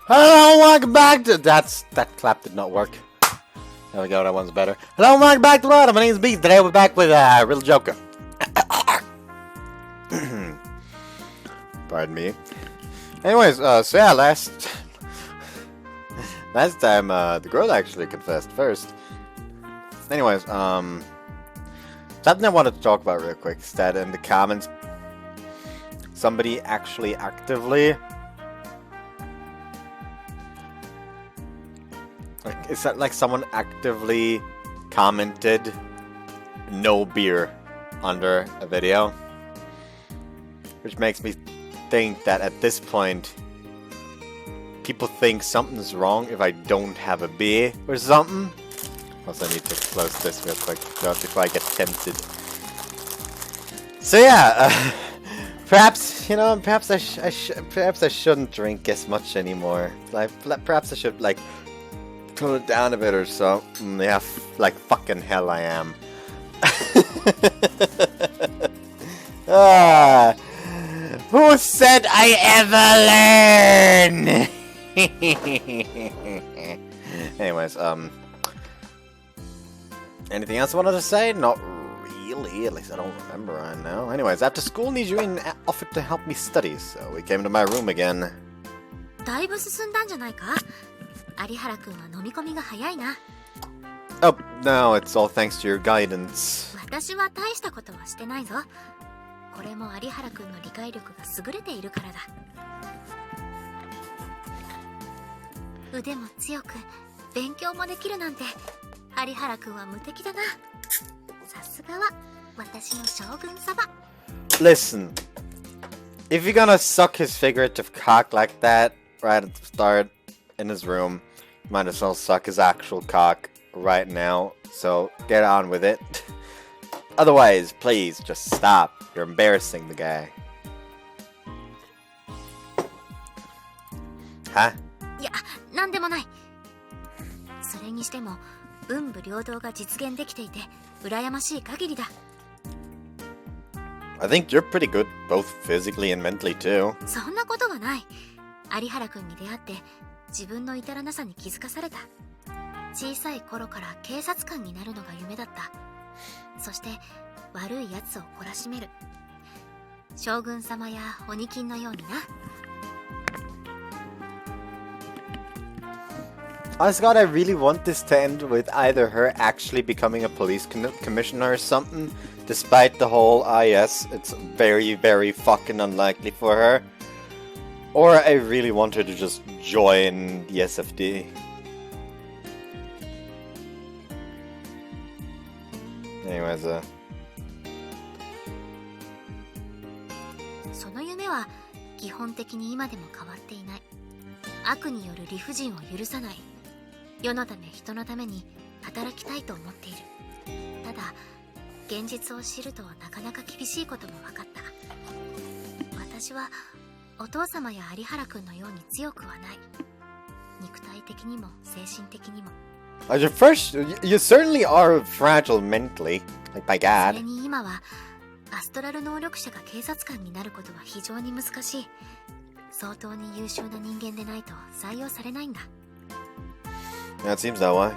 Hello, welcome back to... That clap did not work. There we go, that one's better. Hello, welcome back to Riddle. My name is B. Today we're back with Riddle Joker. Pardon me. Anyways, so yeah, last time the girl actually confessed first. Anyways, something I wanted to talk about real quick is that in the comments, somebody actually actively... Is that like someone actively commented no beer under a video? Which makes me think that at this point people think something's wrong if I don't have a beer or something. Also, I need to close this real quick before I get tempted. So yeah, perhaps, you know, perhaps I shouldn't drink as much anymore. Like, perhaps I should like tone it down a bit or so. Yeah, like fucking hell I am. Who said I ever learn? Anyways, anything else I wanted to say? Not really, at least I don't remember right now. Anyways, after school, Nijun offered to help me study, so we came to my room again. Oh, no, it's all thanks to your guidance. Listen, if you're gonna suck his figurative cock like that right at the start in his room, you might as well suck his actual cock right now, so get on with it. Otherwise, please just stop. You're embarrassing the guy. Huh? I think you're pretty good, both physically and mentally too. Honest God, I really want this to end with either her actually becoming a police commissioner or something, despite the whole, yes, it's very, very fucking unlikely for her. Or I really want her to just join the SFD. Anyways, you certainly are fragile mentally, like my dad. Yeah, it seems that way.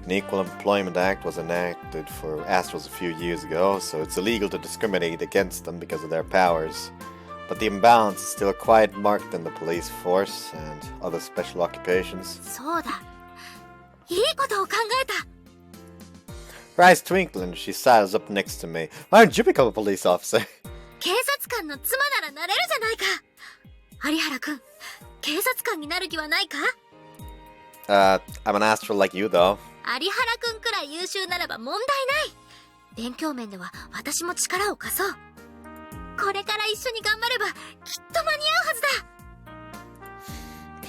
An Equal Employment Act was enacted for Astrals a few years ago, so it's illegal to discriminate against them because of their powers. But the imbalance is still quite marked in the police force and other special occupations. Her eyes twinkle and she sidles up next to me. Why don't you become a police officer? I'm an astral like you though.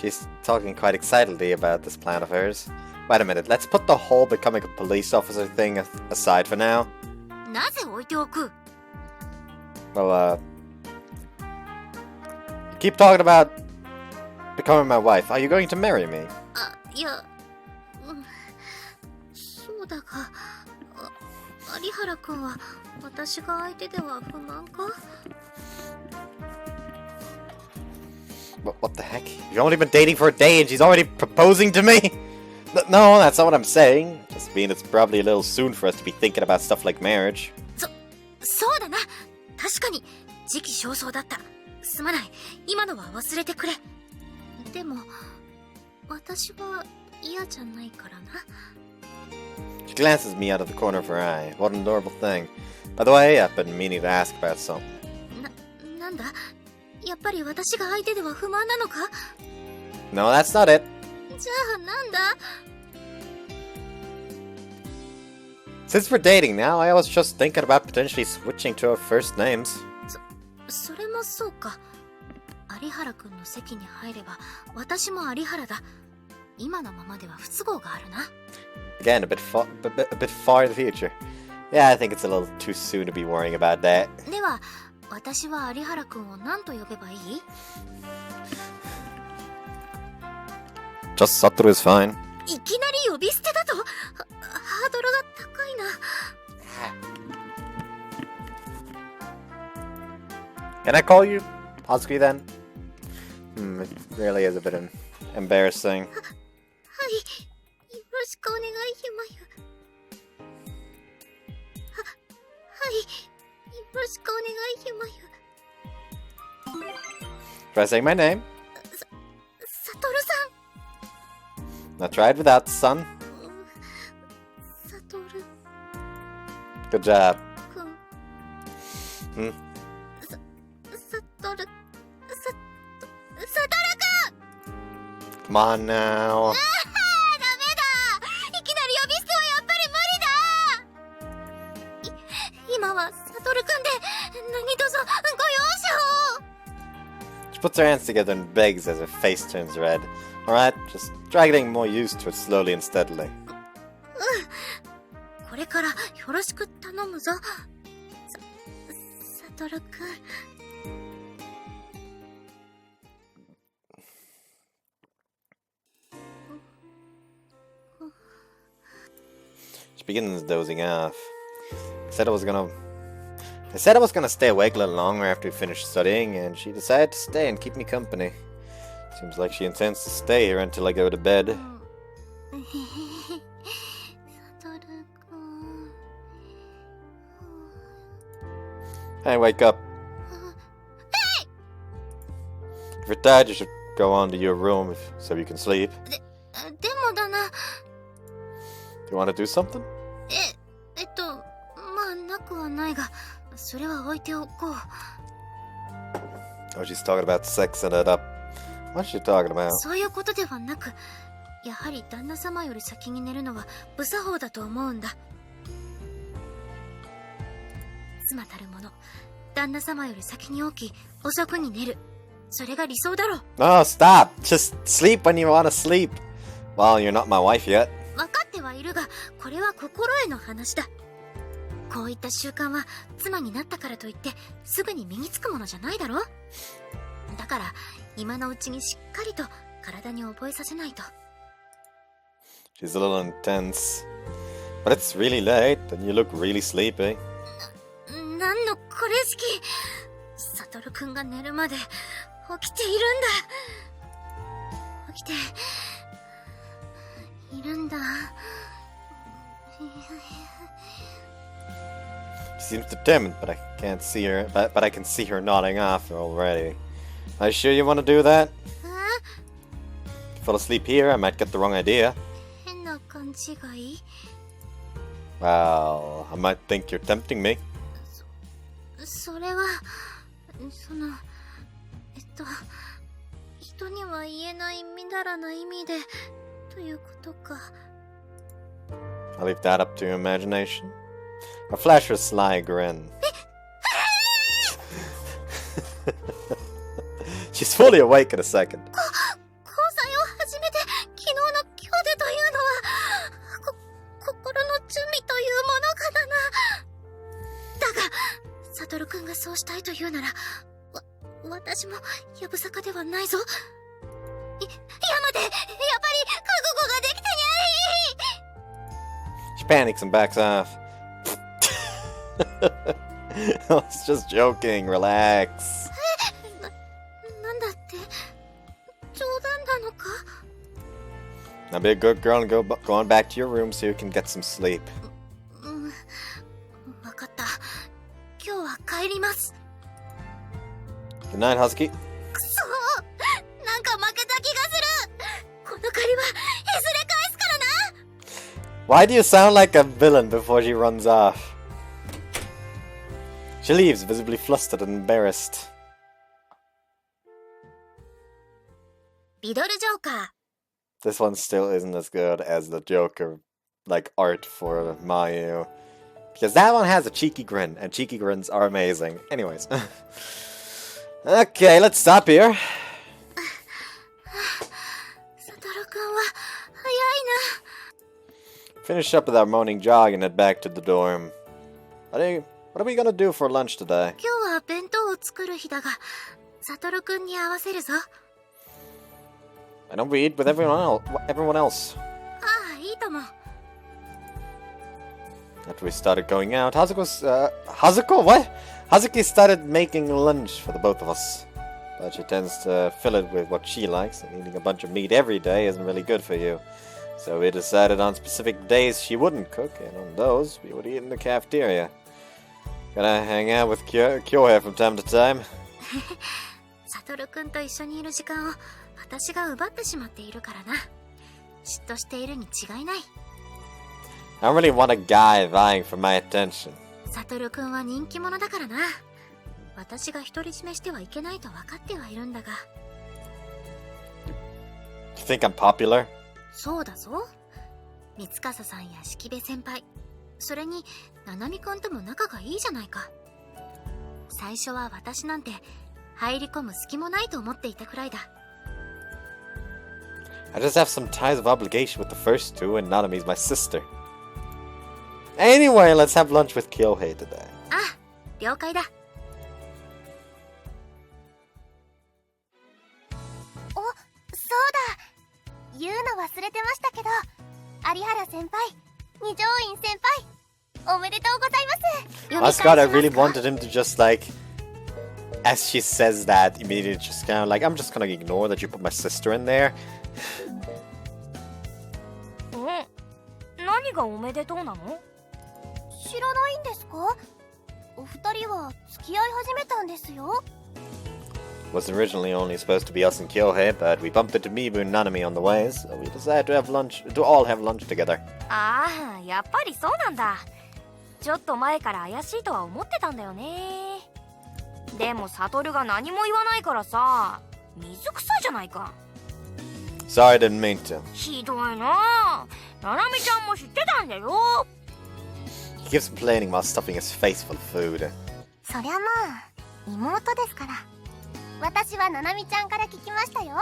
She's talking quite excitedly about this plan of hers. Wait a minute, let's put the whole becoming a police officer thing aside for now. Well, you keep talking about becoming my wife. Are you going to marry me? What the heck? You've only been dating for a day and she's already proposing to me? No, that's not what I'm saying. Just mean it's probably a little soon for us to be thinking about stuff like marriage. そうだな。確かに時期尚早だった。すまない。今のは忘れてくれ。でも私は嫌じゃないからな。She glances at me out of the corner of her eye. What an adorable thing. By the way, I've been meaning to ask about something. なんだ？やっぱり私が相手では不満なのか？ No, that's not it. じゃあなんだ？ Since we're dating now, I was just thinking about potentially switching to our first names. それもそうか。有原くんの席に入れば私も有原だ。今のままでは不都合があるな。Again, a bit far in the future. Yeah, I think it's a little too soon to be worrying about that. では、私は有原くんを何と呼べばいい？ Just Satoru is fine. いきなり呼び捨てだと？ハードルが高いな。Can I call you Hazuki then? It really is a bit embarrassing. はい、よろしくお願いします。はい、よろしくお願いします。 Try saying my name. サトルさん。 Now try it without, son. サトル Good job. くん。サトルくん。 Come on now. ダメだ。いきなり呼び捨てはやっぱり無理だ。今はサトルくんで何卒ご容赦を。 She puts her hands together and begs as her face turns red. Alright, just try getting more used to it slowly and steadily. これからよろしく頼むぞ。サトルくん。 She begins dozing off. I said I was gonna stay awake a little longer after we finished studying, and she decided to stay and keep me company. Seems like she intends to stay here until I go to bed. Hey, wake up. If you're tired, you should go on to your room so you can sleep. でもだな。 Do you want to do something? まあなくはないが、それは置いておこう。 Oh, she's talking about sexing it up. What's she talking about? そういうことではなく、やはり旦那様より先に寝るのは無作法だと思うんだ。妻たる者、旦那様より先に起き、遅くに寝る。それが理想だろう。 No, stop! Just sleep when you want to sleep. Well, you're not my wife yet. 分かってはいるが、これは心得の話だ。こういった習慣は妻になったからといってすぐに身につくものじゃないだろ。だから今のうちにしっかりと体に覚えさせないと。 She's a little intense. But it's really late and you look really sleepy. なんのこれしき。サトルくんが寝るまで起きているんだ。起きているんだ。 She seems determined, but I can't see her. But I can see her nodding off already. Are you sure you want to do that? If you fall asleep here, I might get the wrong idea. 変な勘違い。 Well, I might think you're tempting me. それは人には言えないみだらな意味でということか。 I'll leave that up to your imagination. I'll flash her a sly grin. She's fully awake in a second. 交際を始めて昨日の今日でというのは心の準備というものかだな。だがサトルくんがそうしたいというなら私もやぶさかではないぞ。山でやっぱり覚悟ができたにゃい。 She panics and backs off. I was just joking. Relax. なんだって？談なのか？ Now be a good girl and go on back to your room so you can get some sleep. わかった。今日は帰ります。Good night, Husky. くそー、なんか負けた気がする。この借りはいずれ返すからな。 Why do you sound like a villain before she runs off? She leaves, visibly flustered and embarrassed. リドルジョーカー。 This one still isn't as good as the Joker, like, art for Mayu. Because that one has a cheeky grin, and cheeky grins are amazing. Anyways. Okay, let's stop here. サトルくんは早いな。 Finish up with our morning jog and head back to the dorm. What are we gonna do for lunch today? 今日は弁当を作る日だが、サトルくんに合わせるぞ。 I don't we eat with everyone else. ああ、いいとも。 After we started going out, Hazuko? What? Hazuki started making lunch for the both of us. But she tends to fill it with what she likes, and eating a bunch of meat every day isn't really good for you. So we decided on specific days she wouldn't cook, and on those, we would eat in the cafeteria. Gonna hang out with Kyohei from time to time. サトルくんと一緒にいる時間を私が奪ってしまっているからな。嫉妬しているに違いない。 I don't really want a guy vying for my attention. サトルくんは人気者だからな。私が独り占めしてはいけないと分かってはいるんだが。 You think I'm popular? そうだぞ。三笠さんや式部先輩、それに七海くんとも仲がいいじゃないか。最初は私なんて入り込む隙もないと思っていたくらいだ。 I just have some ties of obligation with the first two, and Nanami's my sister. Anyway, let's have lunch with Kyohei today. あ、了解だ。お、そうだ。言うの忘れてましたけど、有原先輩、二条院先輩、おめでとうございます。 Ascot, I really wanted him to just like, as she says that, immediately just kind of like, I'm just gonna ignore that you put my sister in there. 何がおめでとうなの？知らないんですか？お二人は付き合い始めたんですよ。 Was originally only supposed to be us and Kyohei, but we bumped into Mibu and Nanami on the way, so we decided to all have lunch together. ああ、やっぱりそうなんだ。ちょっと前から怪しいとは思ってたんだよね。でもサトルが何も言わないからさ、水臭いじゃないか。 Sorry, I didn't mean to. ひどいな。ナナミちゃんも知ってたんだよ。 He keeps complaining while stuffing his face full of food. そりゃまあ、妹ですから。私はナナミちゃんから聞きましたよ。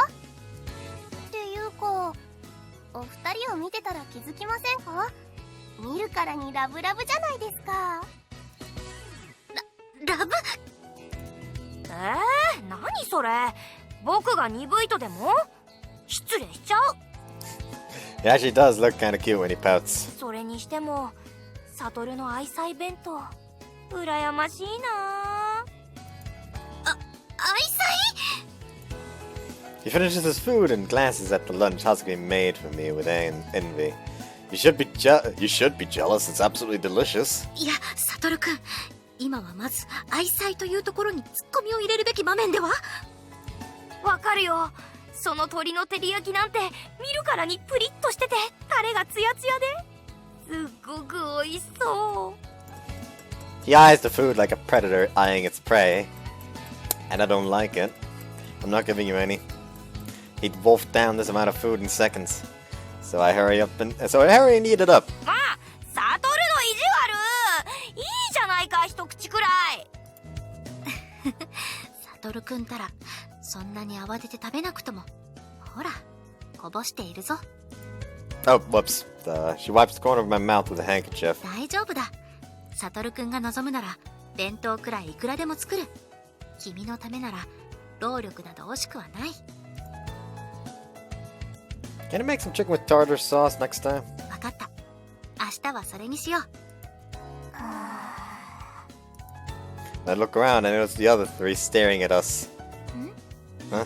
っていうか、お二人を見てたら気づきませんか？見るからにラブラブじゃないですか。ラブ？何それ？僕が鈍いとでも？失礼しちゃう。 He actually does look kind of cute when he pouts. それにしても、サトルの愛妻弁当、羨ましいな。愛妻？ He finishes his food and glances at the lunch Hazuki made for me with envy. You should be jealous. It's absolutely delicious. いや、サトルくん、今はまず愛妻というところにツッコミを入れるべき場面では？わかるよ。その鶏の照り焼きなんて見るからにプリッとしててタレがツヤツヤですっごく美味しそう。 He eyes the food like a predator eyeing its prey. And I don't like it. I'm not giving you any. He'd wolf down this amount of food in seconds. So I hurry and eat it up. まあ、サトルの意地悪いいじゃないか、一口くらい。サトルくんたらそんなに慌てて食べなくとも、ほら、こぼしているぞ。 Oh, whoops. She wipes the corner of my mouth with a handkerchief. 大丈夫だ。サトルくんが望むなら弁当くらいいくらでも作る。君のためなら労力など惜しくはない。 Can you make some chicken with tartar sauce next time? わかった。明日はそれにしよう。 I look around and notice the other three staring at us. Huh?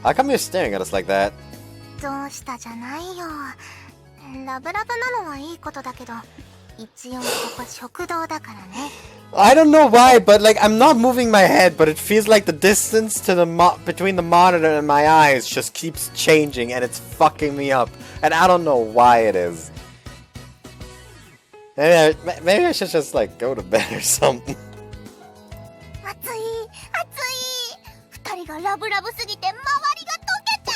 How come you're staring at us like that? どうしたじゃないよ。ラブラブなのはいいことだけど、一応ここ食堂だからね。I don't know why, but like I'm not moving my head, but it feels like the distance to the between the monitor and my eyes just keeps changing, and it's fucking me up, and I don't know why it is. Maybe I should just like go to bed or something. 暑い二人がラブラブすぎて周りが溶けちゃい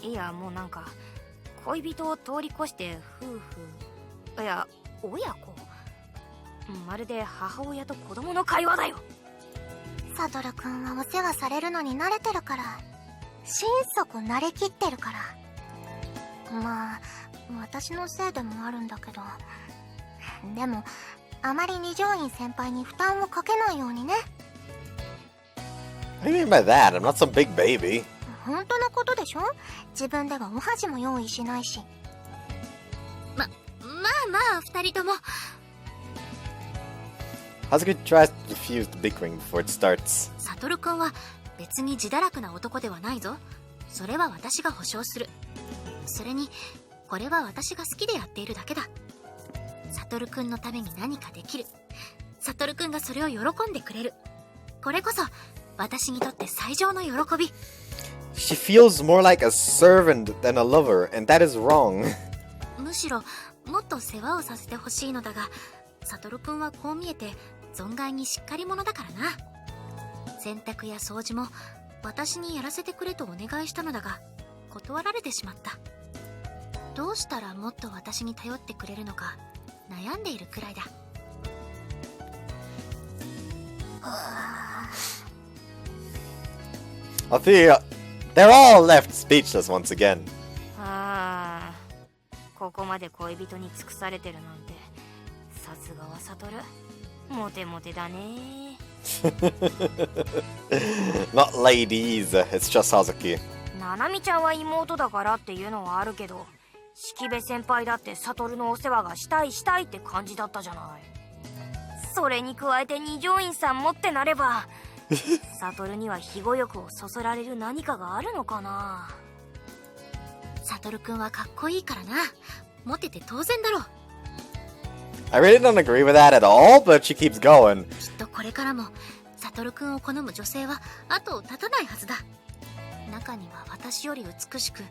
そう。いや、もうなんか恋人を通り越して夫婦、いや親子、まるで母親と子供の会話だよ。サトルくんはお世話されるのに慣れてるから、心底慣れきってるから。まあ私のせいでもあるんだけど、でもあまり二条院先輩に負担をかけないようにね。What do you mean by that? I'm not some big baby. 本当のことでしょ。自分ではお箸も用意しないし。まあ二人とも。Hazuki tries to defuse the bickering before it starts. サトルくんは別に自堕落な男ではないぞ。それは私が保証する。それにこれは私が好きでやっているだけだ。サトルくんのために何かできる。サトルくんがそれを喜んでくれる。これこそ私にとって最上の喜び。She feels more like a servant than a lover, and that is wrong. むしろもっと世話をさせてほしいのだが、サトルくんはこう見えて存外にしっかり者だからな。洗濯や掃除も私にやらせてくれとお願いしたのだが、断られてしまった。どうしたらもっと私に頼ってくれるのか悩んでいるくらいだ。I feel they're all left speechless once again. ああ、ここまで恋人に尽くされてるなんて、さすがはサトル、モテモテだね。Not ladies, it's just Hazuki. ナナミちゃんは妹だからっていうのはあるけど、式部先輩だってサトルのお世話がしたいって感じだったじゃない。それに加えて二条院さんもってなればサトルには庇護欲をそそられる何かがあるのかな。サトルくんはかっこいいからな。モテて当然だろう。 I really don't agree with that at all, but she keeps going. きっとこれからもサトルくんを好む女性は後を絶たないはずだ。中には私より美しく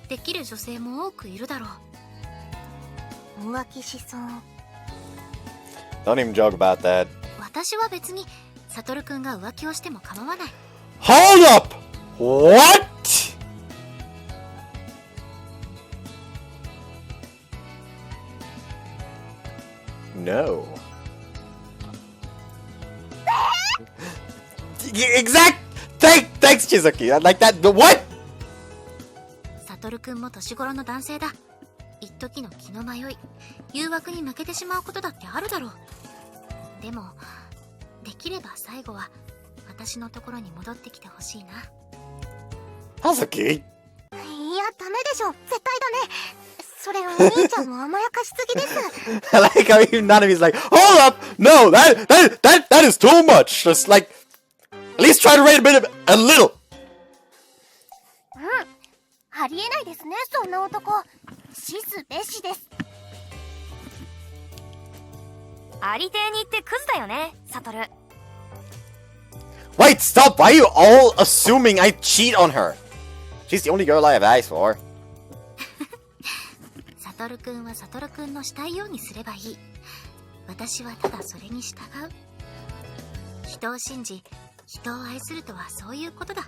できる女性も多くいるだろう。浮気しそう。 Don't even joke about that. 私は別にサトルくんが浮気をしても構わない。 Hold up! What? No. Thanks, Chizuki. I like that. The what? サトルくんも年頃の男性だ。一時の気の迷い、誘惑に負けてしまうことだってあるだろう。でもできれば最後は私のところに戻ってきてほしいな。 Hazuki? いや、ダメでしょ。絶対ダメ。それはお兄ちゃんも甘やかしすぎです。 I like how even Nanaimi's like, hold up! No, that is too much! Just like, at least try to rate a little! ありえないですね、そんな男。死すべしです。ありていに言ってクズだよね、サトル。 Wait, stop! Why are you all assuming I cheat on her? She's the only girl I have eyes for. サトルくんはサトルくんのしたいようにすればいい。私はただそれに従う。人を信じ、人を愛するとはそういうことだ。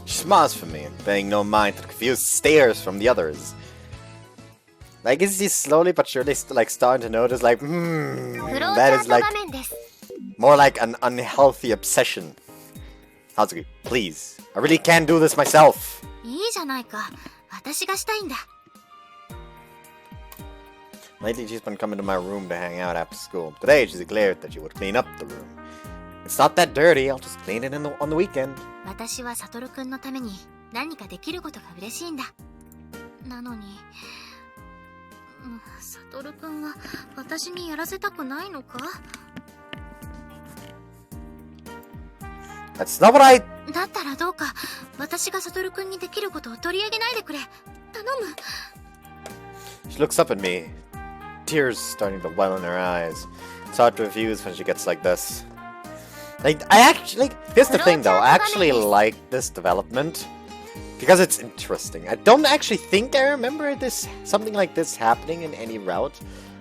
She smiles for me, paying no mind to the confused stares from the others. Like, is he slowly but surely like starting to notice, like, that is like more like an unhealthy obsession. Hazuki, please. I really can't do this myself. いいじゃないか。私がしたいんだ。 Lately, she's been coming to my room to hang out after school. Today, she declared that she would clean up the room. It's not that dirty. I'll just clean it on the weekend. 私はサトルくんのために何かできることが嬉しいんだ。なのに、サトルくんは私にやらせたくないのか？ That's not what I... だったらどうか私がサトルくんにできることを取り上げないでくれ。頼む。 She looks up at me, tears starting to well in her eyes. It's hard to refuse when she gets like this. Like, here's the thing though, I actually like this development because it's interesting. I don't actually think I remember something like this happening in any route,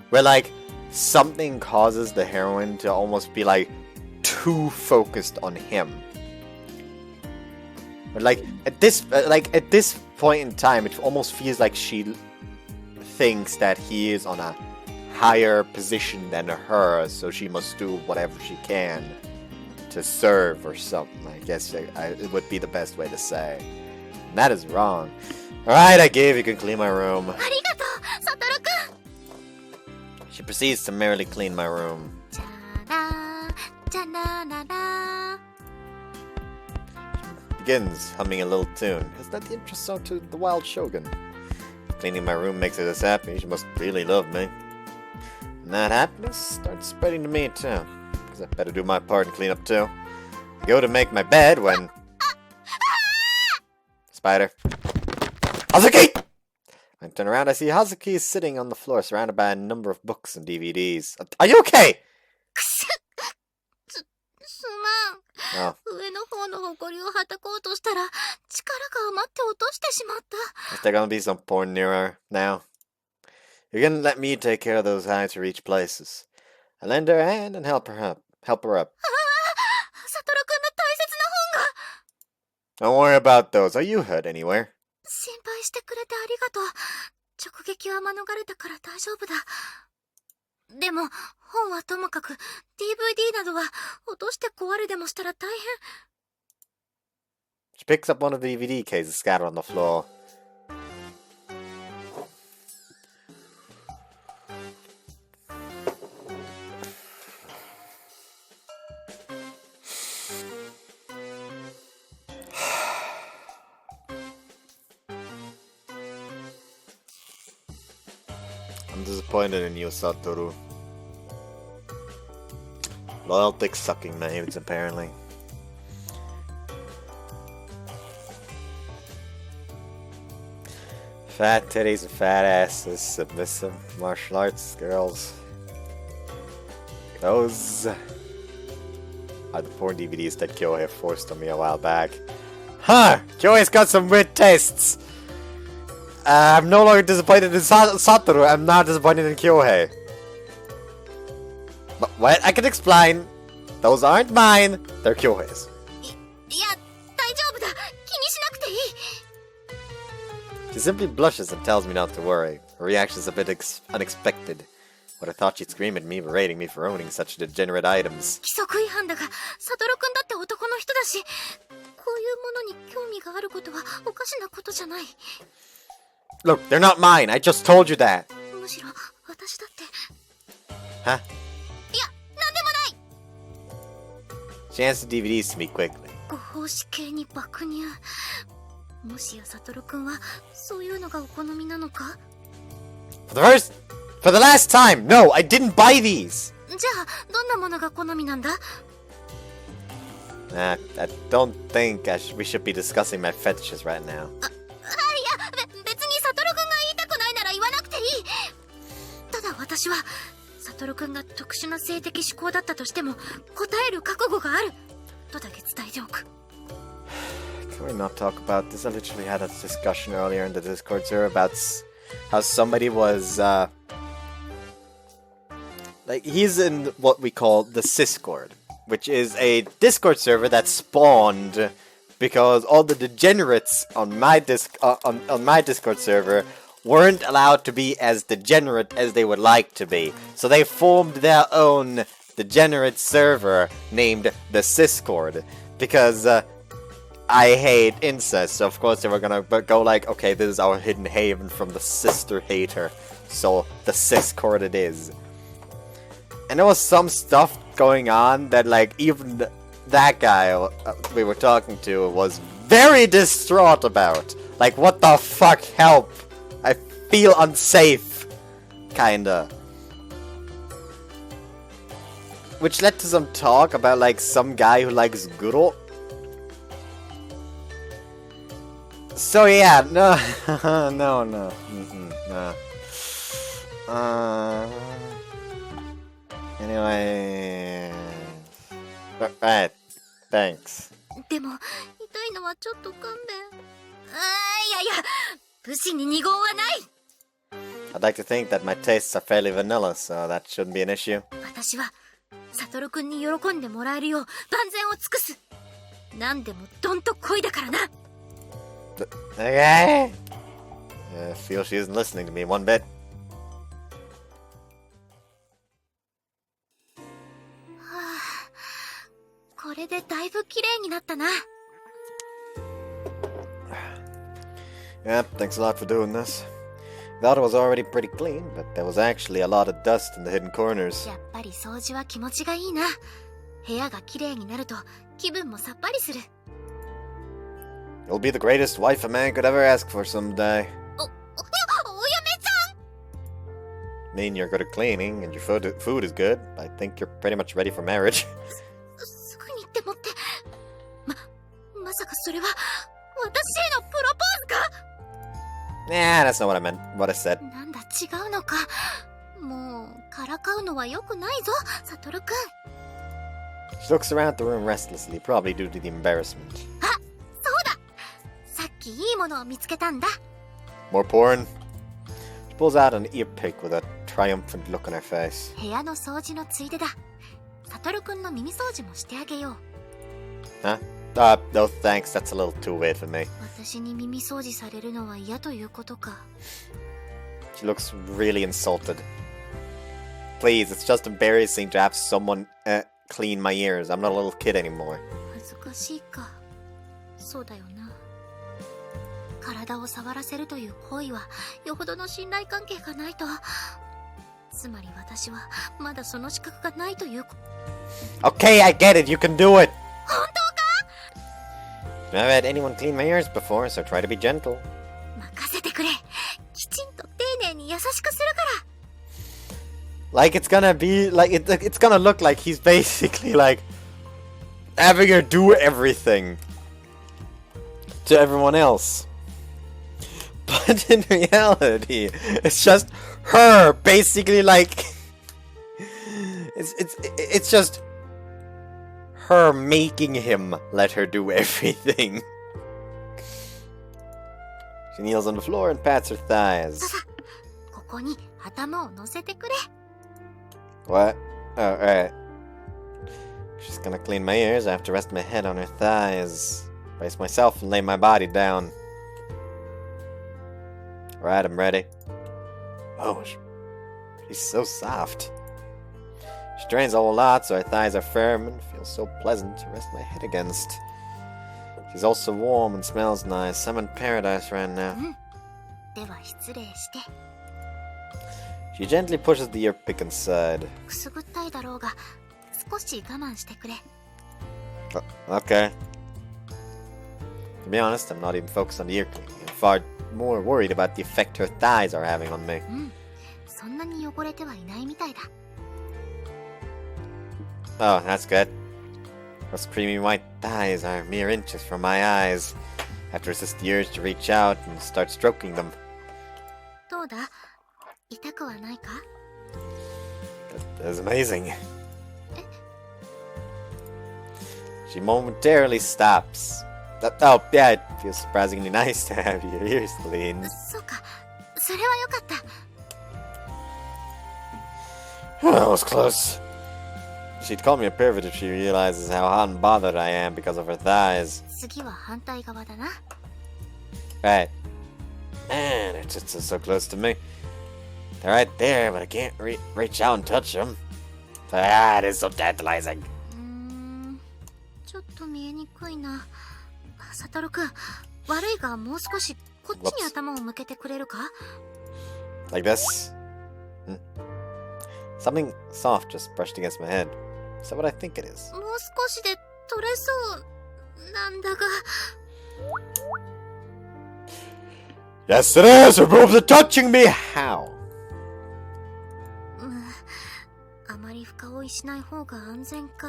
where like something causes the heroine to almost be like too focused on him. But like at this point in time, it almost feels like she thinks that he is on a higher position than her, so she must do whatever she can to serve or something. I guess it would be the best way to say. And that is wrong. Alright, I gave you can clean my room. ありがとう、サトルくん。 She proceeds to merrily clean my room. じゃらー、じゃらららー。 Begins humming a little tune. Is that the intro song to The Wild Shogun? Cleaning my room makes her this happy. She must really love me. And that happiness starts spreading to me too. Because I better do my part and clean up too. I go to make my bed when... Spider. Hazuki! I turn around, I see Hazuki sitting on the floor surrounded by a number of books and DVDs. Are you okay? すまん。 Oh. 上の方の埃をはたこうとしたら力が余って落としてしまった。 Is there gonna be some porn near her now? You're gonna let me take care of those high to reach places. I lend her a hand and help her up. サトルくんの大切な本が。 Don't worry about those. Are you hurt anywhere? 心配してくれてありがとう。直撃は免れたから大丈夫だ。でも本はともかく DVD などは落として壊れでもしたら大変。 She picks up one of the DVD cases scattered on the floor. I'm disappointed in you, Satoru. Loyal dick sucking knives, apparently. Fat titties and fat asses, submissive martial arts girls. Those are the porn DVDs that Kyohei forced on me a while back. Huh! Kyohei's got some weird tastes! I'm no longer disappointed in Satoru, I'm now disappointed in Kyohei. But what? I can explain. Those aren't mine, they're Kyohei's. いや、大丈夫だ。気にしなくていい。 She simply blushes and tells me not to worry. Her reaction is a bit unexpected. But I thought she'd scream at me, berating me for owning such degenerate items. 規則違反だが、サトルくんだって男の人だし、こういうものに興味があることはおかしなことじゃない。 Look, they're not mine. I just told you that. むしろ私だって。 Huh? いや、なんでもない。 She hands the DVDs to me quickly. ご奉仕系に爆乳。もしやサトルくんはそういうのがお好みなのか？ For the last time, no, I didn't buy these. じゃあどんなものが好みなんだ？ I don't think we should be discussing my fetishes right now. 別にサトルくんが言いたくないなら言わなくていい。ただ私はサトルくんが特殊な性的思考だったとしても答える覚悟があるとだけ伝えておく。 Can we not talk about this? I literally had a discussion earlier in the Discord server about how somebody was like, he's in what we call the Syscord, which is a Discord server that spawned because all the degenerates on my Discord server weren't allowed to be as degenerate as they would like to be. So they formed their own degenerate server named the Syscord because I hate incest. So of course they were gonna go like, okay, this is our hidden haven from the sister hater. So the Syscord it is. And there was some stuff going on that, like, even that guy we were talking to was very distraught about. Like, what the fuck, help! I feel unsafe. Kinda. Which led to some talk about, like, some guy who likes Guro. So yeah, no, no, no, no. Anyway, right, thanks. でも痛いのはちょっと勘弁。いやいや、武士に二言はない。 I'd like to think that my tastes are fairly vanilla, so that shouldn't be an issue. 私はサトルくんに喜んでもらえるよう万全を尽くす。何でもどんと恋だからな。 Okay. I feel she isn't listening to me one bit. これでだいぶ綺麗になったな。 Yep, thanks a lot for doing this. Thought it was already pretty clean, but there was actually a lot of dust in the hidden corners. やっぱり掃除は気持ちがいいな。部屋が綺麗になると気分もさっぱりする。 You'll be the greatest wife a man could ever ask for someday. お嫁ちゃん。 Mean you're good at cleaning and your food is good. I think you're pretty much ready for marriage. すぐにってもって。まさかそれは私へのプロポーズか。 Nah, that's not what I meant. What I said. なんだ違うのか。もうからかうのは良くないぞ、サトルくん。 She looks around the room restlessly, probably due to the embarrassment. あ、そうだ。さっきいいものを見つけたんだ。 More porn? She pulls out an ear pick with a triumphant look on her face. 部屋の掃除のついでだ。サトルくんの耳掃除もしてあげよう。 Huh? No thanks, that's a little too weird for me. 私に耳掃除されるのは嫌ということか。 She looks really insulted. Please, it's just embarrassing to have someone clean my ears. I'm not a little kid anymore. 恥ずかしいか。そうだよな。体を触らせるという行為はよほどの信頼関係がないと。つまり私はまだその資格がないという。 Okay, I get it. You can do it. 本当か？ I've had anyone clean my ears before, so try to be gentle. 任せてくれ。きちんと丁寧に優しくするから。 Like it's gonna be like it's gonna look like he's basically like having her do everything to everyone else. But in reality, it's just her basically like it's just her making him let her do everything. She kneels on the floor and pats her thighs. ここに頭を乗せてくれ。 What? Oh, alright. She's gonna clean my ears. I have to rest my head on her thighs. Brace myself and lay my body down. Alright, I'm ready. Oh, she's so soft. She drains a whole lot, so her thighs are firm and feels so pleasant to rest my head against. She's also warm and smells nice. I'm in paradise right now. では失礼して。 She gently pushes the ear pick inside. くすぐったいだろうが少し我慢してくれ。 Okay. To be honest, I'm not even focused on the ear cleaning. I'm far more worried about the effect her thighs are having on me. そんなに汚れてはいないみたいだ。 Oh, that's good. Those creamy white thighs are mere inches from my eyes. I have to resist the urge to reach out and start stroking them. どうだ？痛くはないか？ That is amazing. She momentarily stops. Oh, yeah, it feels surprisingly nice to have your ears cleaned. そうか。それはよかった。 That was close. She'd call me a pervert if she realizes how hot and bothered I am because of her thighs. 次は反対側だな。 Right. Man, it's just so close to me. They're right there, but I can't reach out and touch them. Ah, it is so tantalizing. ちょっと見えにくいな。サトルくん、悪いがもう少しこっちに頭を向けてくれるか？ Like this? Something soft just brushed against my head. Is that what I think it is? もう少しで取れそうなんだが。 Yes, it is! Remove the touching me! How? あまり深追いしない方が安全か。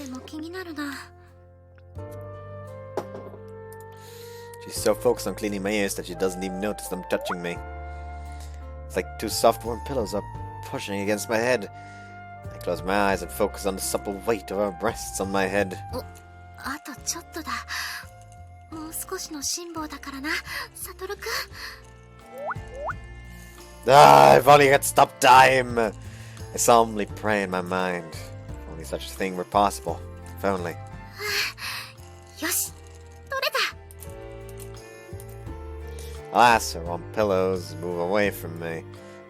でも気になるな。She's so focused on cleaning my ears that she doesn't even notice them touching me. It's like two soft warm pillows are pushing against my head. I close my eyes and focus on the supple weight of her breasts on my head. あとちょっとだ。もう少しの辛抱だからな、サトルくん。Ah, if only I could stop time! I solemnly pray in my mind. If only such a thing were possible. If only. よし、取れた。 Alas, her warm pillows move away from me.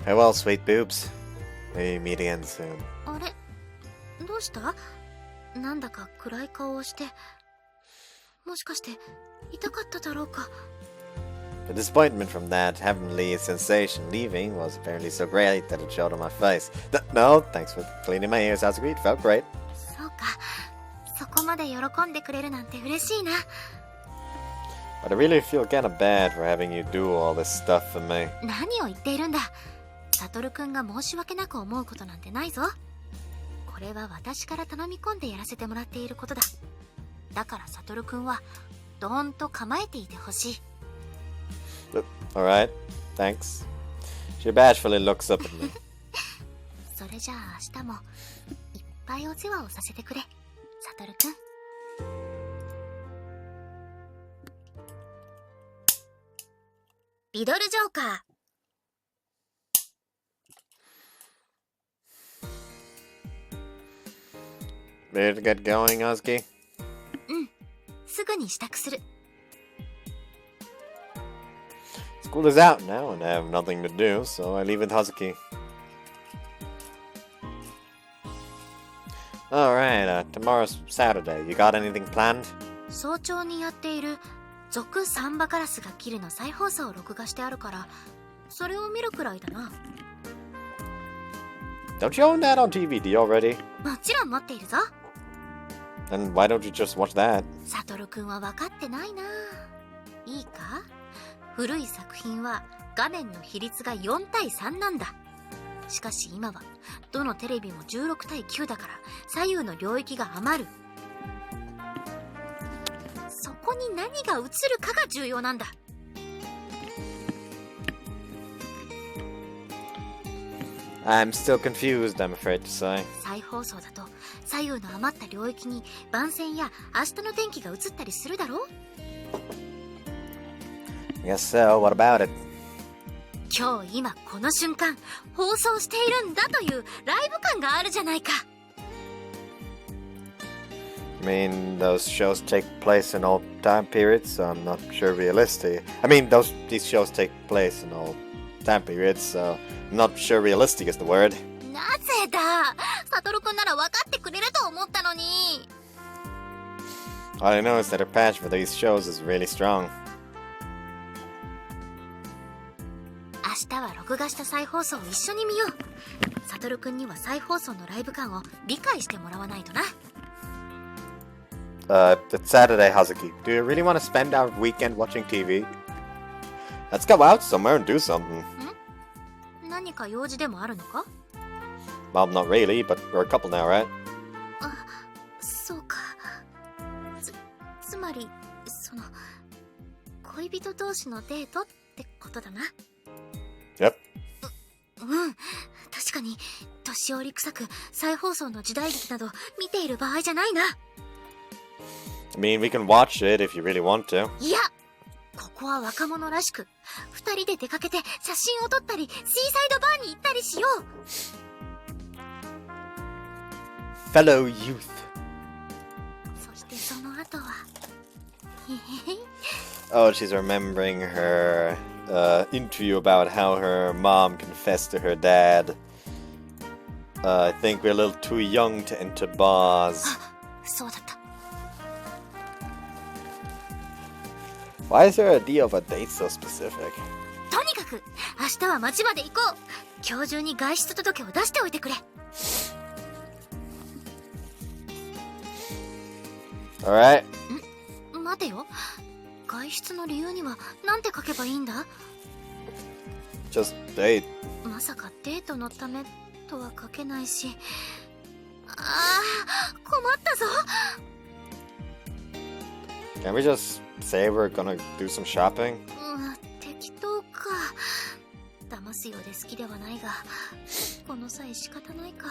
Farewell, sweet boobs. Maybe meet again soon. あれ、どうした？なんだか暗い顔をして。もしかして痛かっただろうか。 The disappointment from that heavenly sensation leaving was apparently so great that it showed on my face. No, thanks for cleaning my ears, Hazuki. It felt great. そうか、そこまで喜んでくれるなんて嬉しいな。 But I really feel kinda bad for having you do all this stuff for me. 何を言っているんだ。サトルくんが申し訳なく思うことなんてないぞ。これは私から頼み込んでやらせてもらっていることだ。だからサトルくんはドーンと構えていてほしい。 Alright, thanks. She bashfully looks up at me. それじゃあ明日もいっぱいお世話をさせてくれ、サトルくん。リドルジョーカー。 Ready to get going, Hazuki? うん、すぐに支度する。 School is out now and I have nothing to do, so I leave with Hazuki. Alright, tomorrow's Saturday. You got anything planned? 早朝にやっている続サンバカラスが切るの再放送を録画してあるから、それを見るくらいだな。 Don't you own that on DVD already? もちろん持っているぞ。 Then why don't you just watch that? サトルくんは分かってないな。いいか？古い作品は画面の比率が4対3なんだ。しかし今はどのテレビも16対9だから左右の領域が余る。そこに何が映るかが重要なんだ。 I'm still confused, I'm afraid to say. 再放送だと左右の余った領域に番宣や明日の天気が映ったりするだろう。 I guess so, what about it? 今日今この瞬間放送しているんだというライブ感があるじゃないか。 I mean, those shows take place in all time periods, so I'm not sure realistic. I mean, these shows take place in all time periods, so I'm not sure realistic is the word. なぜだ。サトルくんなら分かってくれると思ったのに。 All I know is that her passion for these shows is really strong. 明日は録画した再放送を一緒に見よう。サトルくんには再放送のライブ感を理解してもらわないとな。 It's Saturday, Hazuki. Do you really want to spend our weekend watching TV? Let's go out somewhere and do something. 何か用事でもあるのか？ Well, not really, but we're a couple now, right? あ、そうか。つまり、恋人同士のデートってことだな。 Yep. うん、確かに年寄り臭く再放送の時代劇など見ている場合じゃないな。 I mean, we can watch it if you really want to. いや、ここは若者らしく二人で出かけて写真を撮ったりシーサイドバーに行ったりしよう。 Fellow youth. そしてその後はOh, she's remembering her interview about how her mom confessed to her dad. I think we're a little too young to enter bars. そうだった。 Why is her idea of a date so specific? とにかく明日は街まで行こう。今日中に外出届を出しておいてくれ。 Alright. 待てよ。外出の理由には何て書けばいいんだ？ Just date. まさかデートのためとは書けないし。困ったぞ。Can we just say we're gonna do some shopping? 適当か。騙すようで好きではないが、この際仕方ないか。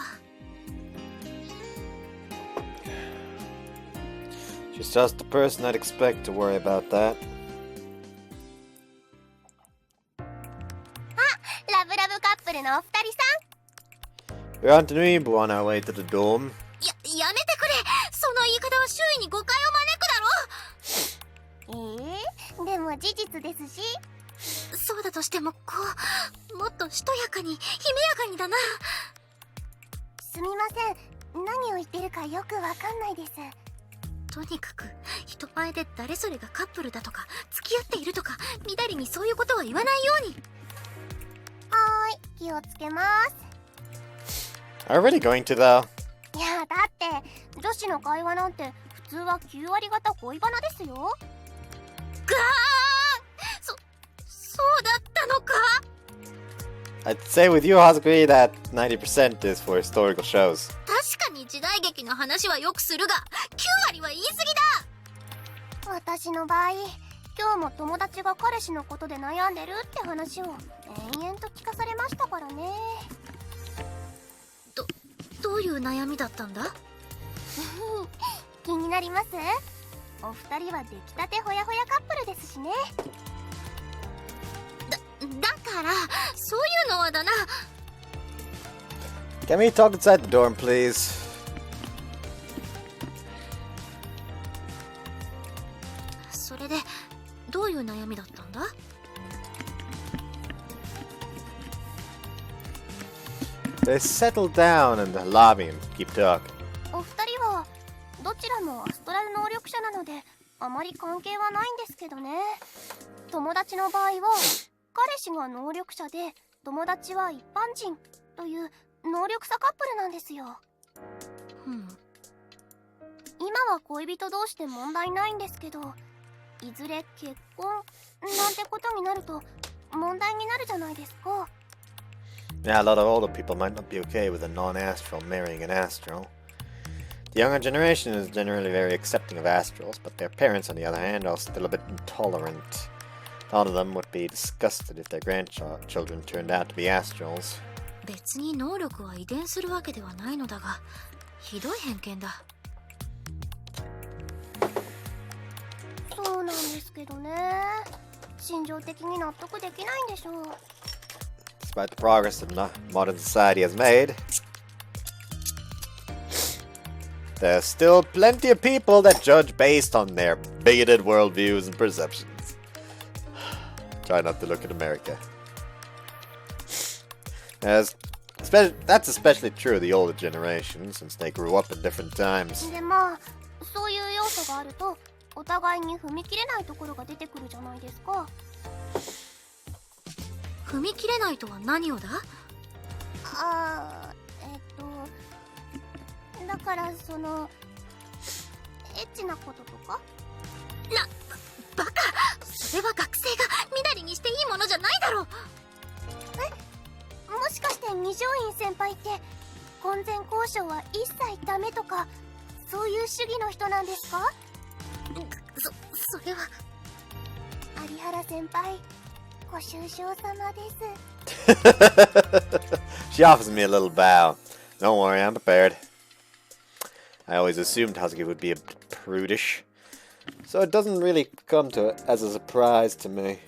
She's just the person I'd expect to worry about that. ラブラブカップルのお二人さん。 We're on to Nibu on our way to the dome. やめてくれ。その言い方は周囲に誤解を招くだろ。でも事実ですし。そうだとしてももっとしとやかに、ひめやかにだな。すみません。何を言ってるかよくわかんないです。とにかく人前で誰それがカップルだとか付き合っているとか、みだりにそういうことは言わないように。はーい、気をつけます。 Are we really going to though? いやだって女子の会話なんて普通は9割方恋バナですよ。がー、そうだったのか。 I'd say with you, Hazuki, that 90% is for historical shows. 確かに時代劇の話はよくするが、9割は言い過ぎだ。私の場合、今日も友達が彼氏のことで悩んでるって話を延々と聞かされましたからね。どういう悩みだったんだ？気になります？お二人は出来たてほやほやカップルですしね。だからそういうのはだな。 Can we talk inside the dorm, please? それでどういう悩みだったんだ？They settle down in the lobby and keep talking. お二人はどちらもアストラル能力者なのであまり関係はないんですけどね。友達の場合は彼氏が能力者で友達は一般人という能力差カップルなんですよ。今は恋人同士で問題ないんですけど、いずれ結婚なんてことになると問題になるじゃないですか。 Yeah, a lot of older people might not be okay with a non-astral marrying an astral. The younger generation is generally very accepting of astrals, but their parents, on the other hand, are still a bit intolerant. A lot of them would be disgusted if their grandchildren turned out to be astrals. 別に能力は遺伝するわけではないのだが、ひどい偏見だ。そうなんですけどね。心情的に納得できないんでしょう。 Despite the progress that modern society has made, there's still plenty of people that judge based on their bigoted worldviews and perceptions. Try not to look at America. That's especially true of the older generation, since they grew up in different times. でまあ、そういう要素があるとお互いに踏み切れないところが出てくるじゃないですか。踏み切れないとは何をだ？だからそのエッチなこととか？バカ！それは学生がみだりにしていいものじゃないだろう。もしかして二条院先輩って婚前交渉は一切ダメとかそういう主義の人なんですか？それは有原先輩ご愁傷様です。 She offers me a little bow. Don't worry, I'm prepared. I always assumed Hazuki would be a bit prudish, so it doesn't really come to as a surprise to me.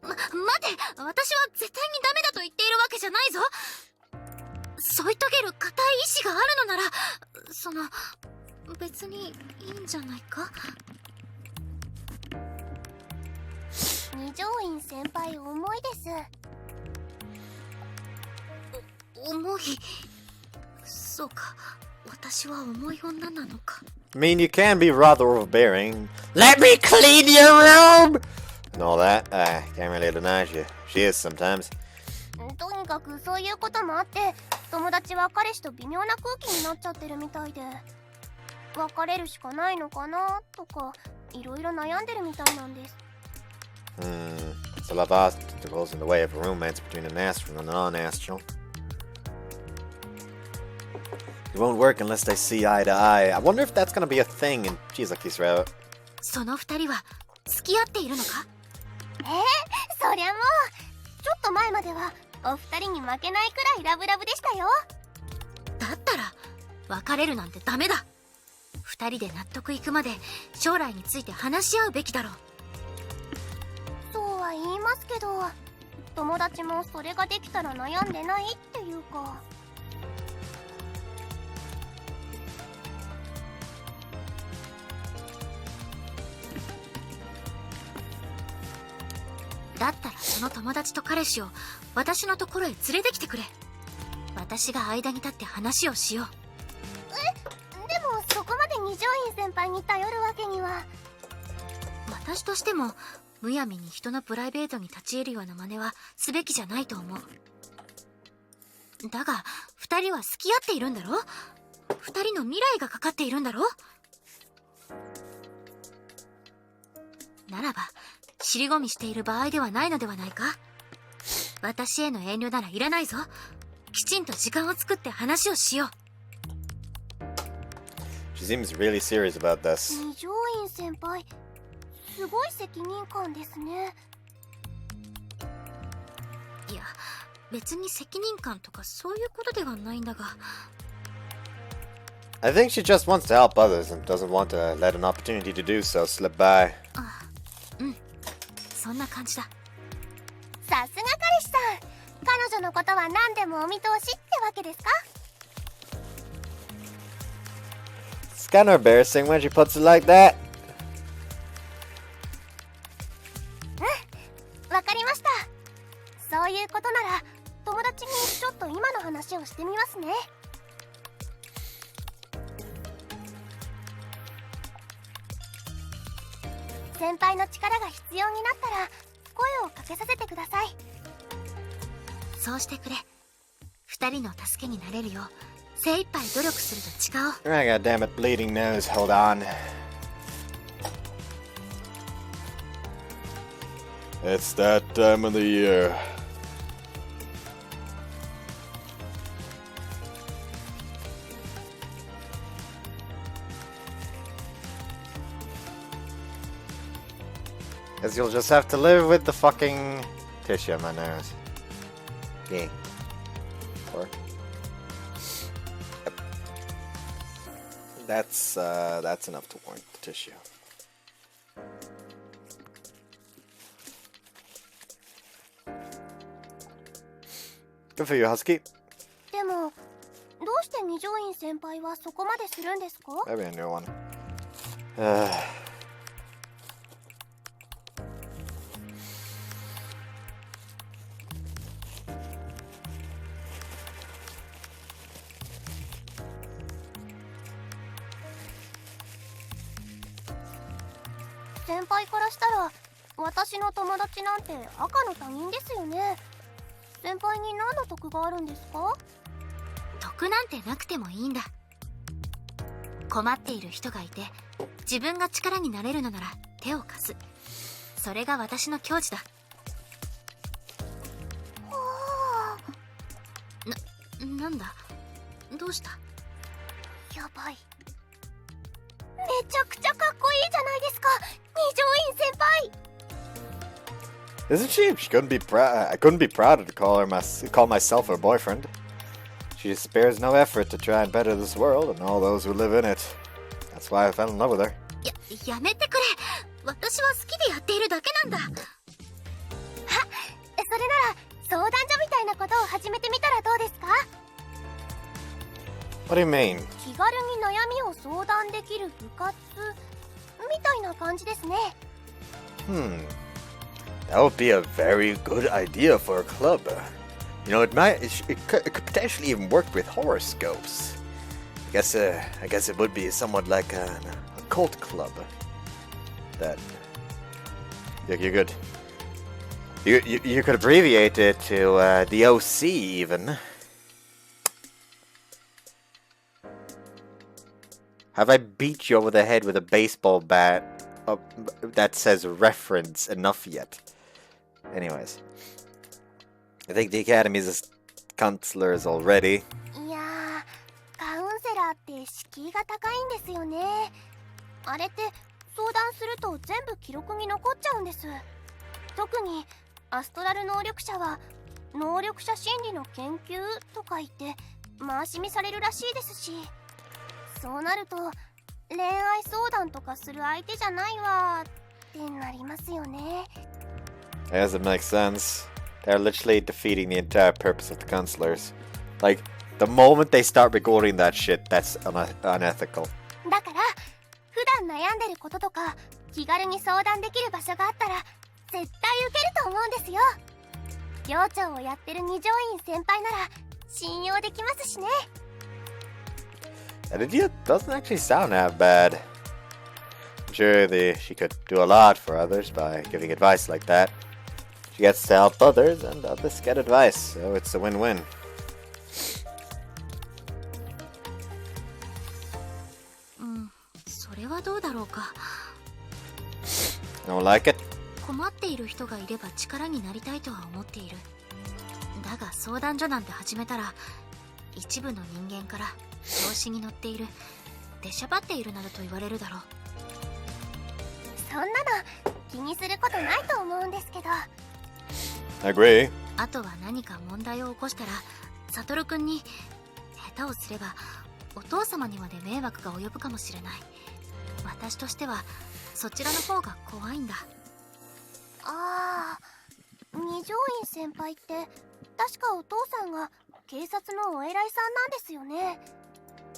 待て、私は絶対にダメだと言っているわけじゃないぞ。添い遂げる固い意志があるのなら、その別にいいんじゃないか。二条院先輩重いです。重い。そうか、私は重い女なのか。 I mean, you can be rather overbearing. Let me clean your room! And all that. I can't really deny she is sometimes. とにかくそういうこともあって友達は彼氏と微妙な空気になっちゃってるみたいで、別れるしかないのかなとかいろいろ悩んでるみたいなんです。It's a lot of obstacles in the way of romance between an astral and a non-astral. It won't work unless they see eye to eye. I wonder if that's gonna be a thing in Shizuki's route. その二人は付き合っているのか？そりゃもうちょっと前まではお二人に負けないくらいラブラブでしたよ。だったら別れるなんてダメだ。二人で納得いくまで将来について話し合うべきだろう。そうは言いますけど、友達もそれができたら悩んでないっていうか。だったらその友達と彼氏を私のところへ連れてきてくれ。私が間に立って話をしよう。でもそこまで二条院先輩に頼るわけには。私としてもむやみに人のプライベートに立ち入るような真似はすべきじゃないと思う。だが二人は付き合っているんだろ？二人の未来がかかっているんだろ？ならば尻込みしている場合ではないのではないか？私への遠慮ならいらないぞ。きちんと時間を作って話をしよう。She seems really serious about this. 二条院先輩、すごい責任感ですね。いや、別に責任感とかそういうことではないんだが。I think she just wants to help others and doesn't want to let an opportunity to do so slip by. そんな感じだ。さすが彼氏さん、彼女のことは何でもお見通しってわけですか？ It's kind of embarrassing when she puts it like that. わかりました。そういうことなら友達にちょっと今の話をしてみますね。先輩の力が必要になったら声をかけさせてください。そうしてくれ。二人の助けになれるよう精一杯努力すると誓おう。Ah, God damn it, bleeding nose. Hold on. It's that time of the year. Guess you'll just have to live with the fucking tissue on my nose. Yeah. Or... Yep. That's enough to warrant the tissue. Good for you, Hazuki. でもどうして二条院先輩はそこまでするんですか？ Maybe a new one. 先輩からしたら私の友達なんて赤の他人ですよね。先輩に何の得があるんですか？得なんてなくてもいいんだ。困っている人がいて自分が力になれるのなら手を貸す。それが私の矜持だ。なんだどうした？やばい、めちゃくちゃかっこいいじゃないですか、二条院先輩。 Isn't she? She couldn't be proud. I couldn't be prouder to call myself her boyfriend. She spares no effort to try and better this world and all those who live in it. That's why I fell in love with her. やめてくれ。私は好きでやっているだけなんだ。それなら相談所みたいなことを始めてみたらどうですか？ What do you mean? 気軽に悩みを相談できる部活みたいな感じですね。That would be a very good idea for a club. You know, it could potentially even work with horoscopes. I guess it would be somewhat like a cult club. That you're good. You could abbreviate it to the OC even. Have I beat you over the head with a baseball bat that says reference enough yet? Anyways, I think the Academy's counselors already. いやー、カウンセりが高いんですよね。あれって相談すると全部記録に残っちゃうんです。特にアストラル能力者は能力者心理の研究とか言って回し見されるらしいですし、そうなると恋愛相談とかする相手じゃないわってなりますよね。 Yes, it makes sense. They're literally defeating the entire purpose of the counselors. Like, the moment they start recording that shit, that's unethical. だから普段悩んでることとか気軽に相談できる場所があったら絶対受けると思うんですよ。寮長をやってる二条院先輩なら信用できますしね。 That idiot doesn't actually sound that bad. I'm sure she could do a lot for others by giving advice like that. She gets to help others, and others get advice, so it's a win-win. それはどうだろうか。 Don't like it? 困っている人がいれば力になりたいとは思っている。だが相談所なんて始めたら一部の人間から調子に乗っている、出しゃばっているなどと言われるだろう。そんなの気にすることないと思うんですけど。 I agree. あとは何か問題を起こしたらサトルくんに、下手をすればお父様にまで迷惑が及ぶかもしれない。私としてはそちらの方が怖いんだ。ああ、二条院先輩って確かお父さんが警察のお偉いさんなんですよね。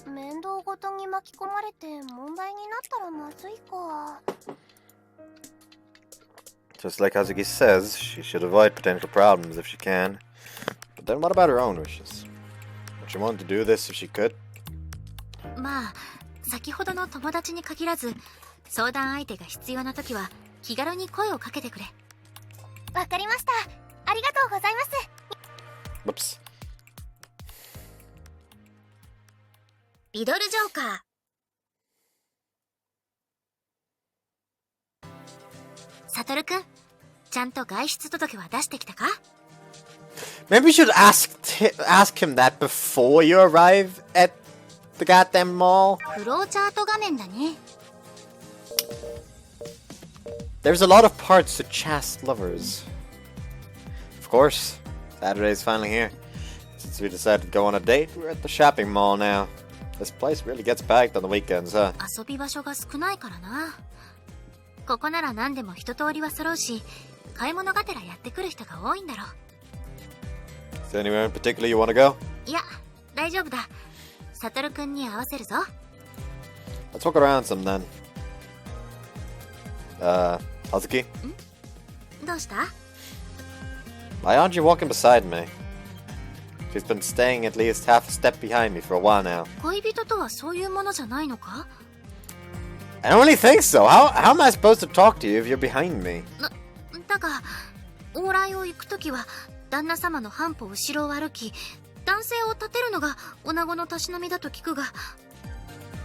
面倒ごとに巻き込まれて問題になったらまずいか。 Just like Hazuki says, she should avoid potential problems if she can. But then what about her own wishes? Would she want to do this if she could? まあ先ほどの友達に限らず、相談相手が必要な時は気軽に声をかけてくれ。わかりました。ありがとうございます。 Whoops. リドルジョーカー。サトルくん、ちゃんと外出届は出してきたか？ Maybe you should ask him that before you arrive at the goddamn mall. フローチャート画面だね。There's a lot of parts to chaste lovers. Of course, Saturday's finally here. Since we decided to go on a date, we're at the shopping mall now. This place really gets packed on the weekends, huh? 遊び場所が少ないからな。ここなら何でも一通りは揃うし、買い物がてらやってくる人が多いんだろう。Is there anywhere in particular you want to go? いや、大丈夫だ。サトルくんに合わせるぞ。Let's walk around some then. Hazuki? どうした？ Why aren't you walking beside me? She's been staying at least half a step behind me for a while now. 恋人とはそういうものじゃないのか？ I don't really think so. How am I supposed to talk to you if you're behind me? だが、往来を行くときは旦那様の半歩後ろを歩き、男性を立てるのが女子のたしなみだと聞くが。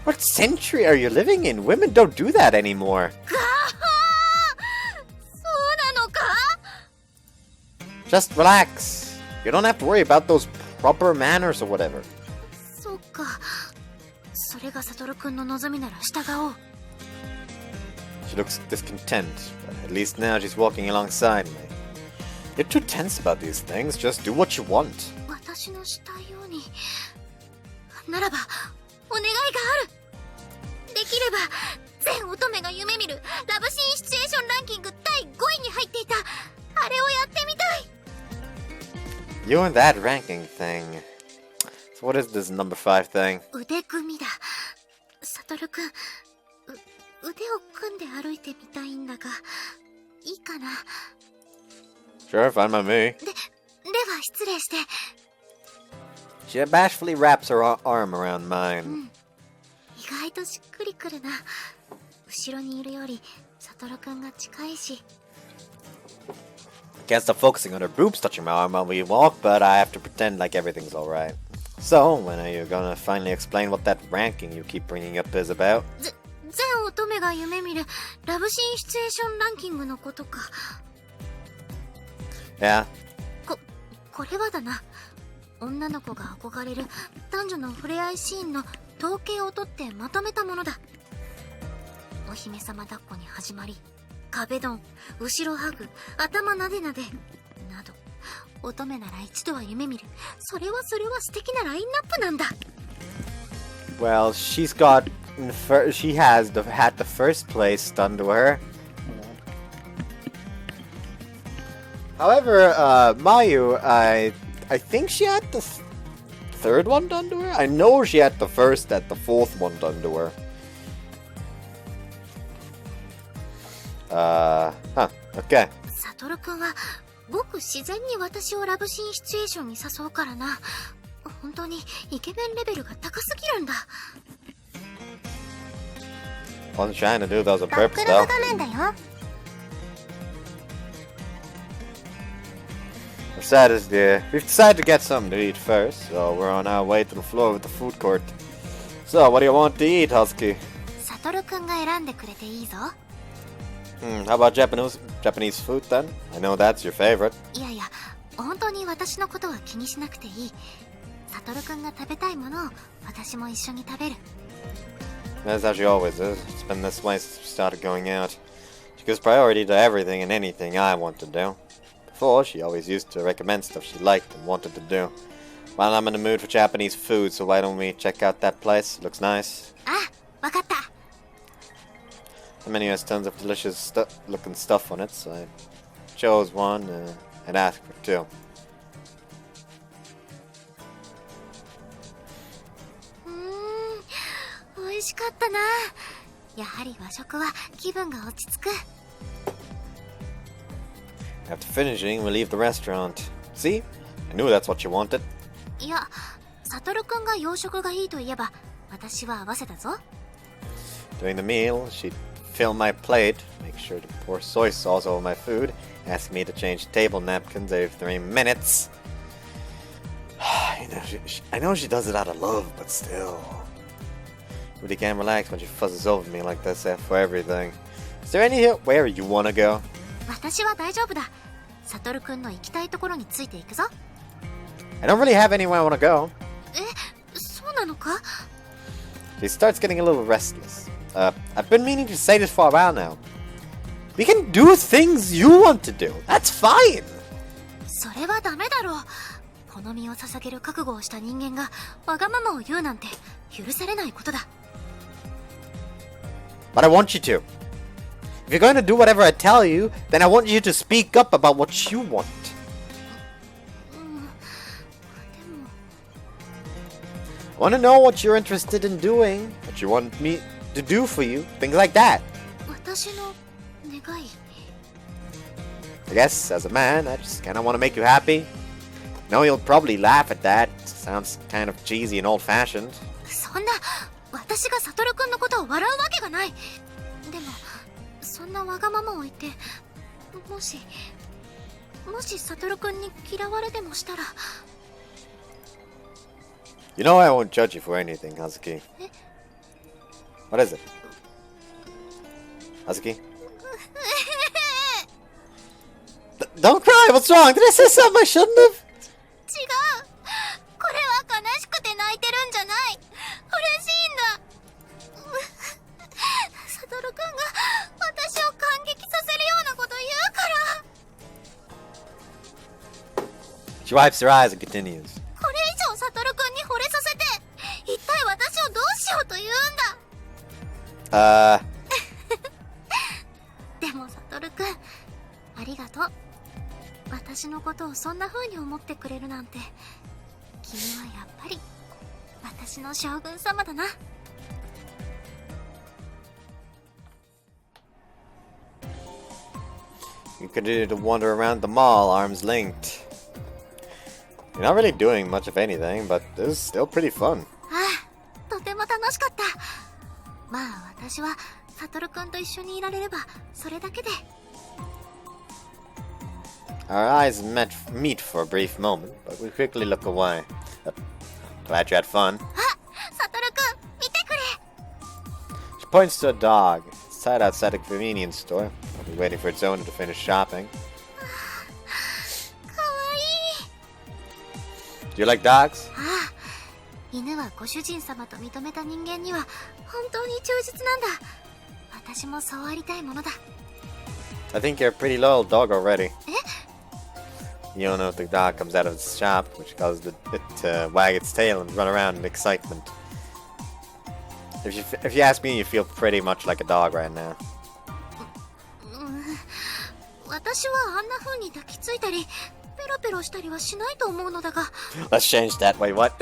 What century are you living in? Women don't do that anymore. そうなのか？ Just relax. You don't have to worry about those proper manners or whatever. そうか。それがサトルくんの望みなら従おう。 She looks discontent, but at least now she's walking alongside me. You're too tense about these things. Just do what you want. 私のしたいように。ならば、お願いがある。できれば、全乙女が夢見るラブシーンシチュエーションランキング第5位に入っていた、あれをやってみたい。You and that ranking thing. So what is this number 5 thing? 腕組みだ。サトルくん、腕を組んで歩いてみたいんだが、いいかな。 Sure, fine by me. では失礼して。 She bashfully wraps her arm around mine. 意外としっくりくるな。後ろにいるよりサトルくんが近いし。 Can't stop focusing on her boobs touching my arm while we walk, but I have to pretend like everything's alright. So, when are you gonna finally explain what that ranking you keep bringing up is about? 全乙女が夢見るラブシーンシチュエーションランキングのことか。 Yeah. これはだな。女の子が憧れる男女の触れ合いシーンの統計を取ってまとめたものだ。お姫様抱っこに始まり、壁ドン、後ろハグ、頭なでなでなど、乙女なら一度は夢見る、それは素敵なラインナップなんだ。 Well, she has had the first place done to her. However, Mayu, I think she had the third one done to her? I know she had the first and the fourth one done to her. Okay. サトルくんはごく自然に私をラブシーンシチュエーションに誘うからな。本当にイケメンレベルが高すぎるんだ。 Wasn't trying to do those on バッ purpose クル though. 画面だよ。We've decided to get something to eat first, so we're on our way to the floor of the food court. So, what do you want to eat, Hazuki? サトルくんが選んでくれていいぞ。How about Japanese food then? I know that's your favorite. いやいや、本当に私のことは気にしなくていい。サトルくんが食べたいものを私も一緒に食べる。 That's how she always is. It's been this way since we started going out. She gives priority to everything and anything I want to do. Before, she always used to recommend stuff she liked and wanted to do. Well, I'm in the mood for Japanese food, so why don't we check out that place? It looks nice. あ、わかった。 The menu has tons of delicious looking stuff on it, so I chose one and asked for two. 美味しかったな。やはり和食は気分が落ち着く。 After finishing, we leave the restaurant. See? I knew that's what you wanted. いや、サトルくんが洋食がいいと言えば、私は合わせたぞ。 During the meal, she'd fill my plate, make sure to pour soy sauce over my food, ask me to change table napkins every 3 minutes. I know she does it out of love, but still. Really can't relax when she fuzzes over me like this for everything. Is there anywhere you wanna go? 私は大丈夫だ。サトルくんの行きたいところについていくぞ。 I don't really have anywhere I wanna go. そうなのか？ She starts getting a little restless. I've been meaning to say this for a while now. We can do things you want to do. That's fine. それはダメだろう。この身を捧げる覚悟をした人間がわがままを言うなんて許されないことだ。 But I want you to. If you're going to do whatever I tell you, then I want you to speak up about what you want. でも I want to know what you're interested in doing, what you want me to do for you, things like that. 私の願い。 I guess, as a man, I just kind of want to make you happy. No, you'll probably laugh at that. Sounds kind of cheesy and old-fashioned. そんな、私がサトルくんのことを笑うわけがない。でも、そんなわがままを言って、もしサトルくんに嫌われでもしたら。 You know I won't judge you for anything, Hazuki. What is it? Hazuki? Don't cry! What's wrong? Did I say something I shouldn't have? 違う。これは悲しくて泣いてるんじゃない。嬉しいんだ。サトルくんが私を感激させるようなこと言うから。 She wipes her eyes and continues. これ以上サトルくんに惚れさせて、一体私をどうしようと言うんだ。でもサトルくん、ありがとう。私のことをそんな風に思ってくれるなんて、君はやっぱり私の将軍様だな。 You continue to wander around the mall, arms linked. You're not really doing much of anything, but this is still pretty fun. ああ、とても楽しかった。まあ私はサトルくんと一緒にいられればそれだけで。 Our eyes meet for a brief moment, but we quickly look away. Glad you had fun. あ、サトルくん、見てくれ。 She points to a dog. It's tied outside a convenience store. I'll be waiting for its owner to finish shopping. かわいい。 Do you like dogs? ああ、犬はご主人様と認めた人間には本当に忠実なんだ。私もそうありたいものだ。 I think you're a pretty loyal dog already. You don't know if the dog comes out of its shop, which causes it to wag its tail and run around in excitement. If you ask me, you feel pretty much like a dog right now. 私はあんな風に抱きついたりペロペロしたりはしないと思うのだが。 Let's change that. Wait, what?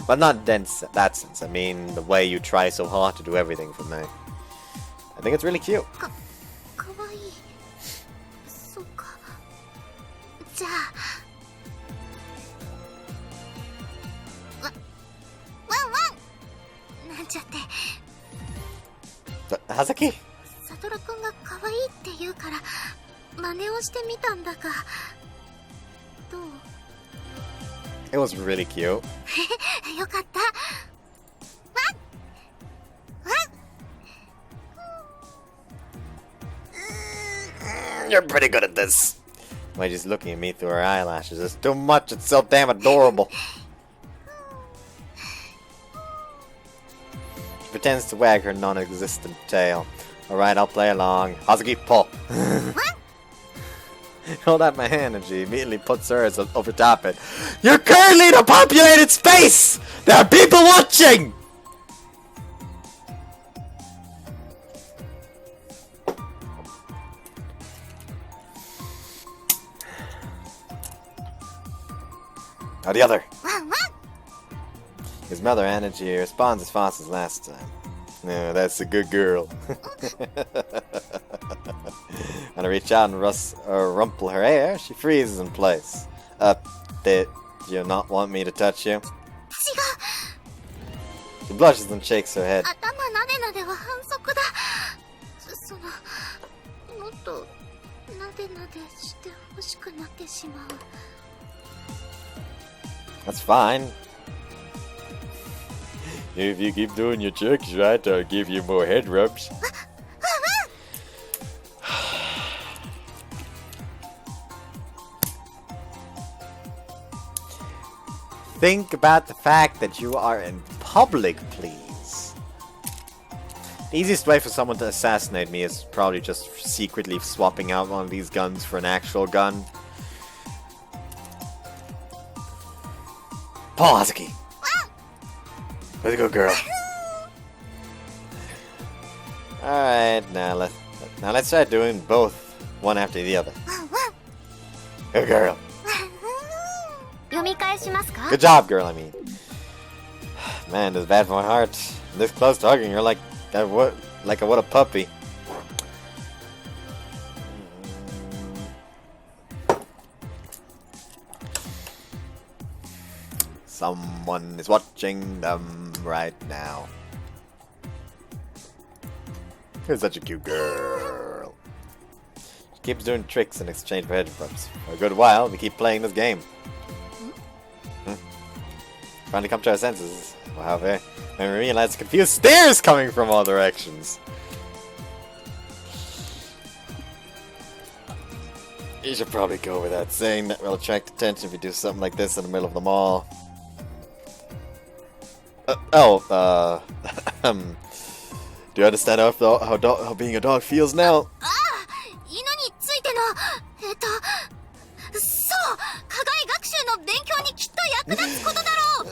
But not in that sense. I mean, the way you try so hard to do everything for me. I think it's really cute. かわいい。そうか。じゃあ。ワンワンなんちゃって。Hazuki? サトルくんが可愛いって言うから真似をしてみたんだが、どう？ It was really cute. よかった。You're pretty good at this. Why, just looking at me through her eyelashes is too much. It's so damn adorable. She pretends to wag her non-existent tail. Alright, I'll play along. Hazuki, pull. Hold out my hand and she immediately puts hers over top it. You're currently in a populated space! There are people watching! Now the other. His mother energy responds as fast as last time. No, that's a good girl. When I reach out and rumple her hair, she freezes in place. Did you not want me to touch you? She blushes and shakes her head. 頭なでなでは反則だ。そのもっとなでなでして欲しくなってしまう。 That's fine. If you keep doing your tricks right, I'll give you more head rubs. Think about the fact that you are in public, please. The easiest way for someone to assassinate me is probably just secretly swapping out one of these guns for an actual gun. Paul Hazuki! Way to go, girl. Alright, now let's try doing both, one after the other. Good girl. 読み返しますか？ Good job, girl, I mean. Man, this is bad for my heart. This close to hugging her like I would a puppy. Someone is watching them right now. You're such a cute girl. She keeps doing tricks in exchange for head rubs. For a good while, we keep playing this game. Finally come to our senses. However, when we realize confused stares coming from all directions. You should probably go without saying that will attract attention if you do something like this in the middle of the mall. Do you understand how being a dog feels now? 犬についてのそう課外学習の勉強にきっと役立つことだろう。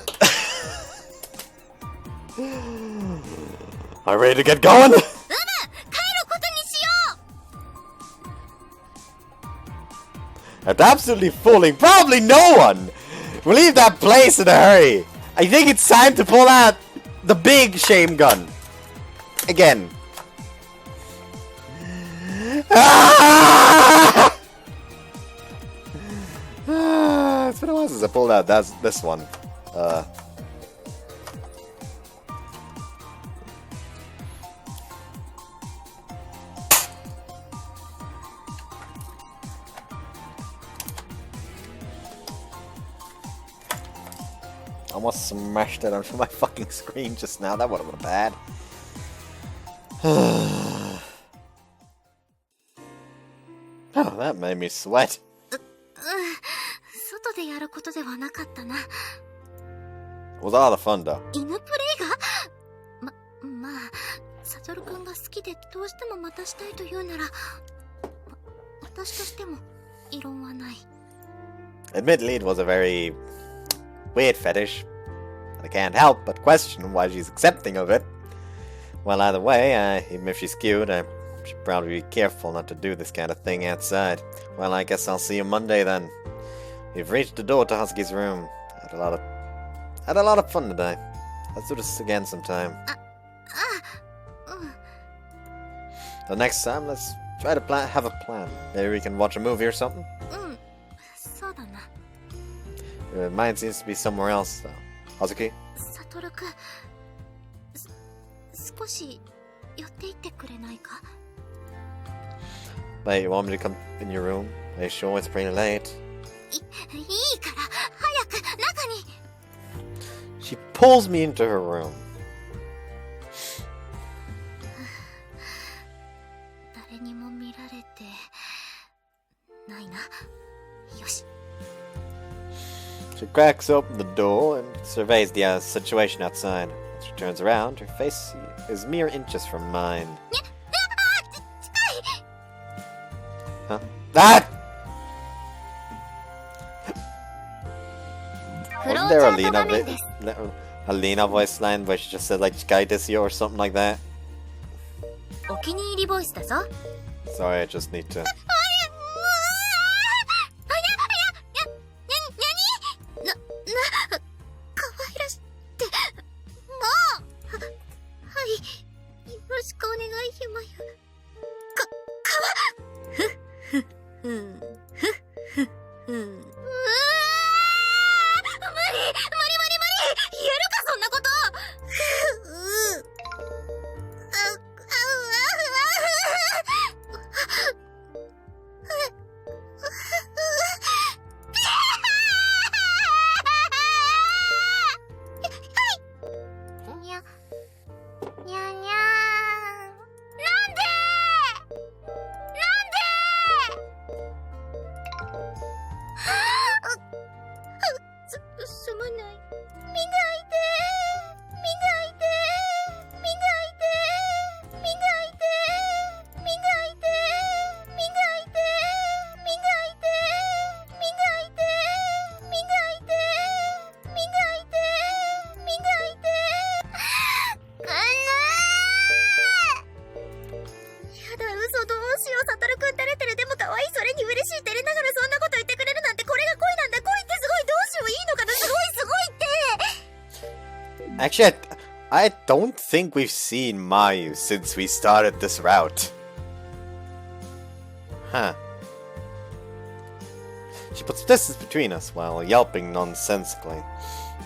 Are you ready to get going? 帰ることにしよう。 That's absolutely fooling probably no one. We'll leave that place in a hurry. I think it's time to pull out the big shame gun. Again. It's been a while since I pulled out this one. Almost smashed it onto my fucking screen just now. That would have been bad. Oh, that made me sweat. 外でやることではなかったな。was a lot of fun though. 犬プレイがまあ、サトルくんが好きでどうしてもまたしたいと言うなら、私としても異論はない。Admittedly, it was a very weird fetish. I can't help but question why she's accepting of it. Well, either way, even if she's cute, I should probably be careful not to do this kind of thing outside. Well, I guess I'll see you Monday then. We've reached the door to Husky's room. Had a lot of fun today. Let's do this again sometime. The next time, let's try to have a plan. Maybe we can watch a movie or something. そうだな。Mine seems to be somewhere else, though. Hazuki? サトルくん、少し寄っていってくれないか？ Wait, you want me to come in your room? Are you sure it's pretty late? いいから早く中に。 She pulls me into her room. 誰にも見られてないな。よし。 She cracks open the door and surveys the situation outside. As she turns around, her face is mere inches from mine. Huh? Ah! Wasn't there a Lena voice line where she just said like "Chikai desu yo" or something like that? お気に入りボイスだぞ。 Sorry, I just need to. 可愛らしってもう。はい、よろしくお願いひまゆ。ふっふんふっふん。無理言えるかそんなこと。すまない。磨いてやだ、嘘どうしよう。サトルくん照れてる。でも可愛い。それに嬉しい。照れながらそんなこと言ってくれるなんて、これが恋なんだ。恋ってすごい。どうしよう。いいのかな。すごいって。 Actually, I don't think we've seen Mayu since we started this route. Huh. She puts distance between us while yelping nonsensically.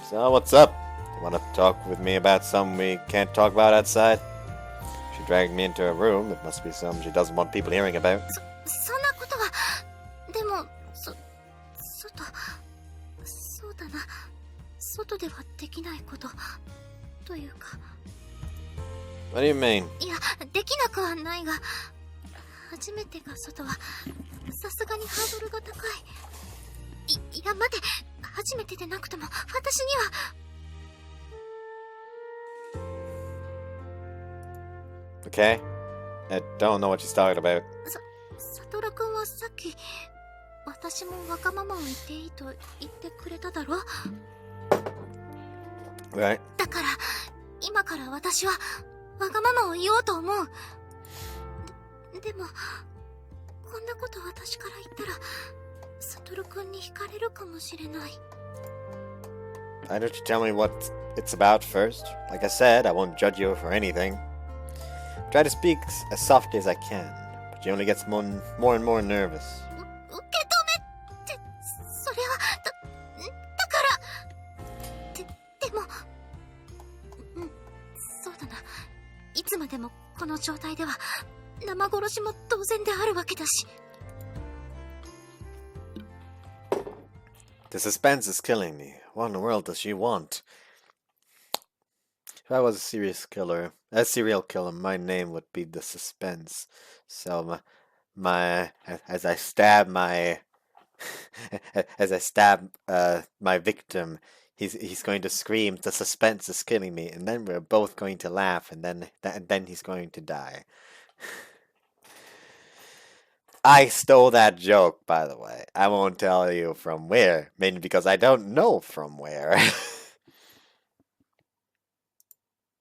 So, what's up? You want to talk with me about something we can't talk about outside? She dragged me into her room. It must be something she doesn't want people hearing about. そんなことは。でも、そうだな。外ではできないこと。というか。 What do you mean? いや、できなくはないが、初めてが外は、さすがにハードルが高い。いや、待て。初めてでなくても、私には。Okay? I don't know what she's talking about. サトルくんはさっき、私もわがままを言っていいと言ってくれただろ？ Right? だから、今から私は、わがままを言おうと思う。でも、こんなこと私から言ったら、サトルくんに惹かれるかもしれない。 Why don't you tell me what it's about first? Like I said, I won't judge you for anything. Try to speak as softly as I can, but she only gets more and more nervous. 受け止めって、それは、だから、でも、そうだな。いつまでもこの状態では、生殺しも当然であるわけだし。The suspense is killing me. What in the world does she want? If I was a serial killer, my name would be the suspense. So as I stab my victim, he's going to scream, the suspense is killing me, and then we're both going to laugh, and then he's going to die. I stole that joke, by the way. I won't tell you from where, mainly because I don't know from where.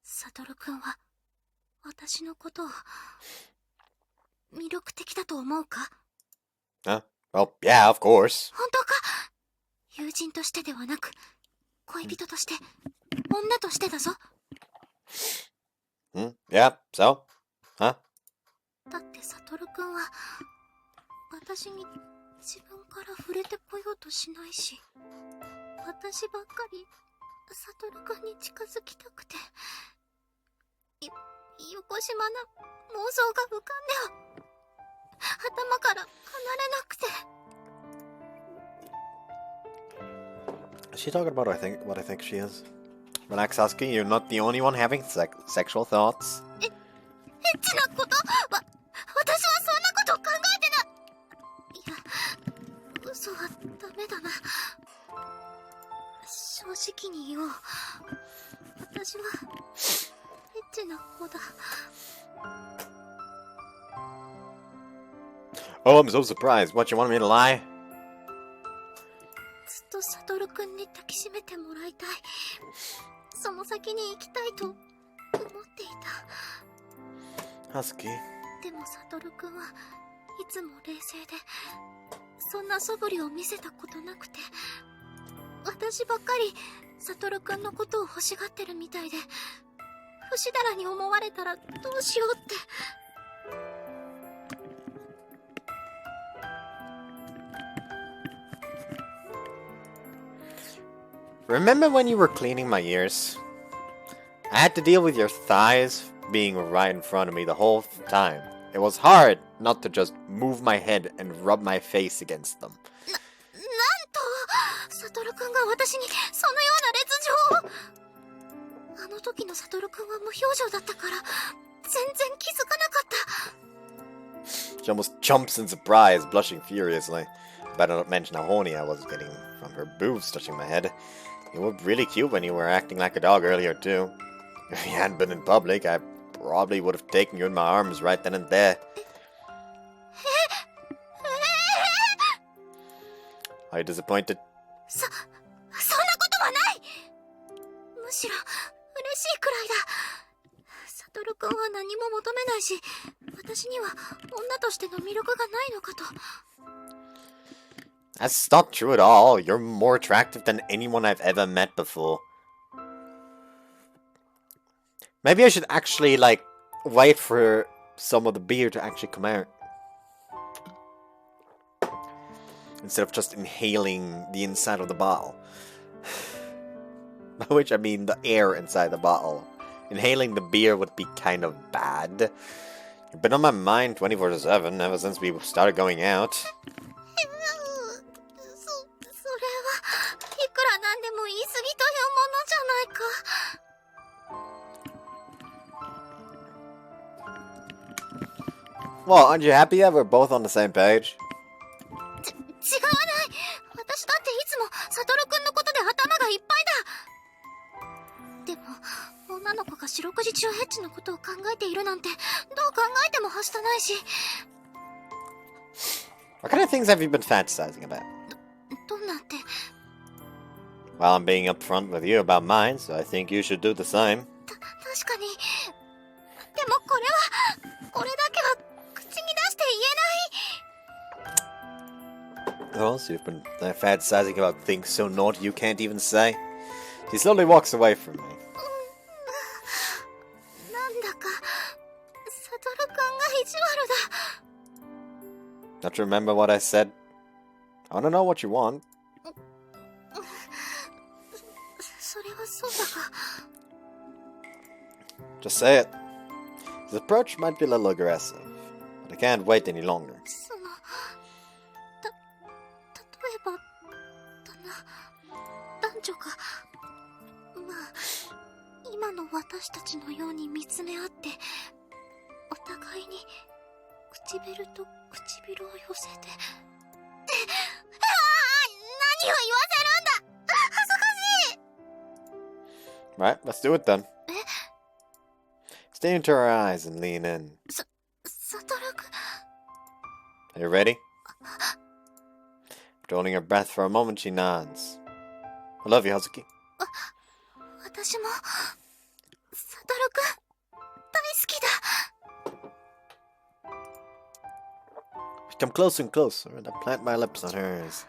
サトルくんは私のことを魅力的だと思うか？ Huh? Well, yeah, of course. 本当か？友人としてではなく、恋人として、女としてだぞ。Yeah, so? Huh? だってサトルくんは私に自分から触れてこようとしないし、私ばっかりサトルくんに近づきたくて、よこしまな妄想が浮かんでは頭から離れなくて。 Is she talking about what I think she is? Relax, Hazuki, you're not the only one having sexual thoughts. エッチなこと私はそんなこと考えてない。いや、嘘はダメだな。正直に言おう。私はエッチな子だ。 Oh, I'm so surprised. What, you want me to lie? ずっとサトルくんに抱きしめてもらいたい。その先に行きたいと思っていた。 Hazuki. でもサトルくんはいつも冷静で、そんな素振りを見せたことなくて、私ばっかりサトルくんのことを欲しがってるみたいで、不死だらに思われたらどうしようって。 Remember when you were cleaning my ears? I had to deal with your thighs being right in front of me the whole time. It was hard not to just move my head and rub my face against them. なんと、サトルくんが私にそのような劣情を。あの時のサトルくんは無表情だったから全然気づかなかった。 She almost jumps in surprise, blushing furiously. Better not mention how horny I was getting from her boobs touching my head. You were really cute when you were acting like a dog earlier, too. If you hadn't been in public, I probably would have taken you in my arms right then and there. Are you disappointed? そんなことはない。むしろ嬉しいくらいだ。サトルくんは何も求めないし、私には女としての魅力がないのかと。 That's not true at all. You're more attractive than anyone I've ever met before. Maybe I should actually, like, wait for some of the beer to actually come out. Instead of just inhaling the inside of the bottle. By which I mean the air inside the bottle. Inhaling the beer would be kind of bad. You've been on my mind 24/7 ever since we started going out. それはいくらなんでも言い過ぎというものじゃないか。 Well, aren't you happy that we're both on the same page? 違わない。私だっていつもサトルくんのことで頭がいっぱいだ。でも女の子が四六時中エッチのことを考えているなんてどう考えてもはしたないし。 What kind of things have you been fantasizing about? どんなって。 Well, I'm being upfront with you about mine, so I think you should do the same. 確かに。でもこれだけは口に出して言えない。 Oh, so you've been fantasizing about things so naughty you can't even say? She slowly walks away from me. なんだかサトルくんが意地悪だ。 Don't you remember what I said? I want to know what you want. それはそうだが。 Just say it. His approach might be a little aggressive, but I can't wait any longer. その例えばだな、男女がまあ今の私たちのように見つめ合ってお互いに唇と唇を寄せて何を言わせるんだ。恥ずかしい。Right, let's do it then. Stare into her eyes and lean in. サトル君 Are you ready? After holding her breath for a moment, she nods. I love you, Hazuki. 私もサトル君大好きだ We come closer and closer, and I plant my lips on hers.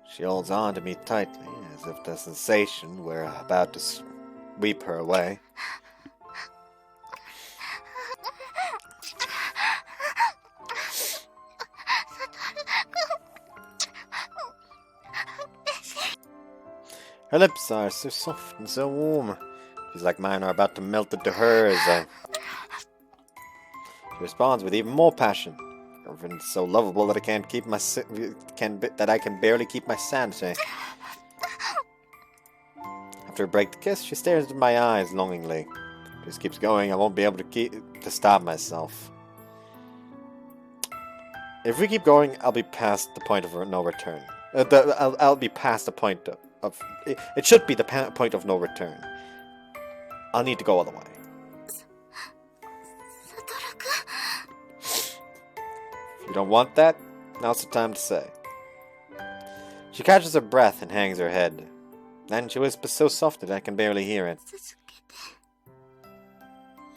She holds on to me tightly, as if the sensation were about to sweep her away. Her lips are so soft and so warm. She's like mine are about to melt into hers. She responds with even more passion. Girlfriend is so lovable that I can't keep my that I can barely keep my sanity. After a break the kiss, she stares into my eyes longingly. If this keeps going, I won't be able to stop myself. If we keep going, I'll be past the point of no return. I'll be past the point of it should be the point of no return. I'll need to go all the way. サトル君 If you don't want that, now's the time to say. She catches her breath and hangs her head. Then she whispers so soft that I can barely hear it. 続けて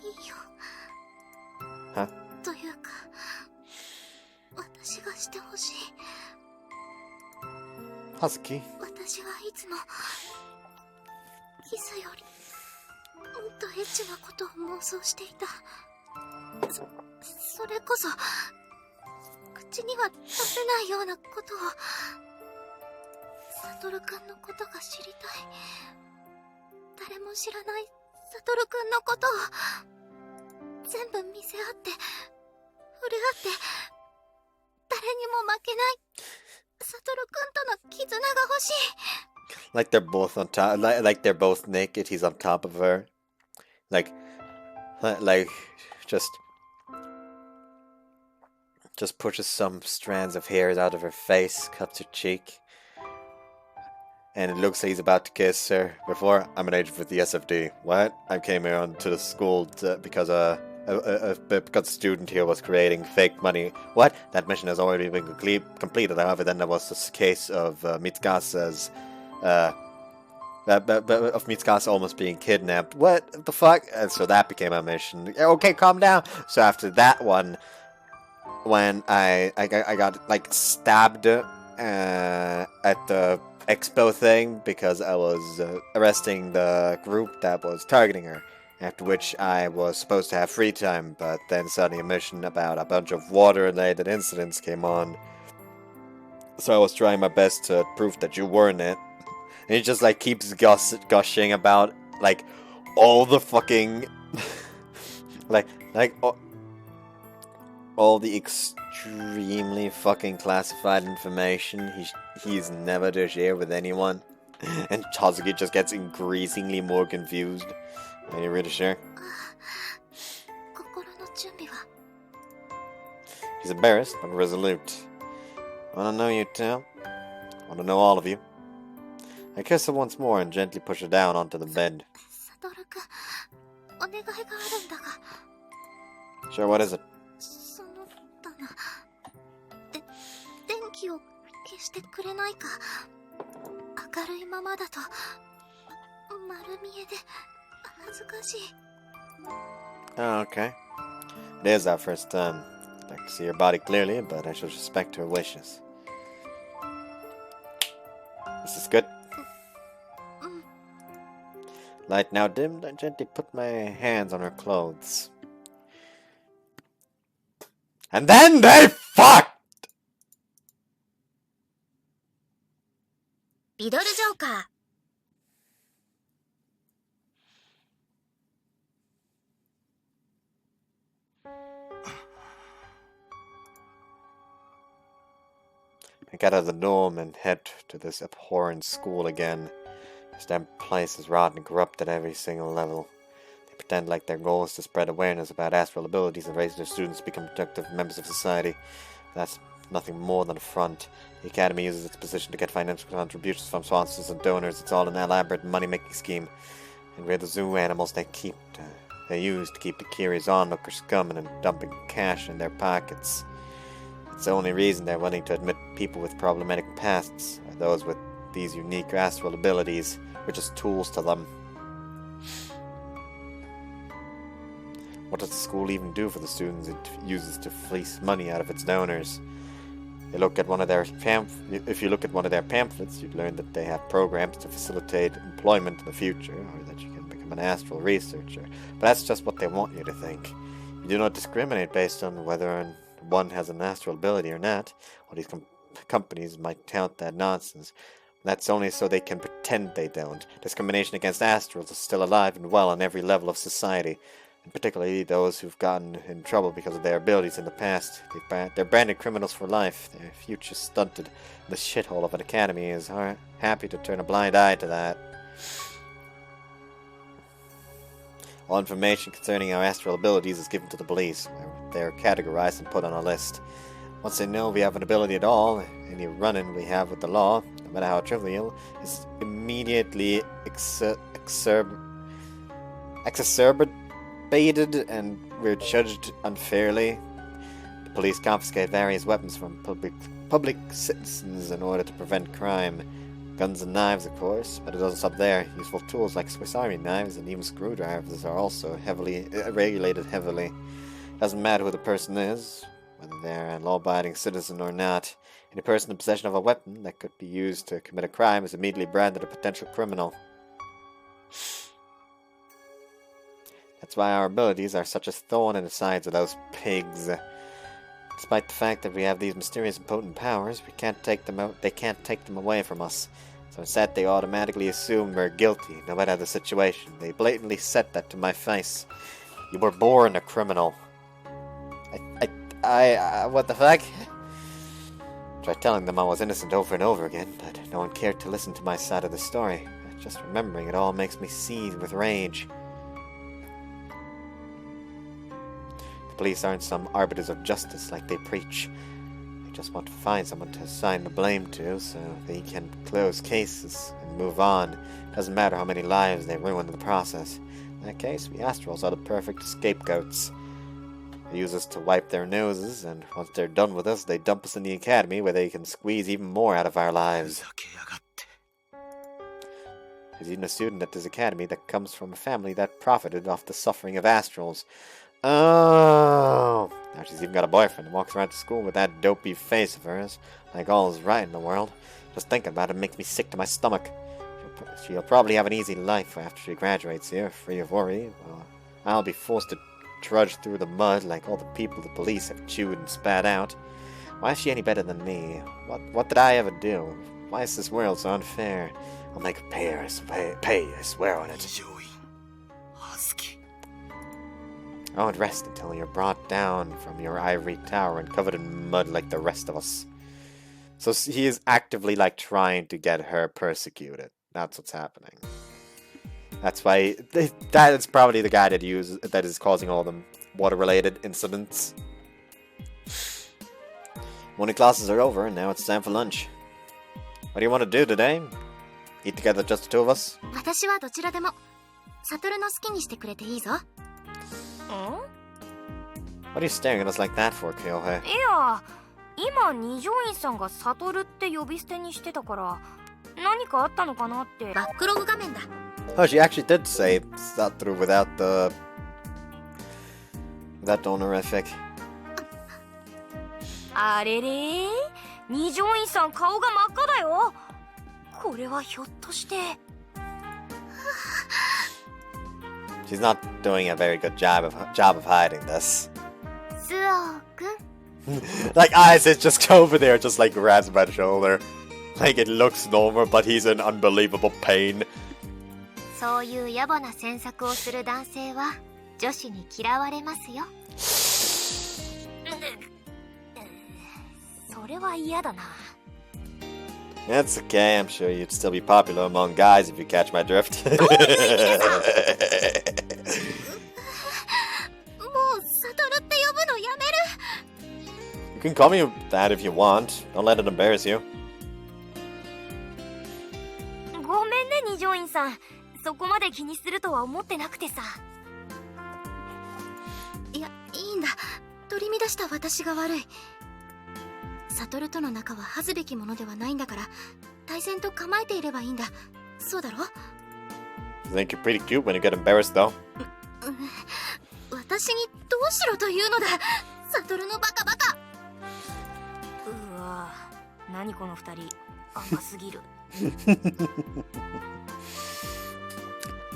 いいよ Huh? というか私がしてほしい Hazuki. 私はいつもキスよりもっとエッチなことを妄想していたそれこそ口には出せないようなことをサトルくんのことが知りたい誰も知らないサトルくんのことを全部見せ合って触れ合って誰にも負けないサトルくんとの絆が欲しい Like they're both on top, like they're both naked. He's on top of her, like just pushes some strands of hairs out of her face, cuts her cheek, and it looks like he's about to kiss her. Before, I'm an agent with the SFD. What? I came here onto the school because the student here was creating fake money. What? That mission has already been completed. However, then there was this case of Mitsukasa's of Mitsuka's almost being kidnapped. What the fuck? And so that became our mission. Okay, calm down. So after that one, when I got like stabbed at the expo thing because I was arresting the group that was targeting her. After which I was supposed to have free time, but then suddenly a mission about a bunch of water-related incidents came on. So I was trying my best to prove that you weren't it. And he just like keeps gushing about like all the fucking all the extremely fucking classified information he's never to share with anyone. And Hazuki just gets increasingly more confused. Are you really sure? 心の準備は He's embarrassed but resolute. Wanna know you too? Wanna know all of you? I kiss her once more and gently push her down onto the bed. サトルくんお願いがあるんだが Sure, what is it? そのだな電気を消してくれないか明るいままだと丸見えで恥ずかしい Oh, okay. It is our first time. I'd like to see her body clearly, but I should respect her wishes. This is good. Light now dimmed, I gently put my hands on her clothes. And then they fucked! リドルジョーカー I get out of the dorm and head to this abhorrent school again. This damn place is rotten and corrupt at every single level. They pretend like their goal is to spread awareness about astral abilities and raise their students to become productive members of society. That's nothing more than a front. The Academy uses its position to get financial contributions from sponsors and donors. It's all an elaborate money-making scheme. And we're the zoo animals they use to keep the curious onlookers coming and dumping cash in their pockets. It's the only reason they're willing to admit people with problematic pasts are those with these unique astral abilities. We're just tools to them. What does the school even do for the students it uses to fleece money out of its donors? If you look at one of their pamphlets, you'd learn that they have programs to facilitate employment in the future, or that you can become an astral researcher. But that's just what they want you to think. You do not discriminate based on whether one has an astral ability or not. All these companies might tout that nonsense. That's only so they can pretend they don't. Discrimination against astrals is still alive and well on every level of society, and particularly those who've gotten in trouble because of their abilities in the past. They're branded criminals for life, their future stunted. The shithole of an academy is happy to turn a blind eye to that. All information concerning our astral abilities is given to the police, where they're categorized and put on a list. Once they know we have an ability at all, any run-in we have with the law, no matter how trivial, is immediately exacerbated and we're judged unfairly. The police confiscate various weapons from public citizens in order to prevent crime. Guns and knives, of course, but it doesn't stop there. Useful tools like Swiss Army knives and even screwdrivers are also regulated heavily. Doesn't matter who the person is, whether they're a law-abiding citizen or not. Any person in possession of a weapon that could be used to commit a crime is immediately branded a potential criminal. That's why our abilities are such a thorn in the sides of those pigs. Despite the fact that we have these mysterious and potent powers, we can't take them out. They can't take them away from us. So instead, they automatically assume we're guilty, no matter the situation. They blatantly said that to my face. You were born a criminal. What the fuck? Tried telling them I was innocent over and over again, but no one cared to listen to my side of the story. Just remembering it all makes me seethe with rage. The police aren't some arbiters of justice like they preach. They just want to find someone to assign the blame to so they can close cases and move on. Doesn't matter how many lives they ruin in the process. In that case, we astrals are the perfect scapegoats. They use us to wipe their noses, and once they're done with us, they dump us in the academy where they can squeeze even more out of our lives. There's even a student at this academy that comes from a family that profited off the suffering of astrals. Oh! Now she's even got a boyfriend and walks around to school with that dopey face of hers, like all is right in the world. Just thinking about it makes me sick to my stomach. She'll probably have an easy life after she graduates here, free of worry. Well, I'll be forced to trudge through the mud like all the people the police have chewed and spat out. Why is she any better than me? What did I ever do? Why is this world so unfair? I'll make her pay, I swear on it. I won't rest until you're brought down from your ivory tower and covered in mud like the rest of us. So he is actively like trying to get her persecuted. That's what's happening. That's why that is probably the guy that is causing all the water-related incidents. Morning classes are over, and now it's time for lunch. What do you want to do today? Eat together, just the two of us? 私はどちらでも。サトルの好きにしてくれていいぞ。What are you staring at us like that for, Kyohei? いや、今二条院さんがサトルって呼び捨てにしてたから何かあったのかなって。バックログ画面だ。Oh, she actually did say Satoru without the honorific. あれれ、二条院さん顔が真っ赤だよ。これはひょっとして。She's not doing a very good job of hiding this. スオくん。 Like Isaac just go over there, just like grabs him by the shoulder. Like it looks normal, but he's in unbelievable pain. そういう野暮な詮索をする男性は女子に嫌われますよ。それは嫌だな。That's okay, I'm sure you'd still be popular among guys if you catch my drift. You can call me that if you want. Don't let it embarrass you. ごめんね二条院さん、そこまで気にするとは思ってなくてさ。いや、いいんだ。取り乱した私が悪い。悟との仲は恥ずべきものではないんだから、対戦と構えていればいいんだ。そうだろ？ I think you're pretty cute when you get embarrassed, though. 私にどうしろというのだ、悟のバカバカ。うわ、何この二人、甘すぎる。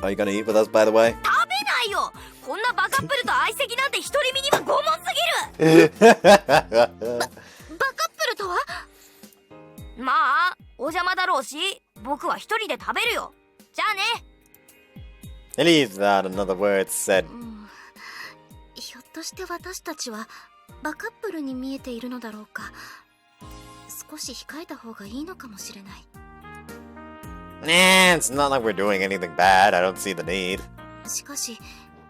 Are you gonna eat with us, by the way? 食べないよ。こんなバカップルと相席なんて独り身には拷問すぎる。バカップルとは？まあ、お邪魔だろうし、僕は一人で食べるよ。じゃあね。At least that another word said. ひょっとして私たちはバカップルに見えているのだろうか。少し控えた方がいいのかもしれない。Nah, it's not like we're doing anything bad. I don't see the need. しかし、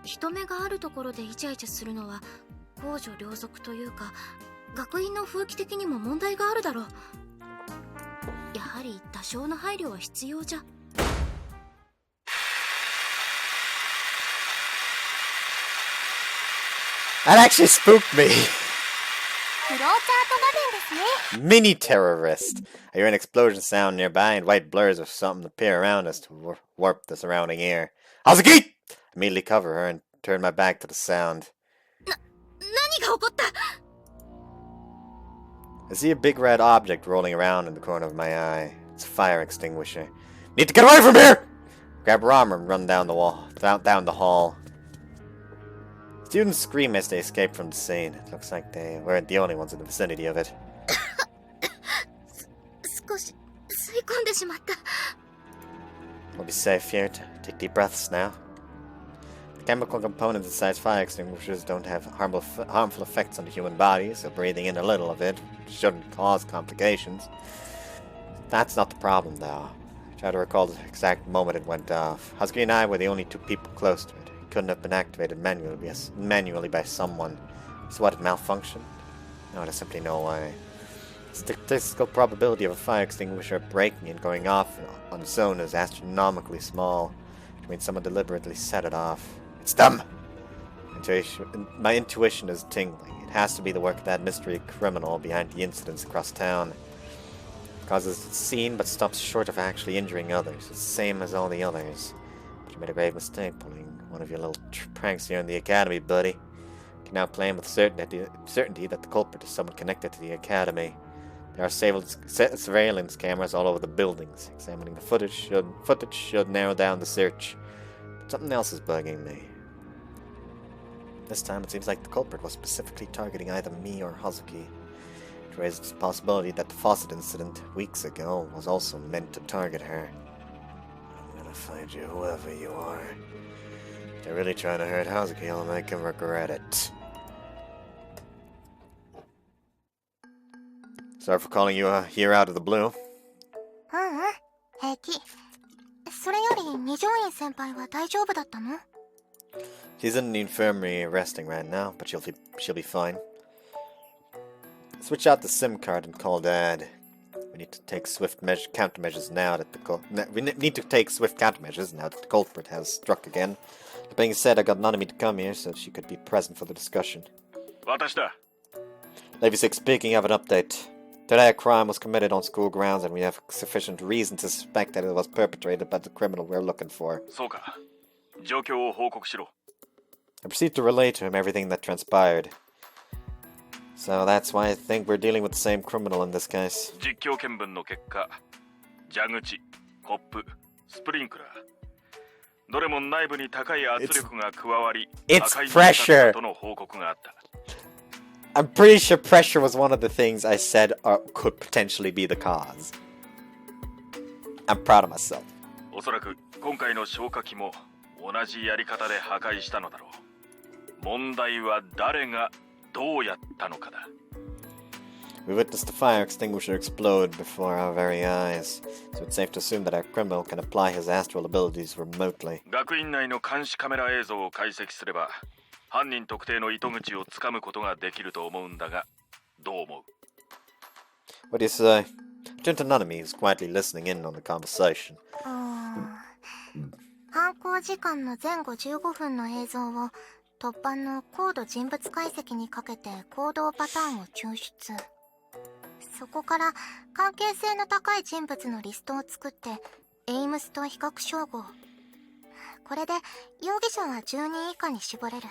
人目があるところでイチャイチャするのは公序良俗というか、学院の風紀的にも問題があるだろう。やはり多少の配慮は必要じゃ。That actually spooked me. フローチャート画面ですね。 Mini terrorist. I hear an explosion sound nearby and white blurs of something appear around us to warp the surrounding air. Hazuki! I immediately cover her and turn my back to the sound. 何が起こった？ I see a big red object rolling around in the corner of my eye. It's a fire extinguisher. Need to get away from here! Grab her armor and run down the wall, down the hall. Students scream as they escape from the scene. It looks like they weren't the only ones in the vicinity of it. 少し吸い込んでしまった。 We'll be safe here. Take deep breaths now. The chemical components inside fire extinguishers don't have harmful effects on the human body, so breathing in a little of it shouldn't cause complications. That's not the problem, though. I try to recall the exact moment it went off. Hazuki and I were the only two people close to it. It couldn't have been activated manually by someone. So what, it malfunctioned? No, there's simply no way. The statistical probability of a fire extinguisher breaking and going off on its own is astronomically small, which means someone deliberately set it off. It's dumb! My intuition is tingling. It has to be the work of that mystery criminal behind the incidents across town. It causes a scene but stops short of actually injuring others. It's the same as all the others. But you made a grave mistake pulling one of your little pranks here in the academy, buddy. You can now claim with certainty that the culprit is someone connected to the academy. There are surveillance cameras all over the buildings. Examining the footage should narrow down the search. But something else is bugging me. This time it seems like the culprit was specifically targeting either me or Hazuki. It raises the possibility that the faucet incident weeks ago was also meant to target her. I'm gonna find you, whoever you are. If they're really trying to hurt Hazuki, I'll make him regret it. Sorry for calling you here out of the blue. 平気。それより二条院先輩は大丈夫だったの？ She's in the infirmary resting right now, but she'll be fine. Switch out the SIM card and call Dad. We need to take swift countermeasures now that the culprit has struck again. That being said, I got Nanami to come here so she could be present for the discussion. 私だ。 Levy 6 speaking of an update. Today a crime was committed on school grounds and we have sufficient reason to suspect that it was perpetrated by the criminal we're looking for. そうか。状況を報告しろ。I proceed to relay to him everything that transpired. So that's why I think we're dealing with the same criminal in this case. 実況見分の結果、蛇口、コップ、スプリンクラー。どれも内部に高い圧力が加わり、破壊に至ったとの報告があった。I'm pretty sure pressure was one of the things I said could potentially be the cause. I'm proud of myself. おそらく今回の消火器も同じやり方で破壊したのだろう。問題は誰がどうやったのかだ。We witnessed the fire extinguisher explode before our very eyes, so it's safe to assume that our criminal can apply his astral abilities remotely. 学院内の監視カメラ映像を解析すれば、犯人特定の糸口をつかむことができると思うんだが、どう思う？ What do you say? Turned to Nanami, who's quietly listening in on the conversation. 犯行時間の前後15分の映像を突破の高度人物解析にかけて行動パターンを抽出。そこから関係性の高い人物のリストを作ってエイムスと比較照合。これで容疑者は10人以下に絞れる。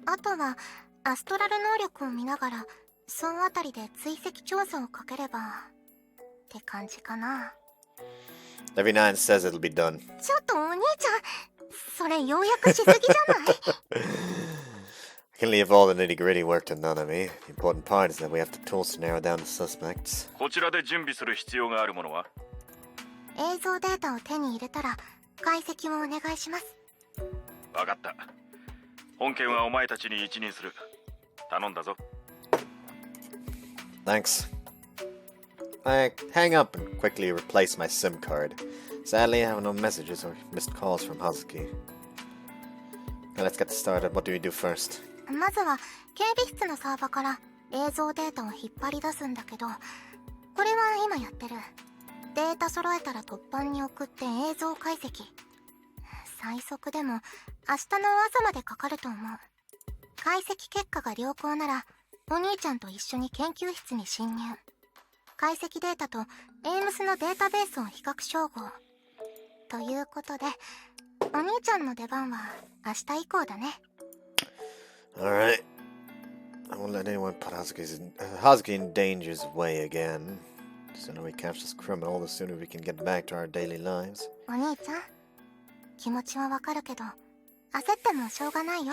あとはアストラル能力を見ながらそのあたりで追跡調査をかければって感じかな。Every nine says it'll be done. ちょっとお兄ちゃん、それ要約しすぎじゃない？ I can leave all the nitty-gritty work to Nanami. The important part is that we have the tools to narrow down the suspects. こちらで準備する必要があるものは？映像データを手に入れたら解析をお願いします。分かった。本件はお前たちに一任する。頼んだぞ。Thanks. I hang up and quickly replace my SIM card. Sadly, I have no messages or missed calls from Hazuki. Now let's get started. What do we do first? まずは警備室のサーバから映像データを引っ張り出すんだけど、これは今やってる。データ揃えたら突版に送って映像解析。最速でも明日の朝までかかると思う。解析結果が良好ならお兄ちゃんと一緒に研究室に侵入。解析データとエイムスのデータベースを比較照合。ということで、お兄ちゃんの出番は明日以降だね。Alright. I won't let anyone put Hazuki in danger's way again. The sooner we catch this criminal, the sooner we can get back to our daily lives. お兄ちゃん、気持ちはわかるけど、焦ってもしょうがないよ。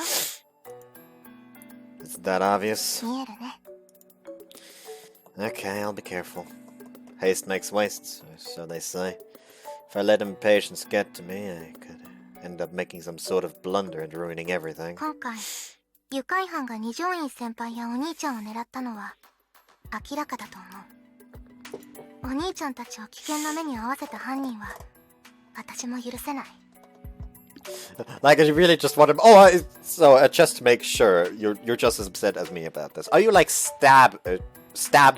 Is that obvious? 見えるね。Okay, I'll be careful. Haste makes waste, so they say. If I let impatience get to me, I could end up making some sort of blunder and ruining everything. 今回、愉快犯が二条院先輩やお兄ちゃんを狙ったのは明らかだと思う。お兄ちゃんたちを危険な目に遭わせた犯人は私も許せない。Like, I really just want him. Oh, so just to make sure, you're just as upset as me about this. Are you like stab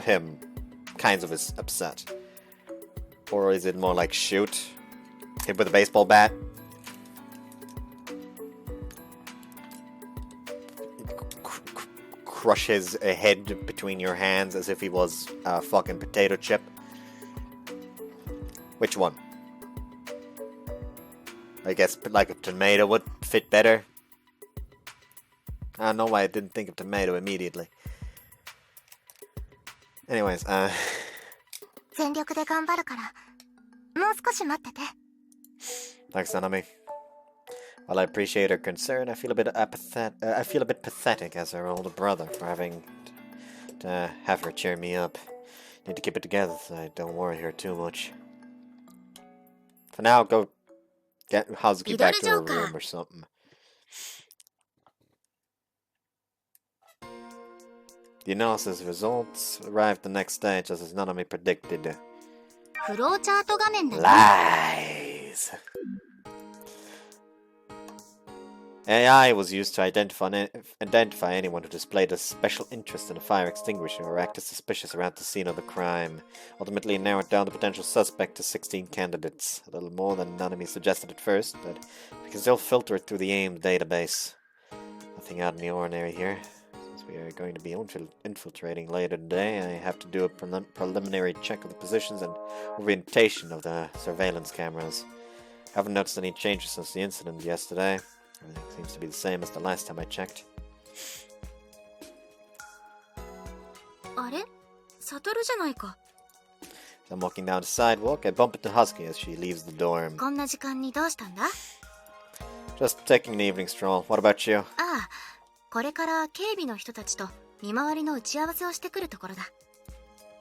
him, kinds of as upset, or is it more like shoot him with a baseball bat? Crush his head between your hands as if he was a fucking potato chip. Which one? I guess like a tomato would fit better. I don't know why I didn't think of tomato immediately. Anyways, 全力で頑張るから、もう少し待ってて。Thanks, Nanami. While I appreciate her concern, I feel a bit pathetic as her older brother for having to have her cheer me up. Need to keep it together so I don't worry her too much. For now, go get Hazuki back to her room or something. The analysis results arrived the next day, just as Nanami predicted. フローチャート画面だね。 Lies! AI was used to identify anyone who displayed a special interest in a fire extinguisher or acted suspicious around the scene of the crime. Ultimately, it narrowed down the potential suspect to 16 candidates. A little more than Nanami suggested at first, but we can still filter it through the AIM database. Nothing out of the ordinary here. Since we are going to be infiltrating later today, I have to do a preliminary check of the positions and orientation of the surveillance cameras. I haven't noticed any changes since the incident yesterday. Everything seems to be the same as the last time I checked. あれ？サトルじゃないか。 As I'm walking down the sidewalk, I bump into Husky as she leaves the dorm. こんな時間にどうしたんだ？ Just taking an evening stroll. What about you? ああ、これから警備の人たちと見回りの打ち合わせをしてくるところだ。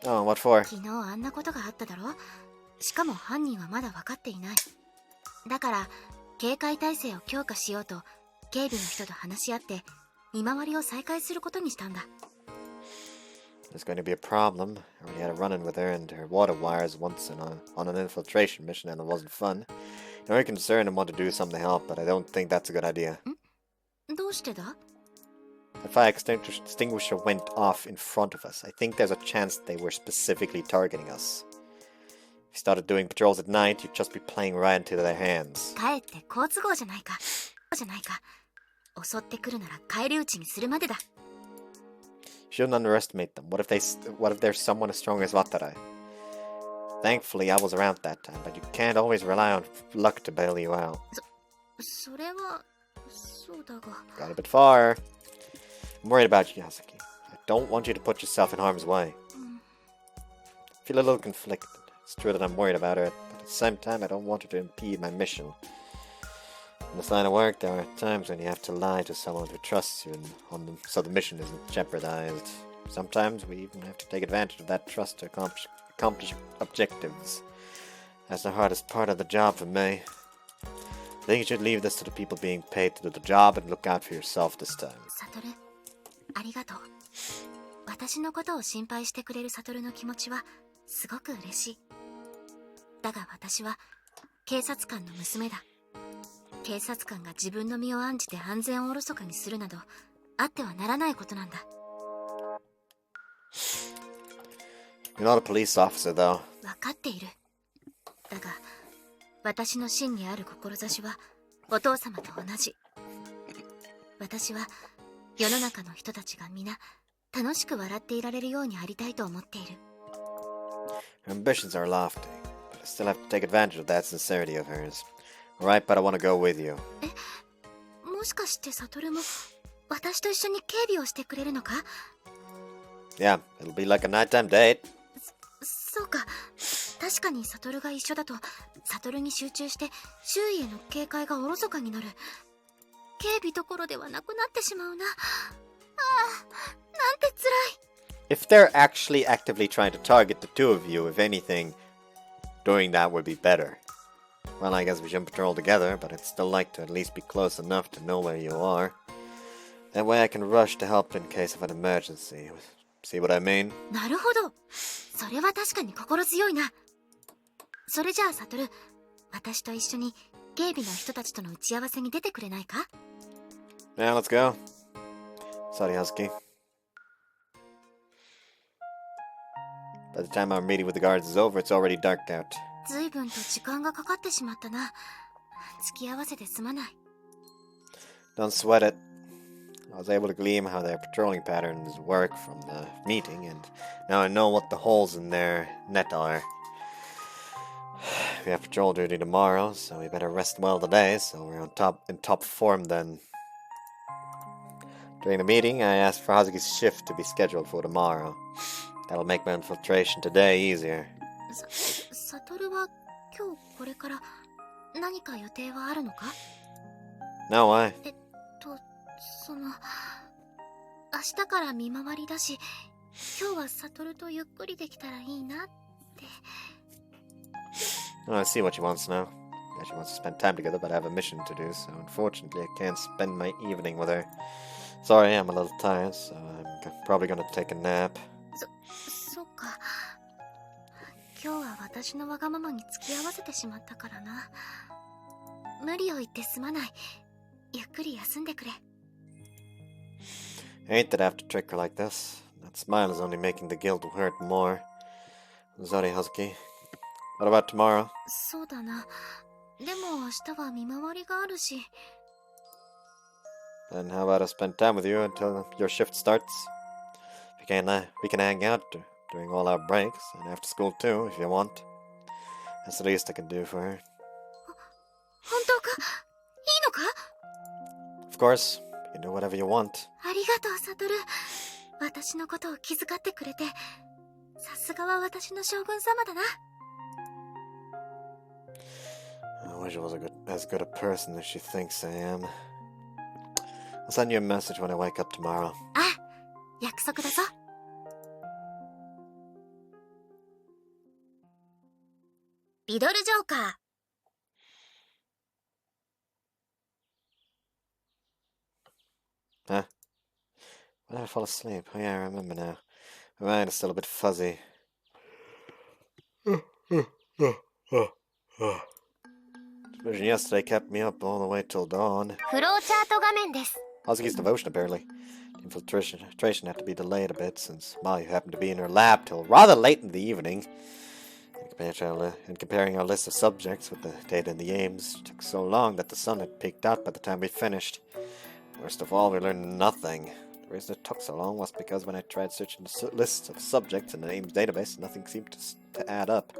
Oh, what for? 昨日あんなことがあっただろ？しかも犯人はまだ分かっていない。だから警戒態勢を強化しようと警備の人と話し合って見回りを再開することにしたんだ。 There's going to be a problem. I already had a run-in with her and her water wires once on an infiltration mission and it wasn't fun. I'm very concerned and want to do something to help, but I don't think that's a good idea. どうしてだ？ The fire extinguisher went off in front of us. I think there's a chance they were specifically targeting us. If you started doing patrols at night, you'd just be playing right into their hands. かえって好都合じゃないか。襲ってくるなら返り討ちにするまでだ。You shouldn't underestimate them. What if there's someone as strong as Watarai? Thankfully, I was around that time, but you can't always rely on luck to bail you out. それはそうだが。Got a bit far. I'm worried about you, Hazuki. I don't want you to put yourself in harm's way. I feel a little conflicted. It's true that I'm worried about her, but at the same time, I don't want her to impede my mission. In this line of work, there are times when you have to lie to someone who trusts you so the mission isn't jeopardized. Sometimes we even have to take advantage of that trust to accomplish objectives. That's the hardest part of the job for me. I think you should leave this to the people being paid to do the job and look out for yourself this time. サトル、ありがとう。私のことを心配してくれるサトルの気持ちはすごく嬉しい。だが私は警察官の娘だ。警察官が自分の身を案じて安全をおろそかにするなどあってはならないことなんだ。You're not a police officer, though. 分かっている。だが私の真にある志はお父様と同じ。私は世の中の人たちが皆楽しく笑っていられるようにありたいと思っている。Her ambitions are lofty, but I still have to take advantage of that sincerity of hers. Alright, but I want to go with you. もしかしてサトルも私と一緒に警備をしてくれるのか？ Yeah, it'll be like a nighttime date. そうか。確かにサトルが一緒だとサトルに集中して周囲への警戒がおろそかになる。警備どころではなくなってしまうな。ああ、なんて辛い。If they're actually actively trying to target the two of you, if anything, doing that would be better. Well, I guess we shouldn't patrol together, but I'd still like to at least be close enough to know where you are. That way I can rush to help in case of an emergency. See what I mean? なるほど。それは確かに心強いな。それじゃあサトル、私と一緒に警備の人たちとの打ち合わせに出てくれないか？ Yeah, let's go. Sorry, Hazuki. By the time our meeting with the guards is over, it's already dark out. 随分と時間がかかってしまったな。付き合わせてすまない。Don't sweat it. I was able to glean how their patrolling patterns work from the meeting, and now I know what the holes in their net are. We have patrol duty tomorrow, so we better rest well today, so we're in top form then. During the meeting, I asked for Hazuki's shift to be scheduled for tomorrow. That'll make my infiltration today easier. サトルは今日これから何か予定はあるのか？ No, why? 明日から見回りだし、今日はサトルとゆっくりできたらいいなって。Oh, I see what she wants now. Yeah, she wants to spend time together, but I have a mission to do, so unfortunately I can't spend my evening with her. Sorry, I'm a little tired, so I'm probably gonna take a nap. そうか。今日は私のわがままに付き合わせてしまったからな。無理を言ってすまない。ゆっくり休んでくれ。I hate that I have to trick her like this. That smile is only making the guilt hurt more. Sorry, Hazuki. What about tomorrow? そうだな。でも明日は見回りがあるし。Then how about I spend time with you until your shift starts? We can hang out during all our breaks, and after school too, if you want. That's the least I can do for her. 本当か？いいのか？ Of course, you can do whatever you want. ありがとう、サトル。私のことを気遣ってくれて、さすがは私の将軍様だな。I wish I was as good a person as she thinks I am. I'll send you a message when I wake up tomorrow. あ、約束だぞ。リドルジョーカー。Huh? When did I fall asleep? Oh yeah, I remember now. My mind is still a bit fuzzy. Vision yesterday kept me up all the way till dawn. フローチャート画面です。 Hazuki's devotion, apparently. The Infiltration had to be delayed a bit since Molly happened to be in her lab till rather late in the evening. And comparing our list of subjects with the data and the aims took so long that the sun had peaked out by the time we finished. Worst of all, we learned nothing. The reason it took so long was because when I tried searching the list of subjects in the aims database, nothing seemed to add up.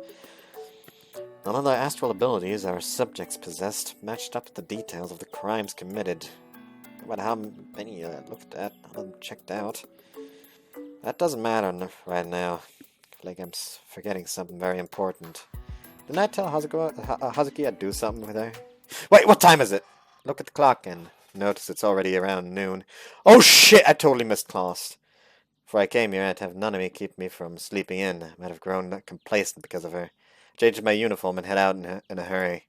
None of the astral abilities our subjects possessed matched up to the details of the crimes committed. No matter how many I looked at, none of them checked out. That doesn't matter right now. Like I'm forgetting something very important. Didn't I tell Hazuki I'd do something with her? Wait, what time is it? Look at the clock and notice it's already around noon. Oh shit, I totally missed class. Before I came here, I'd have none of me keep me from sleeping in. I might have grown complacent because of her. I changed my uniform and head out in a hurry.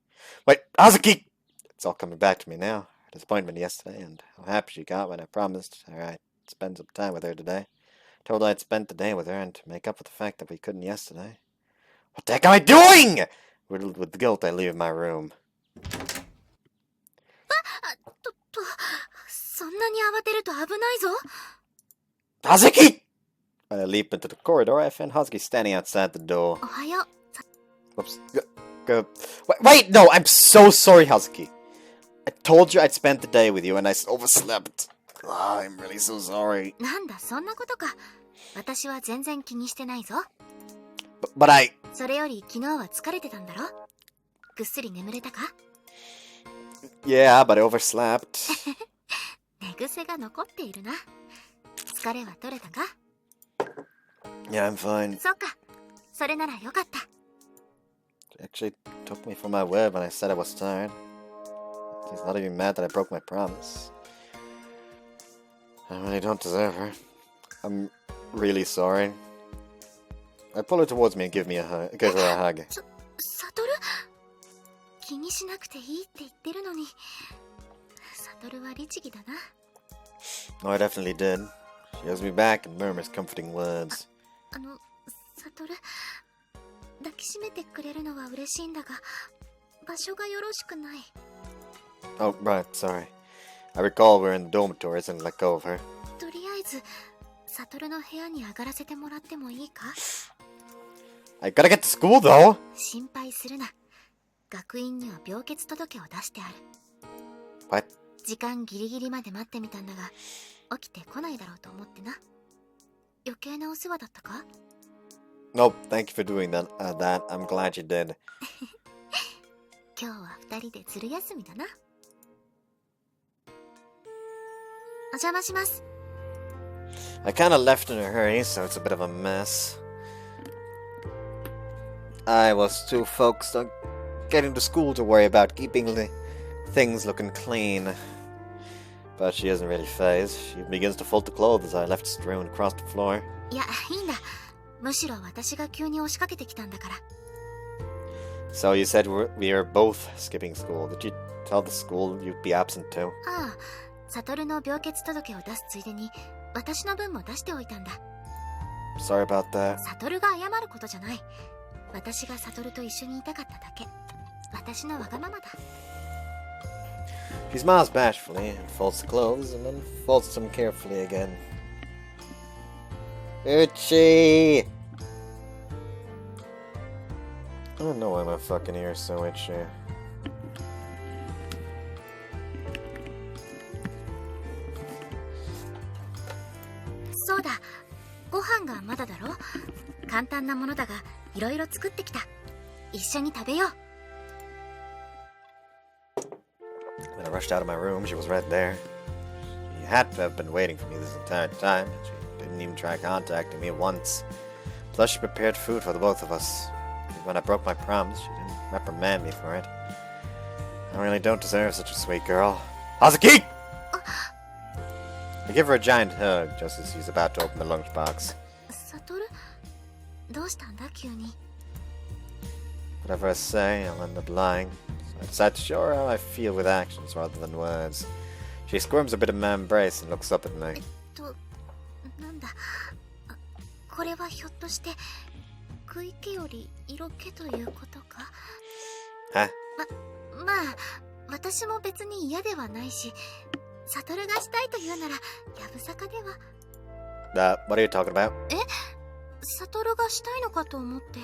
Wait, Hazuki! It's all coming back to me now. Her disappointment yesterday and how happy she got when I promised her I'd spend some time with her today. Told her I'd spend the day with her and to make up for the fact that we couldn't yesterday. What the heck am I doing? Riddled with guilt, I leave my room. そんなに慌てると危ないぞ。 Hazuki! When I leap into the corridor, I find Hazuki standing outside the door. おはよう。 Whoops. Wait, no, I'm so sorry, Hazuki. I told you I'd spend the day with you and I overslept. Oh, I'm really so sorry. なんだ、そんなことか。私は全然気にしてないぞ。But I... それより昨日は疲れてたんだろ？ぐっすり眠れたか？ Yeah, but I overslept. 寝癖が残っているな。疲れは取れたか？ Yeah, I'm fine. そうか。それならよかった。 Actually took me for my word when I said I was tired. He's not even mad that I broke my promise. I really don't deserve her. I'm really sorry. I pull her towards me and give her a hug. サトル？気にしなくていいって言ってるのに。サトルは律儀だな。 Oh, I definitely did. She hugs me back and murmurs comforting words. サトル、抱きしめてくれるのは嬉しいんだが、場所がよろしくない。 Oh, right, sorry. I recall we're in the dormitories and let go of her. とりあえず、サトルの部屋に上がらせてもらってもいいか？ I gotta get to school, though! 心配するな。学院には病欠届を出してある。 What? 時間ギリギリまで待ってみたんだが、起きてこないだろうと思ってな。余計なお世話だったか？ No, thank you for doing that. I'm glad you did. 今日は二人でずる休みだな。お邪魔します。 I kinda left in a hurry, so it's a bit of a mess. I was too focused on getting to school to worry about keeping the things looking clean. But she isn't really phased. She begins to fold the clothes I left strewn across the floor. いや、いいんだ。むしろ私が急に押しかけてきたんだから。 So you said we are both skipping school. Did you tell the school you'd be absent too? ああ、サトルの病欠届を出すついでに、私の分も出しておいたんだ。 Sorry about that. サトルが謝ることじゃない。私がサトルと一緒にいたかっただけ。私のわがままだ。 She smiles bashfully and folds the clothes and then folds them carefully again. Itchy! I don't know why my fucking ear is so itchy. そうだ、ご飯がまだだろ？簡単なものだが、いろいろ作ってきた。一緒に食べよう。 When I rushed out of my room, she was right there. She had to have been waiting for me this entire time, and she didn't even try contacting me once. Plus, she prepared food for the both of us. And when I broke my promise, she didn't reprimand me for it. I really don't deserve such a sweet girl. Hazuki! I give her a giant hug just as she's about to open the lunchbox. サトル、どうしたんだ急に。 Whatever I say, I'll end up lying. So I decide to show her how I feel with actions rather than words. She squirms a bit in my embrace and looks up at me. なんだ。これはひょっとして、食い気より色気ということか？ Huh? まあ、私も別に嫌ではないし、サトルがしたいというならやぶさかでは。What are you talking about? サトルがしたいのかと思って、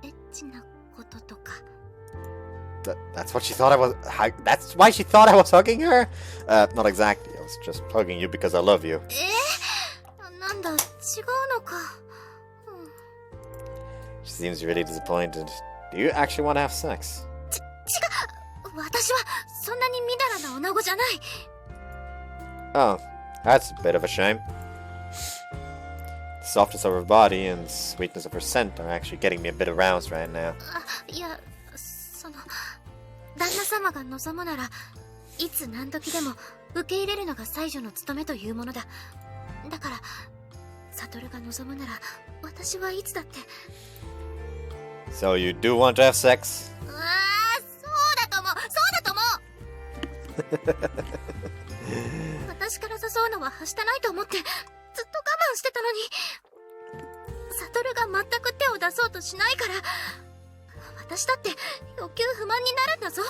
エッチなこととか。That's what she thought I was. That's why she thought I was hugging her? Not exactly. I was just hugging you because I love you. なんだ、違うのか。She seems really disappointed. Do you actually want to have sex? 私はそんなにみだらな女子じゃない。Oh, that's a bit of a shame. The softness of her body and sweetness of her scent are actually getting me a bit aroused right now. いや、旦那様が望むならいつ何時でも受け入れるのが妻女の務めというものだ。だからサトルが望むなら私はいつだって。 So you do want to have sex? そうだと思う。私から誘うのははしたないと思ってずっと我慢してたのに、サトルが全く手を出そうとしないから、私だって欲求不満になるんだぞ。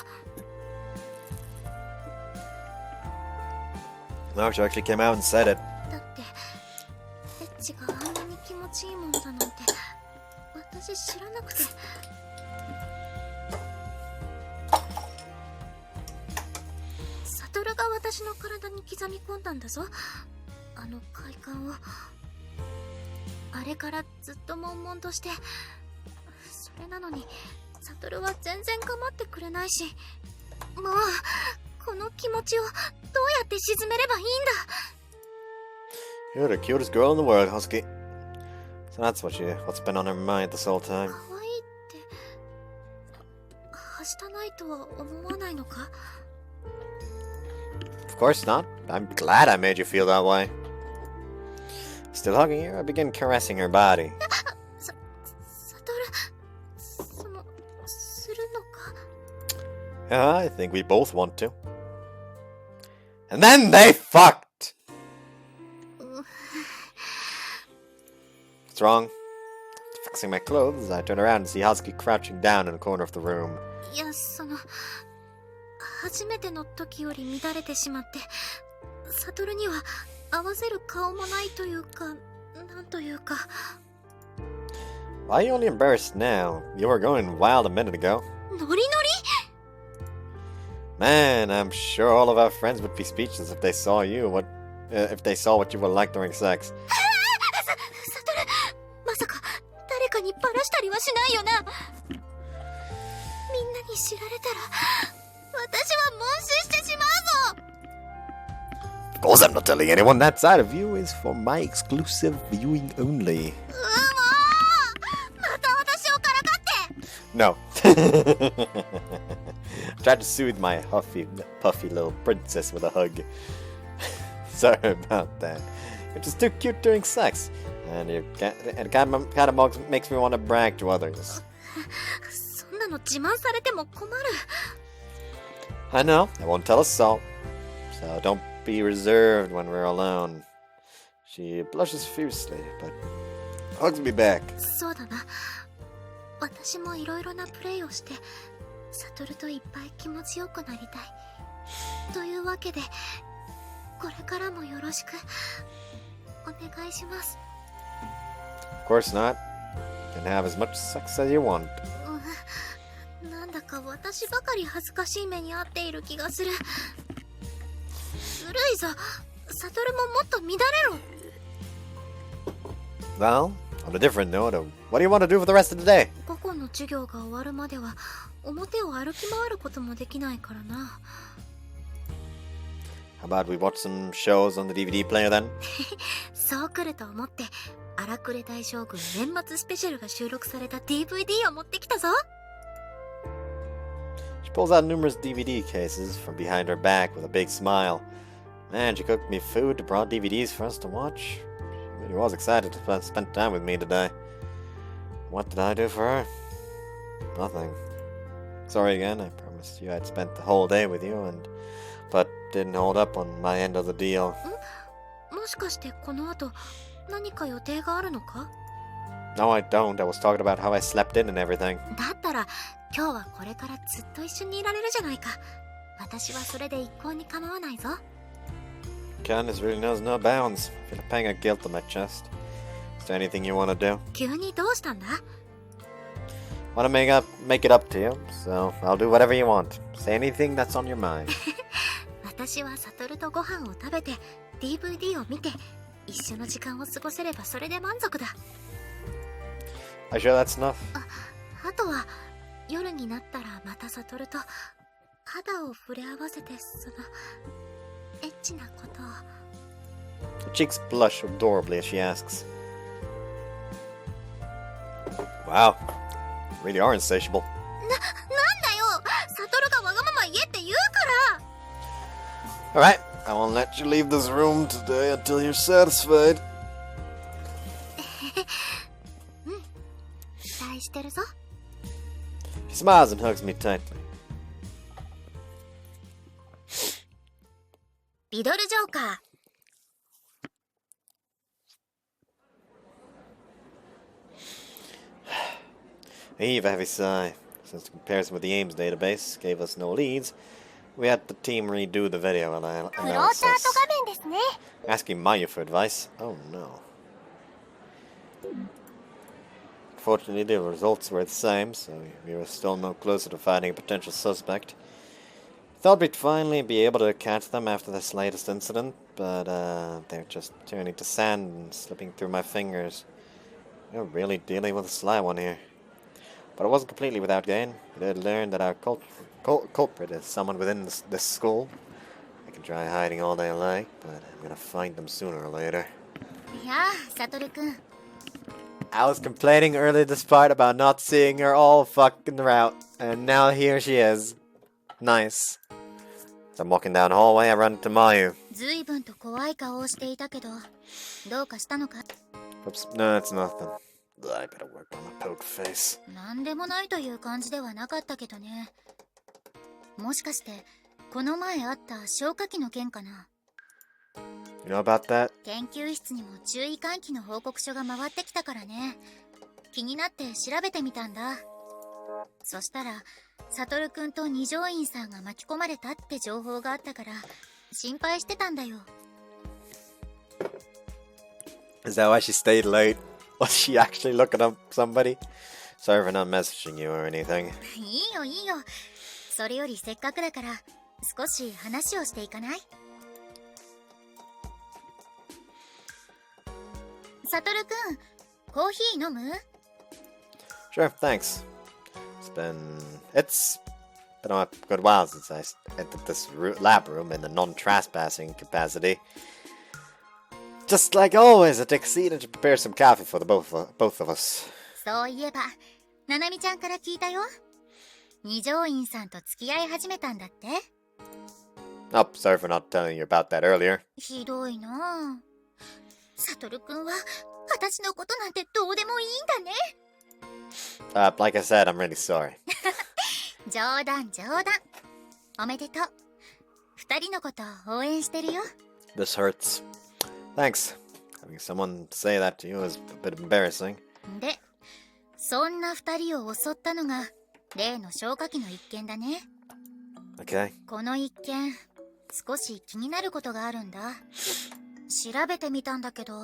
No, she actually came out and said it. だってエッチがあんなに気持ちいいものだなんて私知らなくて。サトルが私の体に刻み込んだんだぞ、あの快感を。あれからずっと悶々として、それなのにサトルは全然構ってくれないし、もうこの気持ちをどうやって沈めればいいんだ。 You're the cutest girl in the world, Husky. So that's what's been on her mind this whole time. 可愛いってはしたないとは思わないのか？ Of course not. I'm glad I made you feel that way. Still hugging her, I begin caressing her body. サトル、するのか？ Yeah, I think we both want to. And then they fucked! What's wrong? Fixing my clothes, I turn around and see Hazuki crouching down in a corner of the room. いや、初めての時より乱れてしまって、サトルには合わせる顔もないというか、なんというか。 Why are you only embarrassed now? You were going wild a minute ago. ノリノリ？ Man, I'm sure all of our friends would be speechless if they saw if they saw what you were like during sex. サトル、まさか誰かにバラしたりはしないよな。みんなに知られたら私は悶死してしまうぞ。 Of course I'm not telling anyone. That side of you is for my exclusive viewing only. また私をからかって。 No. I tried to soothe my puffy little princess with a hug. Sorry about that. You're just too cute during sex. And it kind of makes me want to brag to others. そんなの自慢されても困る。 I know, I won't tell a soul. So don't be reserved when we're alone. She blushes fiercely, but hugs me back. そうだな。私もいろいろなプレイをして、サトルといっぱい気持ちよくなりたい。というわけで、これからもよろしくお願いします。 Of course not. You can have as much sex as you want. なんだか私ばかり恥ずかしい目に遭っている気がする。ずるいぞ。サトルももっと乱れろ。 Well, on a different note, what do you want to do for the rest of the day? 午後の授業が終わるまでは表を歩き回ることもできないからな。 How about we watch some shows on the DVD player then? そう来ると思って荒くれ大将軍年末スペシャルが収録された DVD を持ってきたぞ。 She pulls out numerous DVD cases from behind her back with a big smile. Man, she cooked me food and brought DVDs for us to watch. She really was excited to spend time with me today. What did I do for her? Nothing. Sorry again, I promised you I'd spent the whole day with you, but didn't hold up on my end of the deal. もしかしてこの後何か予定があるのか？ No, I don't. I was talking about how I slept in and everything. だったら今日はこれからずっと一緒にいられるじゃないか。私はそれで一向に構わないぞ。 Kindness really knows no bounds. I feel a pang of guilt on my chest. Is there anything you want to do? 急にどうしたんだ？ Want to make it up to you, so I'll do whatever you want. Say anything that's on your mind. 私はサトルとご飯を食べて DVD を見て一緒の時間を過ごせればそれで満足だ。 Are you sure that's enough? あとは夜になったらまたサトルと肌を触れ合わせてそのエッチなことを。 Her cheeks blush adorably as she asks. Wow, you really are insatiable. なんだよ、サトルがわがまま言えって言うから。 Alright, I won't let you leave this room today until you're satisfied. 期待してるぞ。 She smiles and hugs me tightly. リドルジョーカー。 I heave a heavy sigh. Since the comparison with the Ames database gave us no leads, we had the team redo the video クロー analysis. チャート画面ですね。 Asking Maya for advice? Oh no. Fortunately, the results were the same, so we were still no closer to finding a potential suspect. Thought we'd finally be able to catch them after this latest incident, but they're just turning to sand and slipping through my fingers. We're really dealing with a sly one here. But it wasn't completely without gain. We did learn that our culprit is someone within this school. I can try hiding all day like, but I'm gonna find them sooner or later. いやあ、サトルくん。 I was complaining earlier this part about not seeing her all fucking route, and now here she is. Nice. As I'm walking down the hallway, I run into Mayu. ずいぶんと怖い顔をしていたけど、どうかしたのか？ Oops, no, it's nothing. I better work on my poked face. なんでもないという感じではなかったけどね。もしかして、この前あった消火器の件かな？ You know about that? 研究室にも注意喚起の報告書が回ってきたからね。気になって調べてみたんだ。そしたら、サトルくんと二条院さんが巻き込まれたって情報があったから、心配してたんだよ。 Is that why she stayed late? Was she actually looking up somebody? Sorry for not messaging you or anything. いいよいいよ。それよりせっかくだから、少し話をしていかない？サトルくん、コーヒー飲む？ Sure, thanks. It's been a good while since I entered this lab room in the non-trespassing capacity. Just like always, it exceeded to prepare some coffee for the both of us. そういえば、ナナミちゃんから聞いたよ。二条院さんと付き合い始めたんだって？ Oh, sorry for not telling you about that earlier. ひどいなぁ。サトルくんは、私のことなんてどうでもいいんだね。Like I said, I'm really sorry. 冗談冗談。おめでとう。二人のことを応援してるよ。 This hurts. Thanks. Having someone say that to you is a bit embarrassing. で、そんな二人を襲ったのが、例の消火器の一件だね。Okay. この一件、少し気になることがあるんだ。調べてみたんだけど、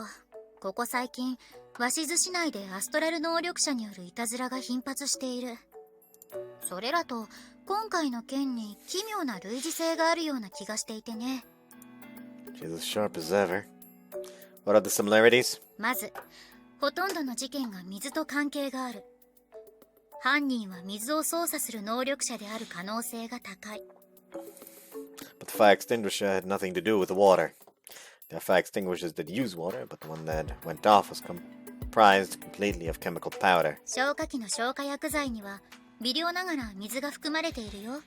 ここ最近、鷲津市内でアストラル能力者によるいたずらが頻発している。それらと、今回の件に奇妙な類似性があるような気がしていてね。She's as sharp as ever. What are the similarities? まず、ほとんどの事件が水と関係がある。犯人は水を操作する能力者である可能性が高い。But the fire extinguisher had nothing to do with the water. There are fire extinguishers that use water, but the one that went off was comprised completely of chemical powder. 消火器の消火薬剤には微量ながら水が含まれているよ。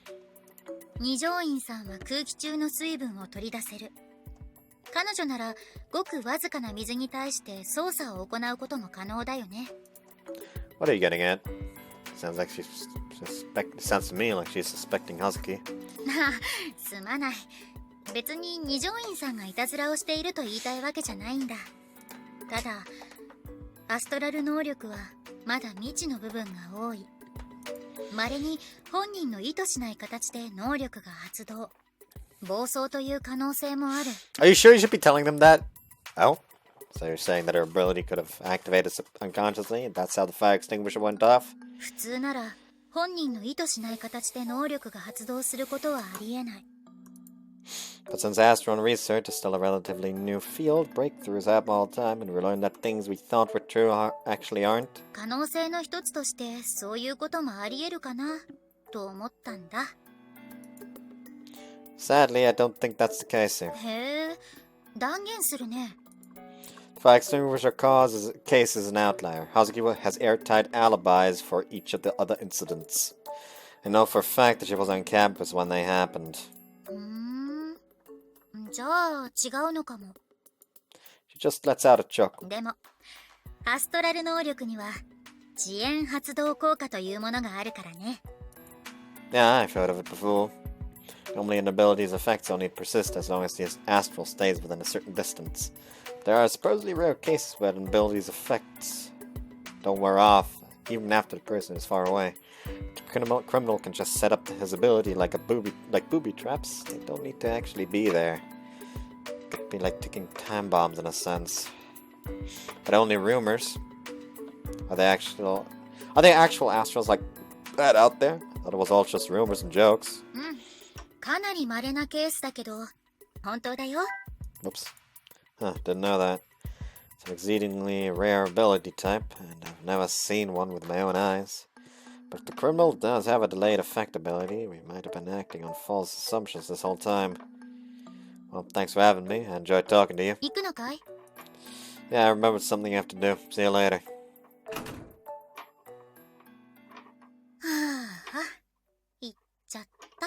二条院さんは空気中の水分を取り出せる。彼女ならごくわずかな水に対して操作を行うことも可能だよね。What are you getting at? Sounds to me like she's suspecting Hazuki. すまない。別に二条院さんがいたずらをしていると言いたいわけじゃないんだ。ただ、アストラル能力はまだ未知の部分が多い。稀に本人の意図しない形で能力が発動。暴走という可能性もある。Are you sure you should be telling them that? Oh? So you're saying that her ability could have activated unconsciously, and that's how the fire extinguisher went off? 普通なら本人の意図しない形で能力が発動することはありえない。But since Astron research is still a relatively new field, breakthroughs happen all the time, and we learn that things we thought were true actually aren't. 可能性の一つとしてそういうこともありえるかなと思ったんだ。Sadly, I don't think that's the case here. へえ、断言するね。The fire extinguisher case is an outlier. Hazuki has airtight alibis for each of the other incidents. I know for a fact that she was on campus when they happened. じゃあ違うのかも。She just lets out a chuckle. でもアストラル能力には遅延発動効果というものがあるからね。Yeah, I've heard of it before. Normally an ability's effects only persist as long as the astral stays within a certain distance. There are supposedly rare cases where an ability's effects don't wear off, even after the person is far away. The criminal can just set up his ability like booby traps. They don't need to actually be there. Could be like ticking time bombs in a sense. But only rumors. Are they actual astrals like that out there? I thought it was all just rumors and jokes. かなり稀なケースだけど本当だよ。 Oops. Huh, didn't know that. It's an exceedingly rare ability type, and I've never seen one with my own eyes. But if the criminal does have a delayed effect ability, we might have been acting on false assumptions this whole time. Well, thanks for having me. I enjoyed talking to you. 行くのかい? Yeah, I remembered something I have to do. See you later. 行っちゃった。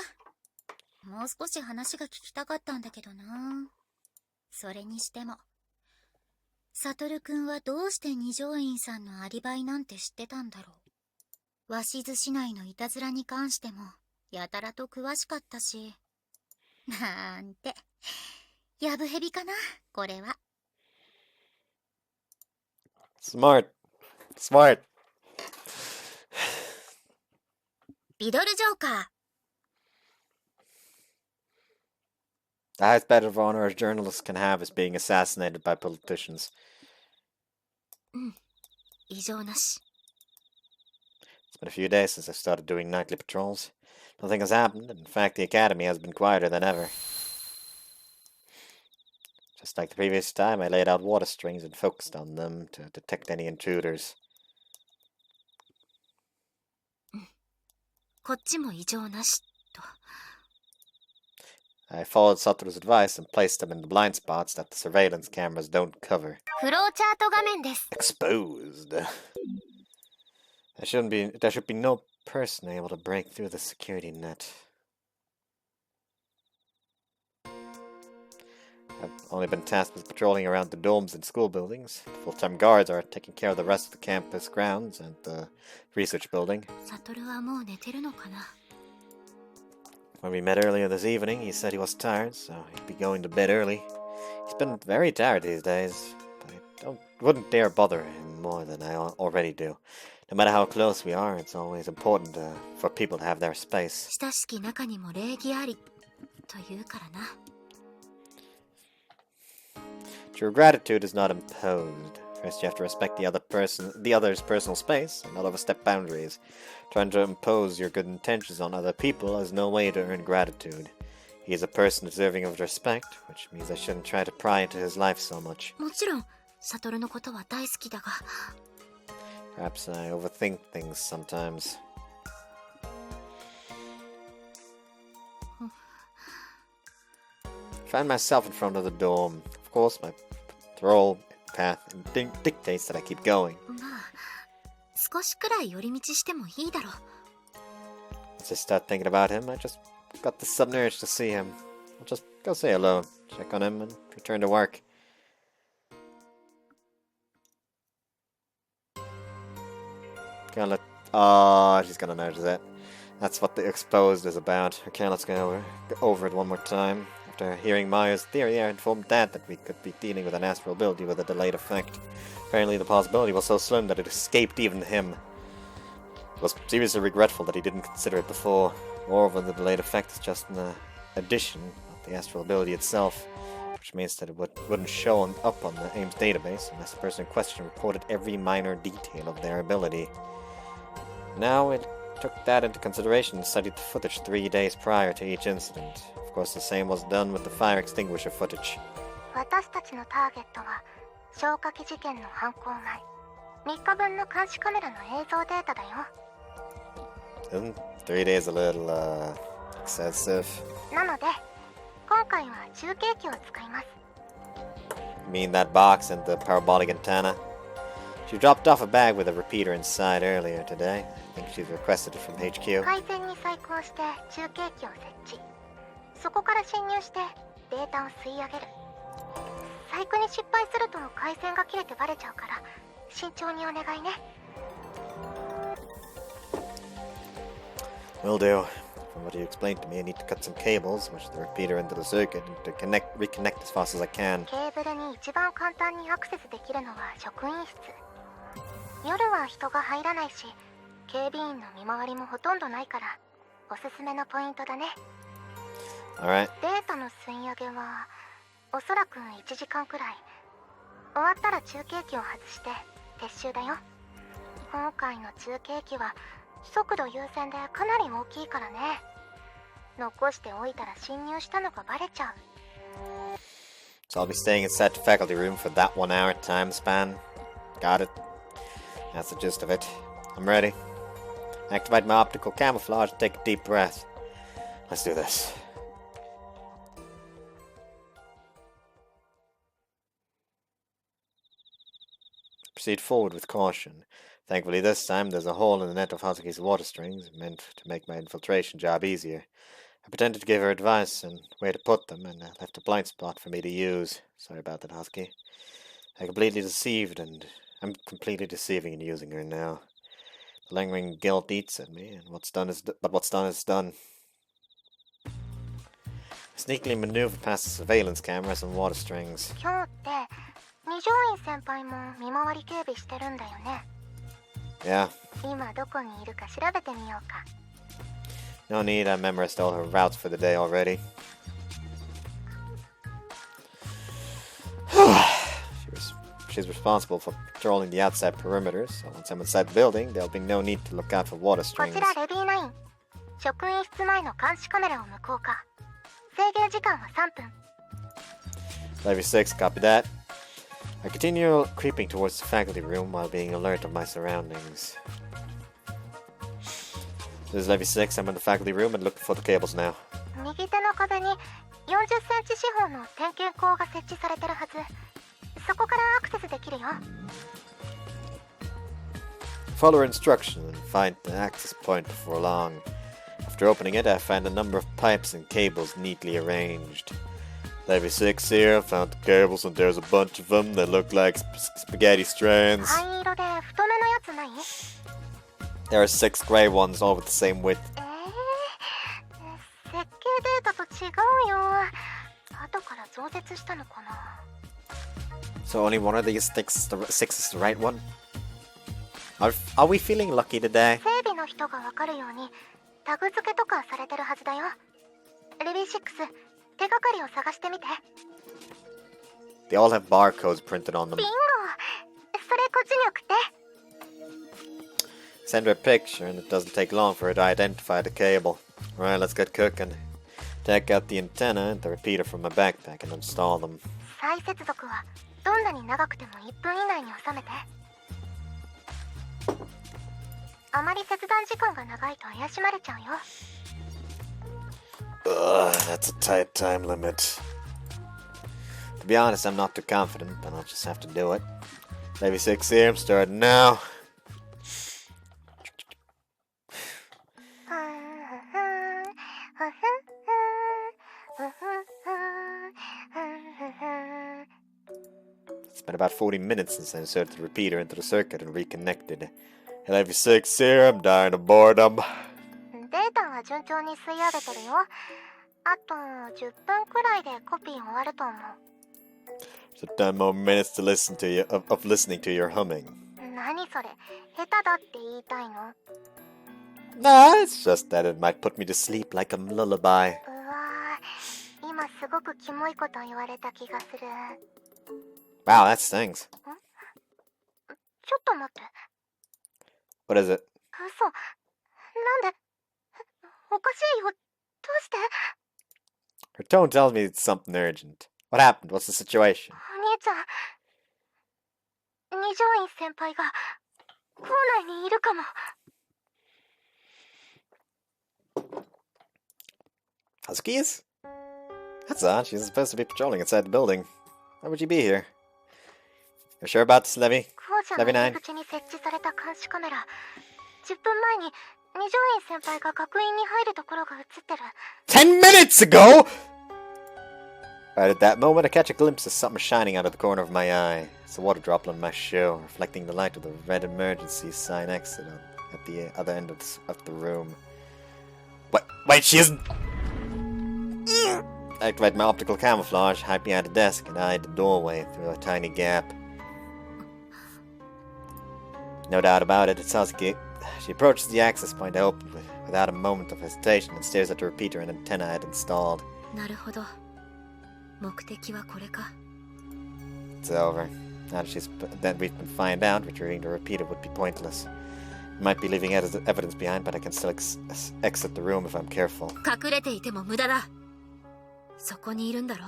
もう少し話が聞きたかったんだけどな。それにしてもサトルくんはどうして二条院さんのアリバイなんて知ってたんだろう。鷲津市内のいたずらに関してもやたらと詳しかったし。なんてやぶへびかなこれは。 Smart. Smart. リドルジョーカー。 The highest badge of honor a journalist can have is being assassinated by politicians. 異常なし。 It's been a few days since I started doing nightly patrols. Nothing has happened, and in fact the academy has been quieter than ever. Just like the previous time, I laid out water strings and focused on them to detect any intruders. こっちも異常なしと。 I followed Satoru's advice and placed them in the blind spots that the surveillance cameras don't cover. フローチャート画面です。 Exposed. There should be no person able to break through the security net. I've only been tasked with patrolling around the domes and school buildings. The full-time guards are taking care of the rest of the campus grounds and the research building. サトルはもう寝てるのかな。 When we met earlier this evening, he said he was tired, so he'd be going to bed early. He's been very tired these days, but I wouldn't dare bother him more than I already do. No matter how close we are, it's always important for people to have their space. 親しき中にも礼儀ありというからな。 True gratitude is not imposed. First, you have to respect the other's personal space and not overstep boundaries. Trying to impose your good intentions on other people is no way to earn gratitude. He is a person deserving of respect, which means I shouldn't try to pry into his life so much. もちろんサトルのことは大好きだが。 Perhaps I overthink things sometimes. I find myself in front of the dome. Of course, my patrol path dictates that I keep going. まあ少しくらい寄り道してもいいだろう。 As I start thinking about him, I just got the sudden urge to see him. I'll just go say hello, check on him, and return to work. She's gonna notice it. That's what the exposed is about. Okay, let's go over it one more time. After hearing Maya's theory, I informed Dad that we could be dealing with an astral ability with a delayed effect. Apparently the possibility was so slim that it escaped even him. Was seriously regretful that he didn't consider it before. Moreover, the delayed effect is just an addition of the astral ability itself, which means that it wouldn't show up on the AIM's database unless the person in question reported every minor detail of their ability. Now it took that into consideration and studied the footage 3 days prior to each incident. Of course, the same was done with the fire extinguisher footage. 私たちのターゲットは消火器事件の犯行前3日分の監視カメラの映像データだよ。Isn't 3 days a little, excessive? なので今回は中継機を使います。 You mean that box and the parabolic antenna? She dropped off a bag with a repeater inside earlier today. I think she's requested it from HQ. 回線に再興して中継機を設置。そこから侵入してデータを吸い上げる。細工に失敗すると回線が切れてバレちゃうから慎重にお願いね。 Will do. From what you explained to me, I need to cut some cables, which the repeater into the circuit, and to reconnect as fast as I can. ケーブルに一番簡単にアクセスできるのは職員室。夜は人が入らないし、警備員の見回りもほとんどないから、おすすめのポイントだね。Alright. データの吸い上げはおそらく1時間くらい。終わったら中継機を外して撤収だよ。今回の中継機は速度優先でかなり大きいからね。残しておいたら侵入したのがバレちゃう。 So I'll be staying inside the faculty room for that 1 hour time span. Got it. That's the gist of it. I'm ready. Activate my optical camouflage and take a deep breath. Let's do this. Proceed forward with caution. Thankfully this time there's a hole in the net of Hazuki's water strings, meant to make my infiltration job easier. I pretended to give her advice and where to put them, and left a blind spot for me to use. Sorry about that, Hazuki. I'm completely deceiving in using her now. The lingering guilt eats at me, and what's done is done. I sneakily maneuver past the surveillance cameras and water strings. 今日って二条院先輩も見回り警備してるんだよね。 Yeah. 今どこにいるか調べてみようか。 No need, I memorized all her routes for the day already. She's responsible for patrolling the outside perimeter, so once I'm inside the building, there'll be no need to look out for water こ strings. ちらレビー9。職員室前の監視カメラを無効化。制限時間は3分。 Levy 6, copy that. I continue creeping towards the faculty room while being alert of my surroundings. This is Levy 6, I'm in the faculty room and looking for the cables now. 右手の壁に40センチ四方の点検口が設置されてるはず。そこからアクセスできるよ。 Follow her instruction and find the access point before long. After opening it, I find a number of pipes and cables neatly arranged. Levy 6 here, found the cables and there's a bunch of them that look like spaghetti strands. 灰色で太めのやつない？ There are 6 grey ones, all with the same width. 設計データと違うよ。後から増設したのかな。 So only one of these 6 is the right one? Are we feeling lucky today? 整備の人がわかるようにタグ付けとかされてるはずだよ。レビー6、手がかりを探してみて。 They all have barcodes printed on them. ビンゴ。それこっちに送って。 Send her a picture and it doesn't take long for her to identify the cable. Alright, let's get cooking. Take out the antenna and the repeater from my backpack and install them. 再接続はどんなに長くても1分以内に収めて。あまり切断時間が長いと怪しまれちゃうよ。 That's a tight time limit. To be honest, I'm not too confident, but I'll just have to do it. Levy 6 here, I'm starting now. It's been about 40 minutes since I inserted the repeater into the circuit and reconnected. Levy 6 here, I'm dying of boredom. データは順調に吸い上げてるよ。あと10分くらいでコピー終わると思う。 So 10 more minutes to listen to you of listening to your humming. 何それ、下手だって言いたいの？ Nah, it's just that it might put me to sleep like a lullaby. うわー、今すごくキモいこと言われた気がする。 Wow, that stings. ちょっと待って。 What is it? 嘘。なんで。おかしいよ。どうして。 Her tone tells me it's something urgent. What happened? What's the situation? お兄ちゃん。二条院先輩が校内にいるかも。 Hazuki is? That's odd. She's supposed to be patrolling inside the building. Why would she be here? You're sure about this, Levy? 校舎の入り口に設置された監視カメラ。10分前に二条院先輩が学院に入るところが映ってる。 10 minutes ago! Right at that moment, I catch a glimpse of something shining out of the corner of my eye. It's a water droplet on my shoe, reflecting the light of the red emergency sign exit at the other end of the room. Wait, she isn't... I activate my optical camouflage, hide behind a desk, and eyed the doorway through a tiny gap. No doubt about it, it's Hazuki. She approaches the access point I opened without a moment of hesitation and stares at the repeater and antenna I had installed. なるほど。目的はこれか。 It's over. Now that we've been found out, retrieving the repeater would be pointless. Might be leaving evidence behind, but I can still exit the room if I'm careful. 隠れていても無駄だ。そこにいるんだろ。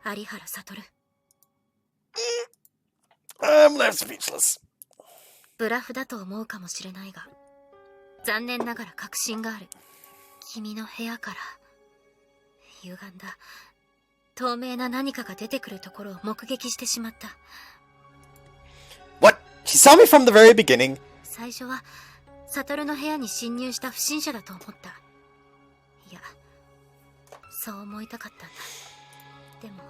有原悟。 I'm left speechless. ブラフだと思うかもしれないが、残念ながら確信がある。君の部屋から歪んだ透明な何かが出てくるところを目撃してしまった。 What? She saw me from the very beginning. 最初は悟の部屋に侵入した不審者だと思った。いや、そう思いたかったんだ。でも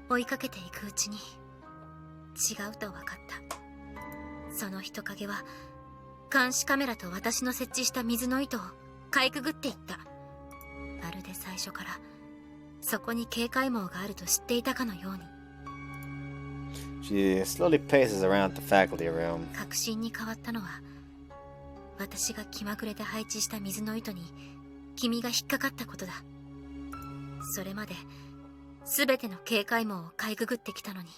追いかけていくうちに違うと分かった。その人影は監視カメラと私の設置した水の糸をかいくぐっていった。まるで最初からそこに警戒網があると知っていたかのように。 She slowly paces around the faculty room. 確信に変わったのは、私が気まぐれで配置した水の糸に君が引っかかったことだ。それまで全ての警戒網をかいくぐってきたのに、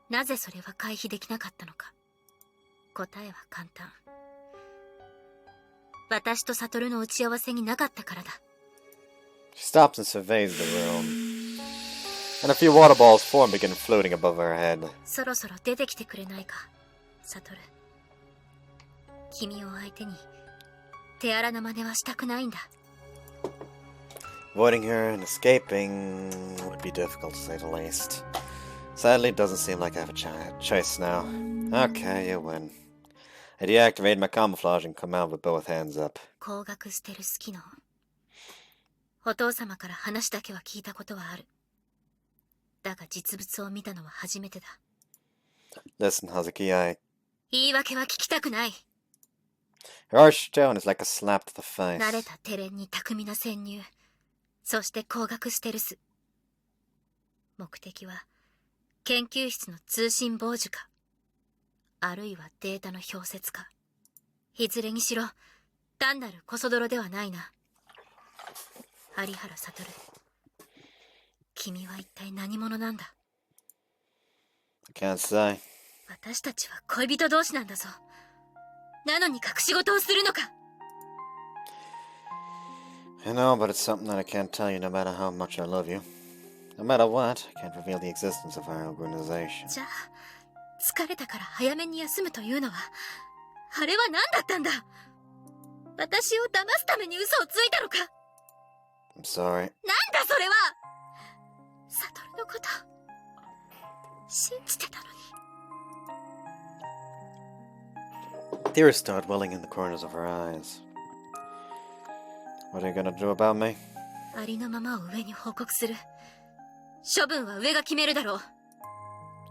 なぜそれは回避できなかったのか。答えは簡単。私と悟の打ち合わせになかったからだ。 She stops and surveys the room. And a few water balls form, begin floating above her head. そろそろ出てきてくれないか、悟。君を相手に手荒な真似はしたくないんだ。 Avoiding her and escaping would be difficult to say the least. Sadly, it doesn't seem like I have a choice now. Okay, you win. I deactivate my camouflage and come out with both hands up. 光学ステルス機能。お父様から話だけは聞いたことはある。だが実物を見たのは初めてだ。 Listen, Hazuki, 言い訳は聞きたくない。 Her harsh tone is like a slap to the face. 慣れたテレンに巧みな潜入。そして光学ステルス。目的は研究室の通信傍受か、あるいはデータの氷雪か。いずれにしろ単なるコソ泥ではないな。有原悟。君は一体何者なんだ。 I can't say. 私たちは恋人同士なんだぞ。なのに隠し事をするのか。 I know, but it's something that I can't tell you no matter how much I love you. No matter what, I can't reveal the existence of our organization. じゃあ疲れたから早めに休むというのは、あれは何だったんだ。私を騙すために嘘をついたのか。 I'm sorry. なんだそれは。悟のこと信じてたのに。 Tears start welling in the corners of her eyes. What are you gonna do about me? ありのままを上に報告する。処分は上が決めるだろう。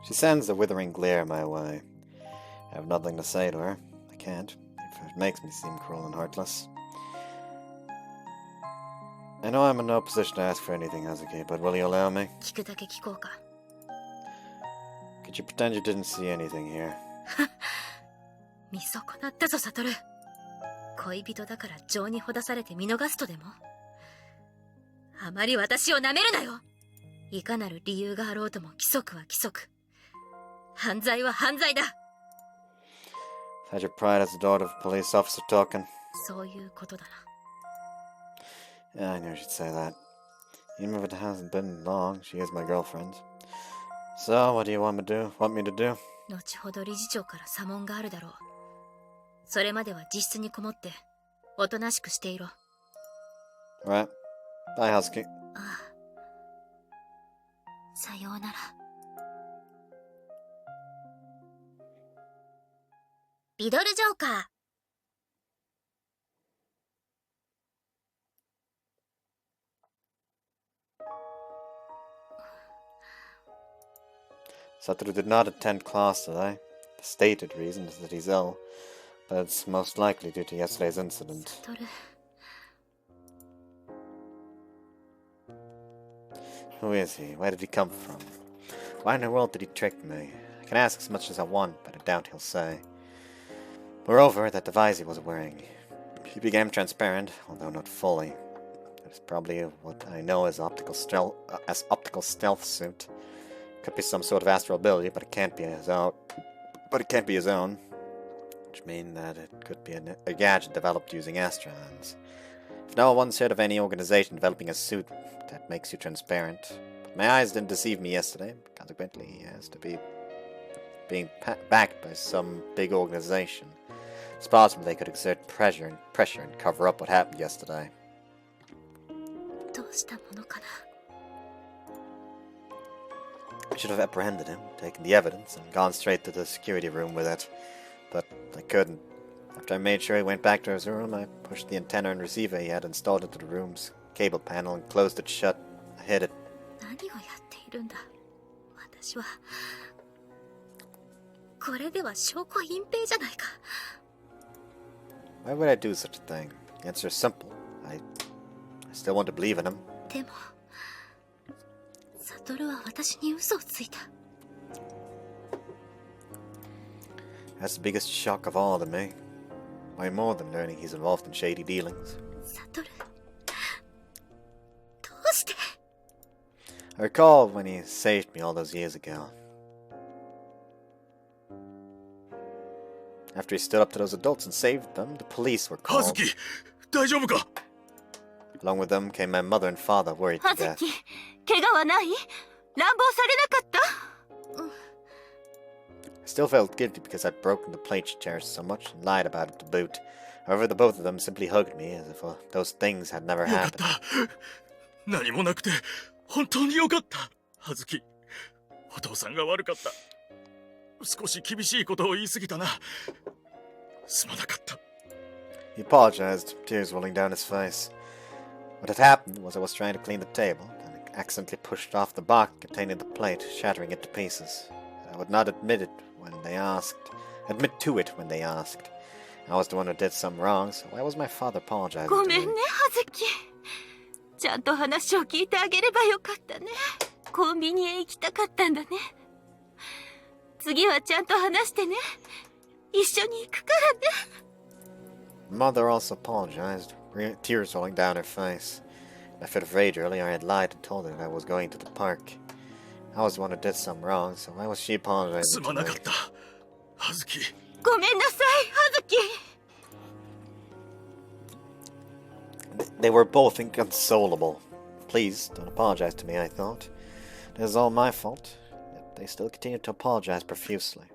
She sends a withering glare my way. I have nothing to say to her. I can't, if it makes me seem cruel and heartless. I know I'm in no position to ask for anything, Hazuki, but will you allow me? 聞くだけ聞こうか。 Could you pretend you didn't see anything here? 見損なったぞ、悟。恋人だから情にほだされて見逃すとでも？あまり私を舐めるなよ。いかなる理由があろうとも規則は規則。犯罪は犯罪だ。Had your pride as the daughter of a police officer talking? そういうことだな。Yeah, I knew she'd say that. Even if it hasn't been long, she is my girlfriend. So, what do you want me to do? 後ほど理事長から査問があるだろう。それまでは自室にこもって、おとなしくしていろ。Right. Bye, Hazuki. ああ。さようなら。リドルジョーカー。Satoru did not attend class today. The stated reason is that he's ill, but it's most likely due to yesterday's incident. トル。 Who is he? Where did he come from? Why in the world did he trick me? I can ask as much as I want, but I doubt he'll say. Moreover, that device he was wearing. He became transparent, although not fully. It's probably what I know as optical stealth suit. Could be some sort of astral ability, but it can't be his own. Which means that it could be a gadget developed using astrons. I've never once heard of any organization developing a suit that makes you transparent. But my eyes didn't deceive me yesterday. Consequently, he has to be being backed by some big organization. It's possible they could exert pressure and cover up what happened yesterday. どうしたものかな。 I should have apprehended him, taken the evidence, and gone straight to the security room with it. But I couldn't. After I made sure he went back to his room, I pushed the antenna and receiver he had installed into the room's cable panel and closed it shut. I hid it. 何をやっているんだ。私は。これでは証拠隠蔽じゃないか。 Why would I do such a thing? The answer is simple. I still want to believe in him. でも、サトルは私に嘘をついた。 That's the biggest shock of all to me. Way more than learning he's involved in shady dealings. サトル、どうして？ I recall when he saved me all those years ago. After he stood up to those adults and saved them, the police were called. Hazuki, 大丈夫か? Along with them came my mother and father, worried to death. 怪我はない？乱暴されなかった？ I still felt guilty because I'd broken the plate chairs so much and lied about it to boot. However, the both of them simply hugged me as if those things had never よかっ happened. た。何もなくて本当によかった。葉月、お父さんが悪かった。少し厳しいことを言い過ぎたな。すまなかった。 He apologized, tears rolling down his face. What had happened was I was trying to clean the table, and I accidentally pushed off the box containing the plate, shattering it to pieces. I would not admit to it when they asked. I was the one who did something wrong, so why was my father apologizing ご to め me? んね、葉月。ちゃんと話を聞いてあげればよかったね。コンビニへ行きたかったんだね。次はちゃんと話してね。一緒に行くからね。 Mother also apologized, tears rolling down her face. In a fit of rage earlier, I had lied and told her that I was going to the park. I was the one who did something wrong, so why was she す apologizing ま to な me? かった。葉月。ごめんなさい、葉月。 They were both inconsolable. Please, don't apologize to me, I thought. It is all my fault. Yet they still continued to apologize profusely.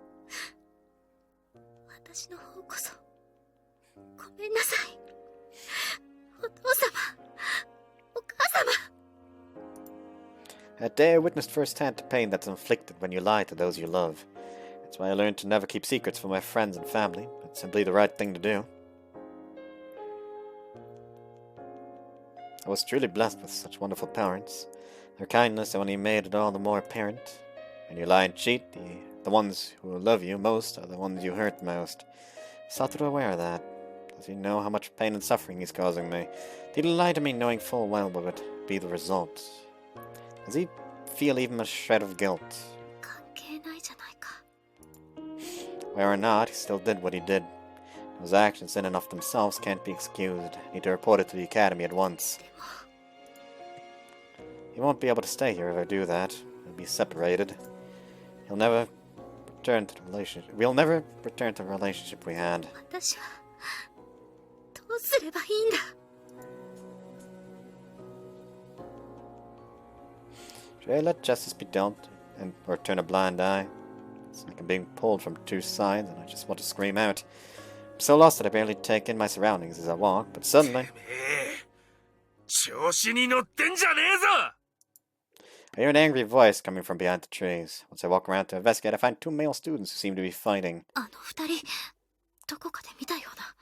私の方こそ。ごめんなさい。お父様、お母様。 That day I witnessed firsthand the pain that's inflicted when you lie to those you love. That's why I learned to never keep secrets from my friends and family. It's simply the right thing to do. I was truly blessed with such wonderful parents. Their kindness only made it all the more apparent. When you lie and cheat, the ones who love you most are the ones you hurt most. Is Satoru aware of that? Does he know how much pain and suffering he's causing me? Did he lie to me knowing full well what would be the result? Does he feel even a shred of guilt? 関係ないじゃないか。 Whether or not, he still did what he did. Those actions in and of themselves can't be excused. Need to report it to the academy at once. He won't be able to stay here if I do that. He'll be separated. He'll never return to the relationship. We'll never return to the relationship we had. 私はどうすればいいんだ。 Should I let justice be dealt or turn a blind eye? It's like I'm being pulled from two sides and I just want to scream out. I'm so lost that I barely take in my surroundings as I walk, but suddenly... I hear an angry voice coming from behind the trees. Once I walk around to investigate, I find two male students who seem to be fighting. あの二人、どこかで見たような。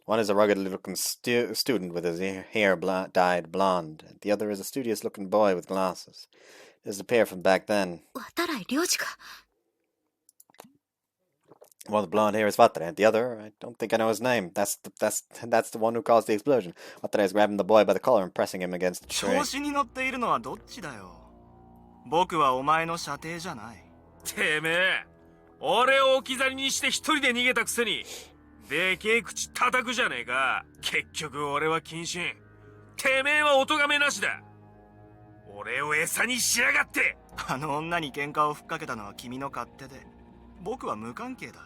One is a rugged-looking student with his hair dyed blonde. The other is a studious-looking boy with glasses. There's a pair from back then. 渡来良二か。 One with blonde hair is Watarai, and the other, I don't think I know his name. That's the one who caused the explosion. Watarai is grabbing the boy by the collar and pressing him against the tree. 調子に乗っているのはどっちだよ。僕はお前の舎弟じゃない。てめえ、俺を置き去りにして一人で逃げたくせに、でけえ口叩くじゃねえか。結局俺は謹慎。てめえはお咎めなしだ。俺を餌にしやがって。あの女に喧嘩をふっかけたのは君の勝手で、僕は無関係だ。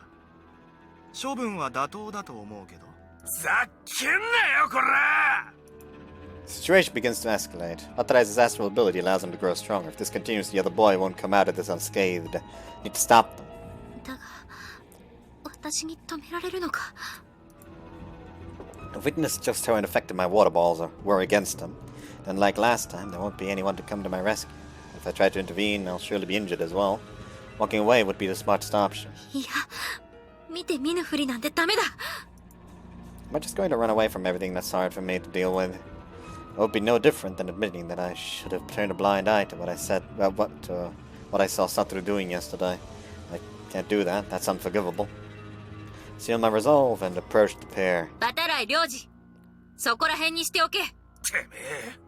処分は妥当だと思うけど。ざっけんなよこら。 The situation begins to escalate. Watarai's astral ability allows him to grow stronger. If this continues, the other boy won't come out of this unscathed. Need to stop them. だが、私に止められるのか。 I've witnessed just how ineffective my water balls were against him. Then, like last time, there won't be anyone to come to my rescue. If I try to intervene, I'll surely be injured as well. Walking away would be the smartest option. いや、見て見ぬふりなんてダメだ。 Am I just going to run away from everything that's hard for me to deal with? It would be no different than admitting that I should have turned a blind eye to what I said, what I saw Satoru doing yesterday. I can't do that. That's unforgivable. Seal my resolve and approach the pair. 渡来良二、そこら辺にしておけ。てめえ、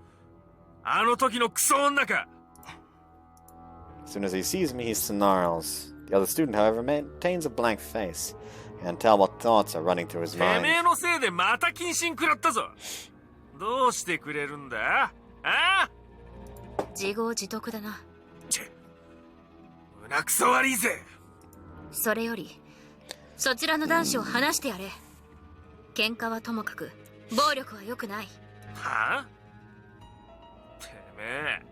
あの時のクソ女か。 As soon as he sees me, he snarls. The other student, however, maintains a blank face. I can't tell what thoughts are running through his て mind. めえのせいでまた謹慎食らったぞ。どうしてくれるんだ？あ？自業自得だな。胸くそ悪いぜ。それより、そちらの男子を話してやれ。喧嘩はともかく、暴力は良くない。はあ？てめえ、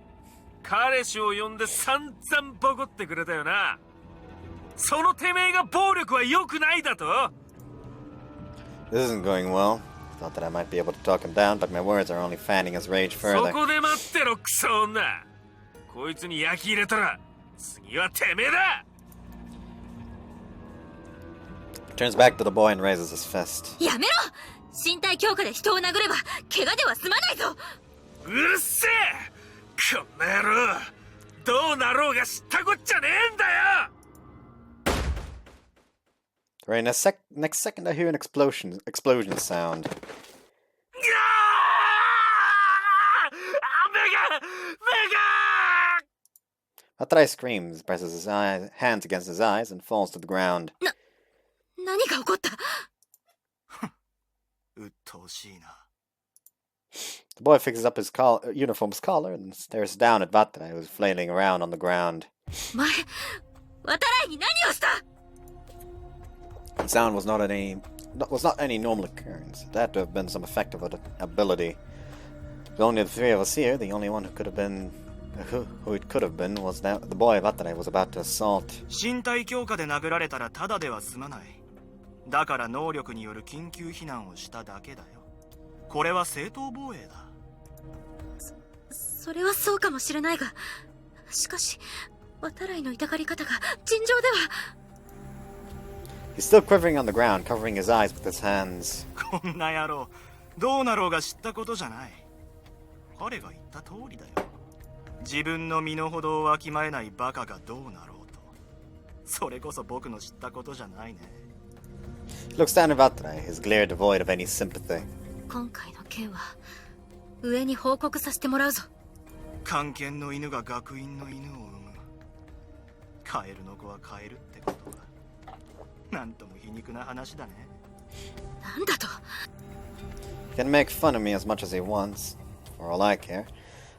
彼氏を呼んで散々ボコってくれたよな。そのてめえが暴力は良くないだと？ This isn't going well. I thought that I might be able to talk him down, but my words are only fanning his rage そ further. こで待ってろクソ女。こいつに焼き入れたら次はてめえだ。 Turns back to the boy and raises his fist. やめろ！身体強化で人を殴れば、怪我では済まないぞ！うるせえ！こんな野郎、どうなろうが知ったこっちゃねえんだよ。 Right, next second I hear an explosion sound. Watarai screams, presses his hands against his eyes, and falls to the ground. 何が起こった？うっとうしいな。 The boy fixes up his uniform's collar and stares down at Watarai, who's flailing around on the ground. 前、渡来に何をした？ The sound was not any normal occurrence. It had to have been some effective ability. With only the three of us here, the only one who it could have been was the boy Watarai was about to assault. 身体強化で殴られたらただでは済まない。だから能力による緊急避難をしただけだよ。これは正当防衛だ。それはそうかもしれないが、しかし、渡来の痛がり方が尋常では。 He's still quivering on the ground, covering his eyes with his hands. こんな野郎、どうなろうが知ったことじゃない。彼が言った通りだよ。自分の身の程をわきまえないバカがどうなろうと。それこそ僕の知ったことじゃないね。 He looks down at Watarai, his glare devoid of any sympathy. 今回の件は、上に報告させてもらうぞ。漢検の犬が学院の犬を産む。カエルの子はカエルってことは。なんとも皮肉な話だね。なんだと。 He can make fun of me as much as he wants, for all I care,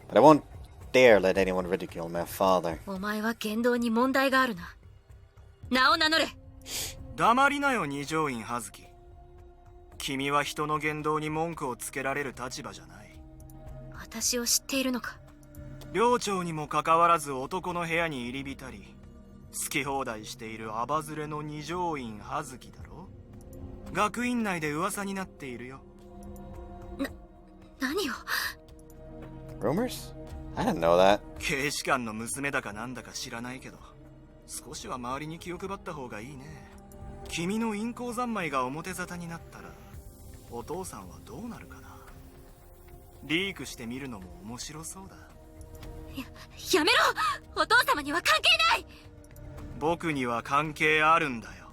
but I won't dare let anyone ridicule my father. お前は言動に問題があるな。名を名乗れ。黙りなよ、二条院葉月。君は人の言動に文句をつけられる立場じゃない。私を知っているのか。寮長にもかかわらず男の部屋に入り浸り、好き放題しているアバズレの二条院葉月だろ。学院内で噂になっているよ。何を。 Rumors? I didn't know that. 警視官の娘だかなんだか知らないけど、少しは周りに気を配った方がいいね。君の陰行三昧が表沙汰になったら、お父さんはどうなるかな。リークしてみるのも面白そうだ。やめろ。お父様には関係ない。僕には関係あるんだよ。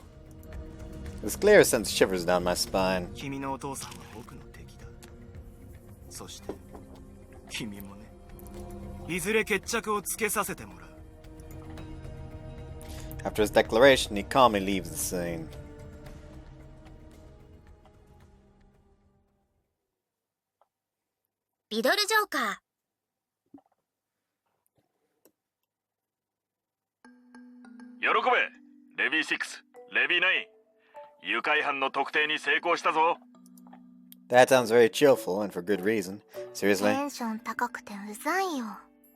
This glare sends shivers down my spine. 君のお父さんは僕の敵だ。そして君もね。いずれ決着をつけさせてもらう。 After his declaration, he calmly leaves the scene. リドルジョーカ喜べ、レビー6、レビー9。誘拐犯の特定に成功したぞ。 That sounds very cheerful, and for good reason. テ Seriously? ンション高くてうざいよ、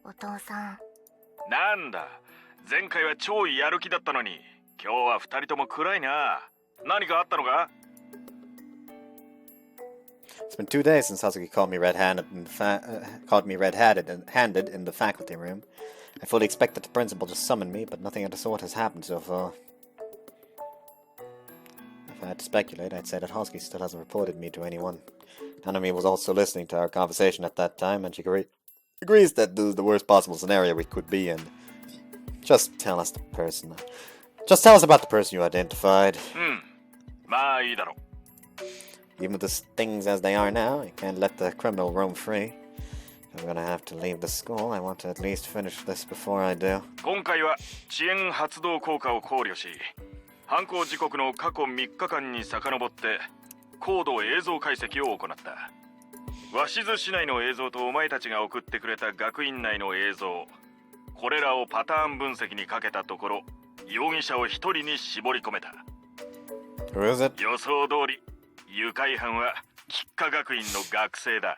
お父さん。なんだ、前回は超やる気だったのに、今日は二人とも暗いな。何かあったのか？ It's been 2 days since Hazuki caught me red-handed handed in the faculty room. I fully expected the principal to summon me, but nothing of the sort has happened so far. If I had to speculate, I'd say that Hazuki still hasn't reported me to anyone. Nanami was also listening to our conversation at that time, and she agrees that this is the worst possible scenario we could be in. Just tell us about the person you identified. まあいいだろう。 Even with the things as they are now, you can't let the criminal roam free. If I'm gonna have to leave the school, I want to at least finish this before I do. 今回は遅延発動効果を考慮し、犯行時刻の過去3日間に遡って高度映像解析を行った。鷲津市内の映像とお前たちが送ってくれた学院内の映像、これらをパターン分析にかけたところ、容疑者を一人に絞り込めた。 Who is it? 予想通り、誘拐犯は吉華学院の学生だ。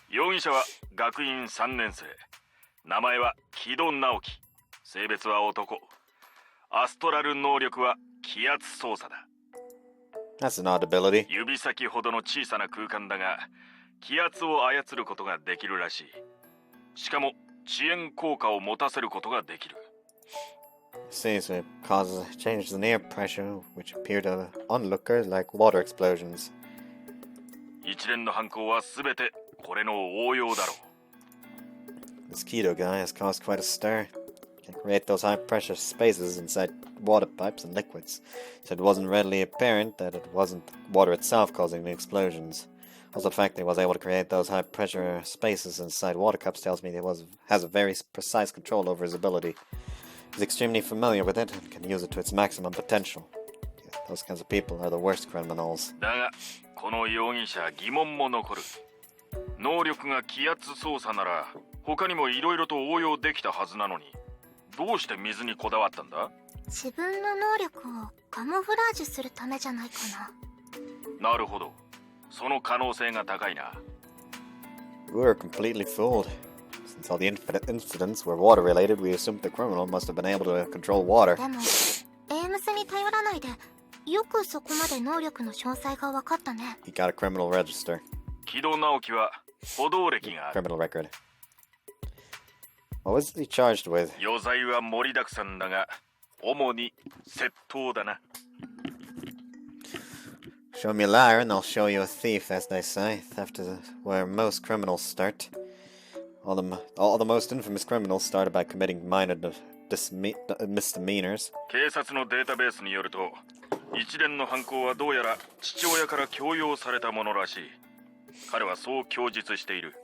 容疑者は学院3年生。名前は木戸直樹。性別は男。アストラル能力は気圧操作だ。 That's an odd ability. 指先ほどの小さな空間だが、気圧を操ることができるらしい。しかも遅延効果を持たせることができる。 Seems it causes changes in air pressure, which appear to onlookers like water explosions. 一連の犯行は全てこれの応用だろう。 This Kido guy has caused quite a stir. Can create those high-pressure spaces inside water pipes and liquids. So it wasn't readily apparent that it wasn't water itself causing the explosions. Also, the fact that he was able to create those high-pressure spaces inside water cups tells me he has a very precise control over his ability. He's extremely familiar with it and can use it to its maximum potential. Yeah, those kinds of people are the worst criminals. だが、この容疑者疑問も残る。能力が気圧操作なら他にもいろいろと応用できたはずなのに、どうして水にこだわったんだ？自分の能力をカモフラージュするためじゃないかな。なるほど。その可能性が高いな。 We were completely fooled. Since all the incidents were water-related, we assumed the criminal must have been able to control water. でもエームスに頼らないでよくそこまで能力の詳細が分かったね。 He got a criminal register. 木戸直樹は補導歴がある。 Criminal record. What was he charged with? 余罪は盛りだくさんだが、主に窃盗だな。 Show me a liar and I'll show you a thief, as they say. Theft is where most criminals start. All the most infamous criminals started by committing minor misdemeanors. 警察のデータベースによると、一連の犯行はどうやら父親から強要されたものらしい。彼はそう供述している。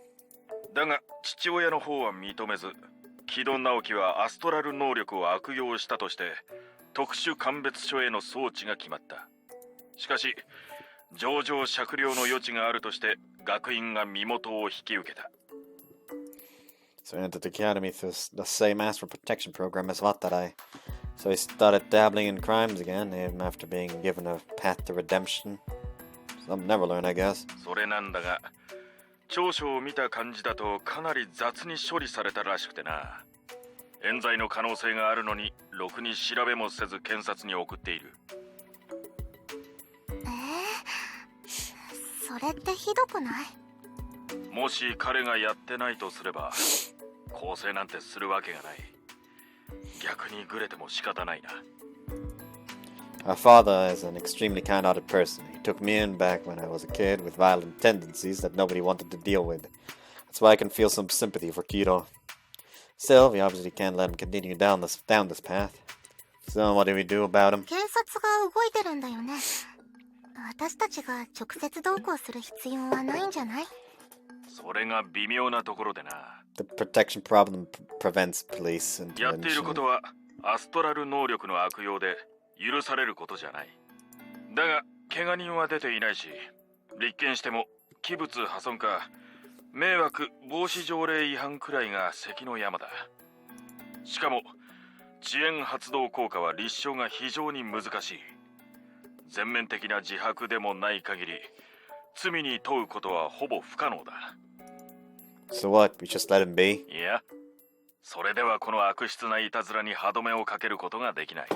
だが父親の方は認めず、木戸直樹はアストラル能力を悪用したとして特殊鑑別所への送致が決まった。しかし情状酌量の余地があるとして学院が身元を引き受けた。 So he entered the academy through the same Astral Protection program as Watarai. So he started dabbling in crimes again, even after being given a path to redemption. Some never learn, I guess. それなんだが、調書を見た感じだとかなり雑に処理されたらしくてな。冤罪の可能性があるのに、ろくに調べもせず検察に送っている。それってひどくない？もし彼がやってないとすれば、更生なんてするわけがない。逆にグレても仕方ないな。 Our father is an extremely kind-hearted person. He took me in back when I was a kid with violent tendencies that nobody wanted to deal with. That's why I can feel some sympathy for Kiro. Still, we obviously can't let him continue down this path. So what do we do about him? 警察が動いてるんだよね。私たちが直接同行する必要はないんじゃない？それが微妙なところでな。 The protection problem prevents police やっていること intervention. はアストラル能力の悪用で許されることじゃない。だが怪我人は出ていないし、立件しても器物破損か迷惑防止条例違反くらいが関の山だ。しかも遅延発動効果は立証が非常に難しい。全面的な自白でもない限り罪に問うことはほぼ不可能だ。 So what? We just let him be? いや、それではこの悪質ないたずらに歯止めをかけることができない。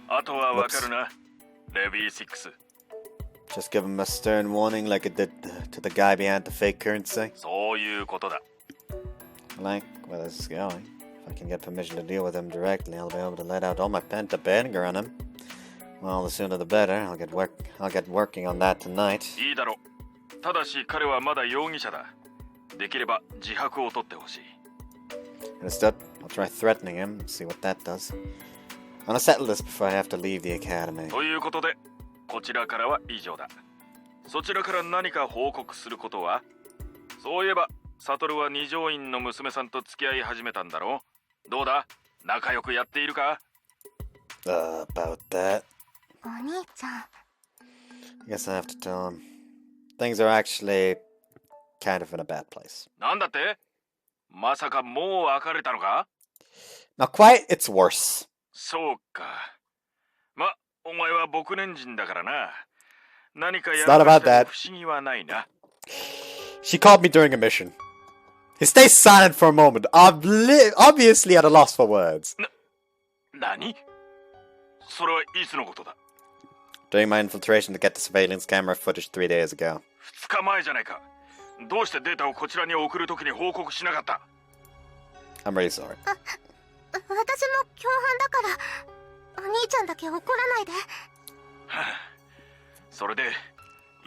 あとはわかるな、レビー6。 Just give him a stern warning like it did to the guy behind the fake currency? そういうことだ。 Like where this is going. If I can get permission to deal with him directly, I'll be able to let out all my pent-up anger on him. Well, the sooner the better. I'll get working on that tonight. いいだろう。ただし彼はまだ容疑者だ。できれば自白を取ってほしい。 Instead, I'll try threatening him and see what that does. I'm gonna settle this before I have to leave the academy. ということで、こちらからは以上だ。そちらから何か報告することは？そういえば、サトルは二条院の娘さんと付き合い始めたんだろう？どうだ？仲良くやっているか？ About that. お兄ちゃん。 I guess I have to tell him. Things are actually kind of in a bad place. なんだって？まさかもう別れたのか？ Not quite, it's worse. そうか。ま、お前は牧年人だからな。何かや It's not ら about かしても that. 不思議はないな。 She called me during a mission. He stays silent for a moment, obviously at a loss for words. 何？それはいつのことだ？ During my infiltration to get the surveillance camera footage 3 days ago. 2日前じゃないか。どうしてデータをこちらに送るときに報告しなかった？ I'm really sorry. 私も共犯だからお兄ちゃんだけ怒らないで。はあ、それで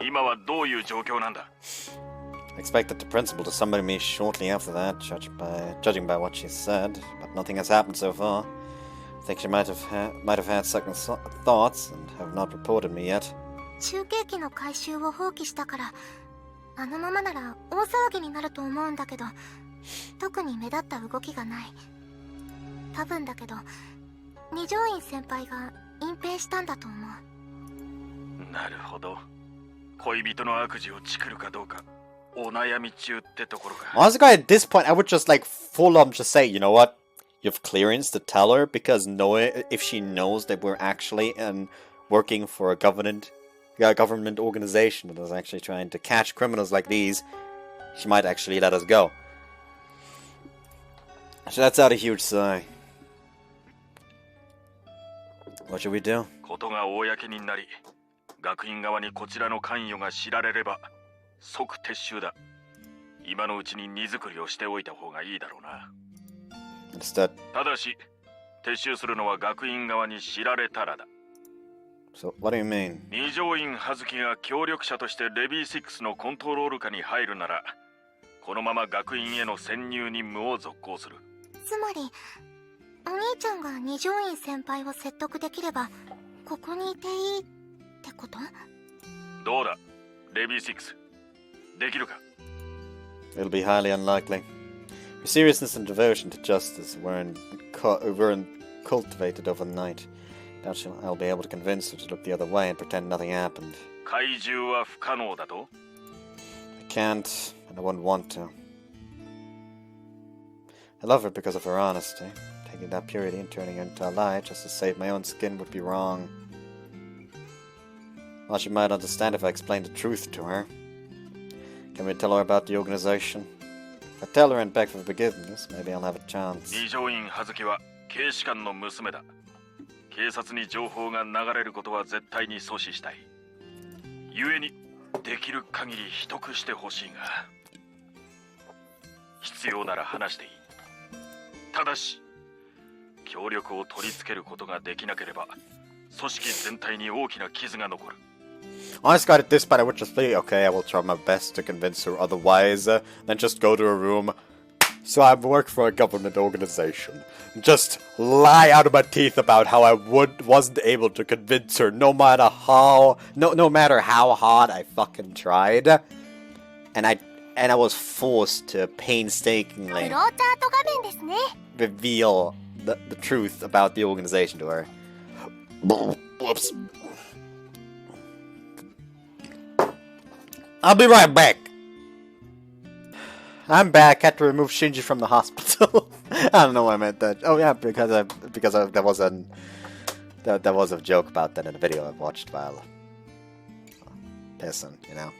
今はどういう状況なんだ？ I expected the principal to summon me shortly after that, judging by what she said, but nothing has happened so far. I think she might have had second thoughts and have not reported me yet. 中継機の回収を放棄したからあのままなら大騒ぎになると思うんだけど、特に目立った動きがない。多分だけど二条院先輩が隠蔽したんだと思う。なるほど。恋人の悪事をチクるかどうかお悩み中ってところか。 Honestly, at this point, I would just like full on just say, you know what? You have clearance to tell her because if she knows that we're actually working for a government organization that is actually trying to catch criminals like these, she might actually let us go. So that's out a huge sigh. What should we do? ことが公になり、学院側にこちらの関与が知られれば即撤収だ。今のうちに荷造りをしておいた方がいいだろうな。Understood. ただし撤収するのは学院側に知られたらだ。 So, what do you mean? 二条院葉月が協力者としてレビー6のコントロール下に入るなら、このまま学院への潜入任務を続行する。つまりお兄ちゃんが二条院先輩を説得できればここにいていいってこと？どうだ、レビー6。できるか？ It'll be highly unlikely. Your seriousness and devotion to justice weren't cultivated overnight. Doubt I'll be able to convince her to look the other way and pretend nothing happened. 怪獣は不可能だと? I can't, and I wouldn't want to. I love her because of her honesty. Taking that purity and turning her into a lie just to save my own skin would be wrong. While she might understand if I explained the truth to her. Can we tell her about the organization? If I tell her and beg for forgiveness, maybe I'll have a chance. 二条院葉月は警視官の娘だ。警察に情報が流れることは絶対に阻止したい。故にできる限り秘匿してほしいが、必要なら話していい。ただし、協力を取り付けることができなければ、組織全体に大きな傷が残る。Honestly, at this point, I would just say, okay, I will try my best to convince her otherwise, then just go to her room. So I work for a government organization. Just lie out of my teeth about how I wasn't able to convince her, no matter how hard I fucking tried, and I was forced to painstakingly reveal the truth about the organization to her. Whoops. I'll be right back. I'm back. Had to remove Shinji from the hospital. I don't know why I meant that. Oh yeah, because there was a joke about that in a video I watched while pissing. You know.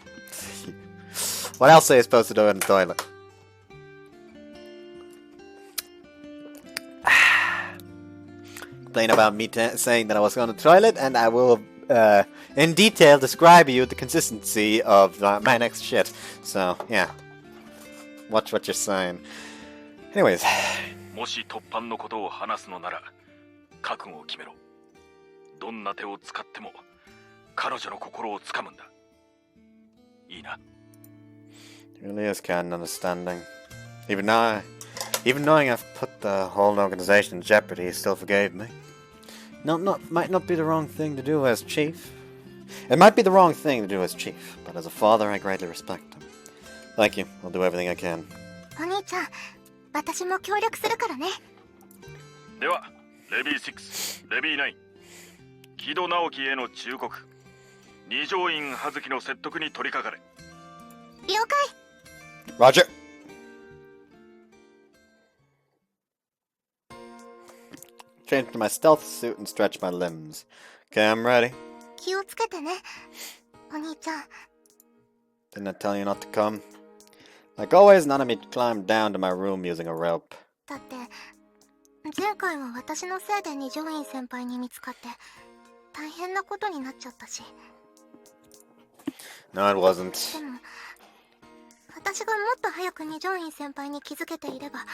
What else are you supposed to do in the toilet? Complain about me saying that I was going to the toilet, and I will. In detail describe you the consistency of my next shit. So, yeah. Watch what you're saying. Anyways. もし突破のことを話すのなら、覚悟を決めろ。どんな手を使っても、彼女の心をつかむんだ。いいな。It really is kind of understanding. Even knowing I've put the whole organization in jeopardy, he still forgave me. Might not be the wrong thing to do as chief. It might be the wrong thing to do as chief, but as a father, I greatly respect him. Thank you. I'll do everything I can. お兄ちゃん、私も協力するからね。では、レビー6、レビー9、木戸直樹への忠告。二条院葉月の説得に取り掛かれ。了解。Roger. Change to my stealth suit and stretch my limbs. Okay, I'm ready. 気をつけてね、お兄ちゃん。Didn't I tell you not to come? Like always, none of me climbed down to my room using a rope. だって前回は私のせいで二条院先輩に見つかって大変なことになっちゃったし。No, it wasn't. でも私がもっと早く二条院先輩に気づけていれば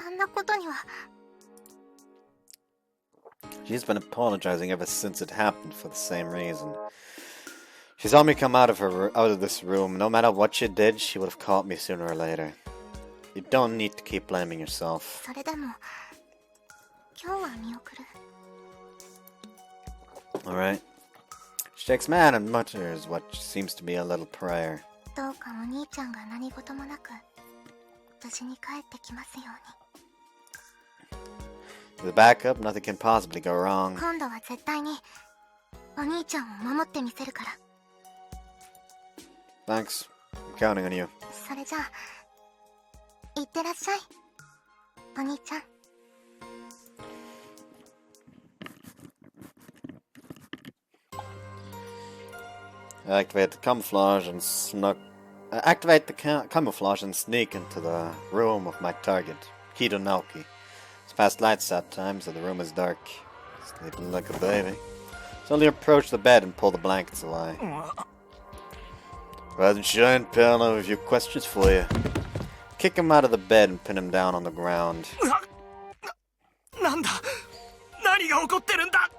あんなことには。She's been apologizing ever since it happened for the same reason. She saw me come out of this room. No matter what she did, she would have caught me sooner or later. You don't need to keep blaming yourself. それでも今日は見送る。Alright. She takes man and mutters what seems to be a little prayer. どうかお兄ちゃんが何事もなく無事に帰ってきますように。With a backup, nothing can possibly go wrong. 今度は絶対にお兄ちゃんを守ってみせるから。Thanks. I'm counting on you. それじゃあいってらっしゃい、お兄ちゃん。Activate the camouflage and sneak into the room of my target, Kido Naoki. It's past lights out time, so the room is dark. Sleeping like a baby. Slowly approach the bed and pull the blankets away. Rise and shine, pal. I have a few questions for you. Kick him out of the bed and pin him down on the ground. なんだ？何が起こってるんだ？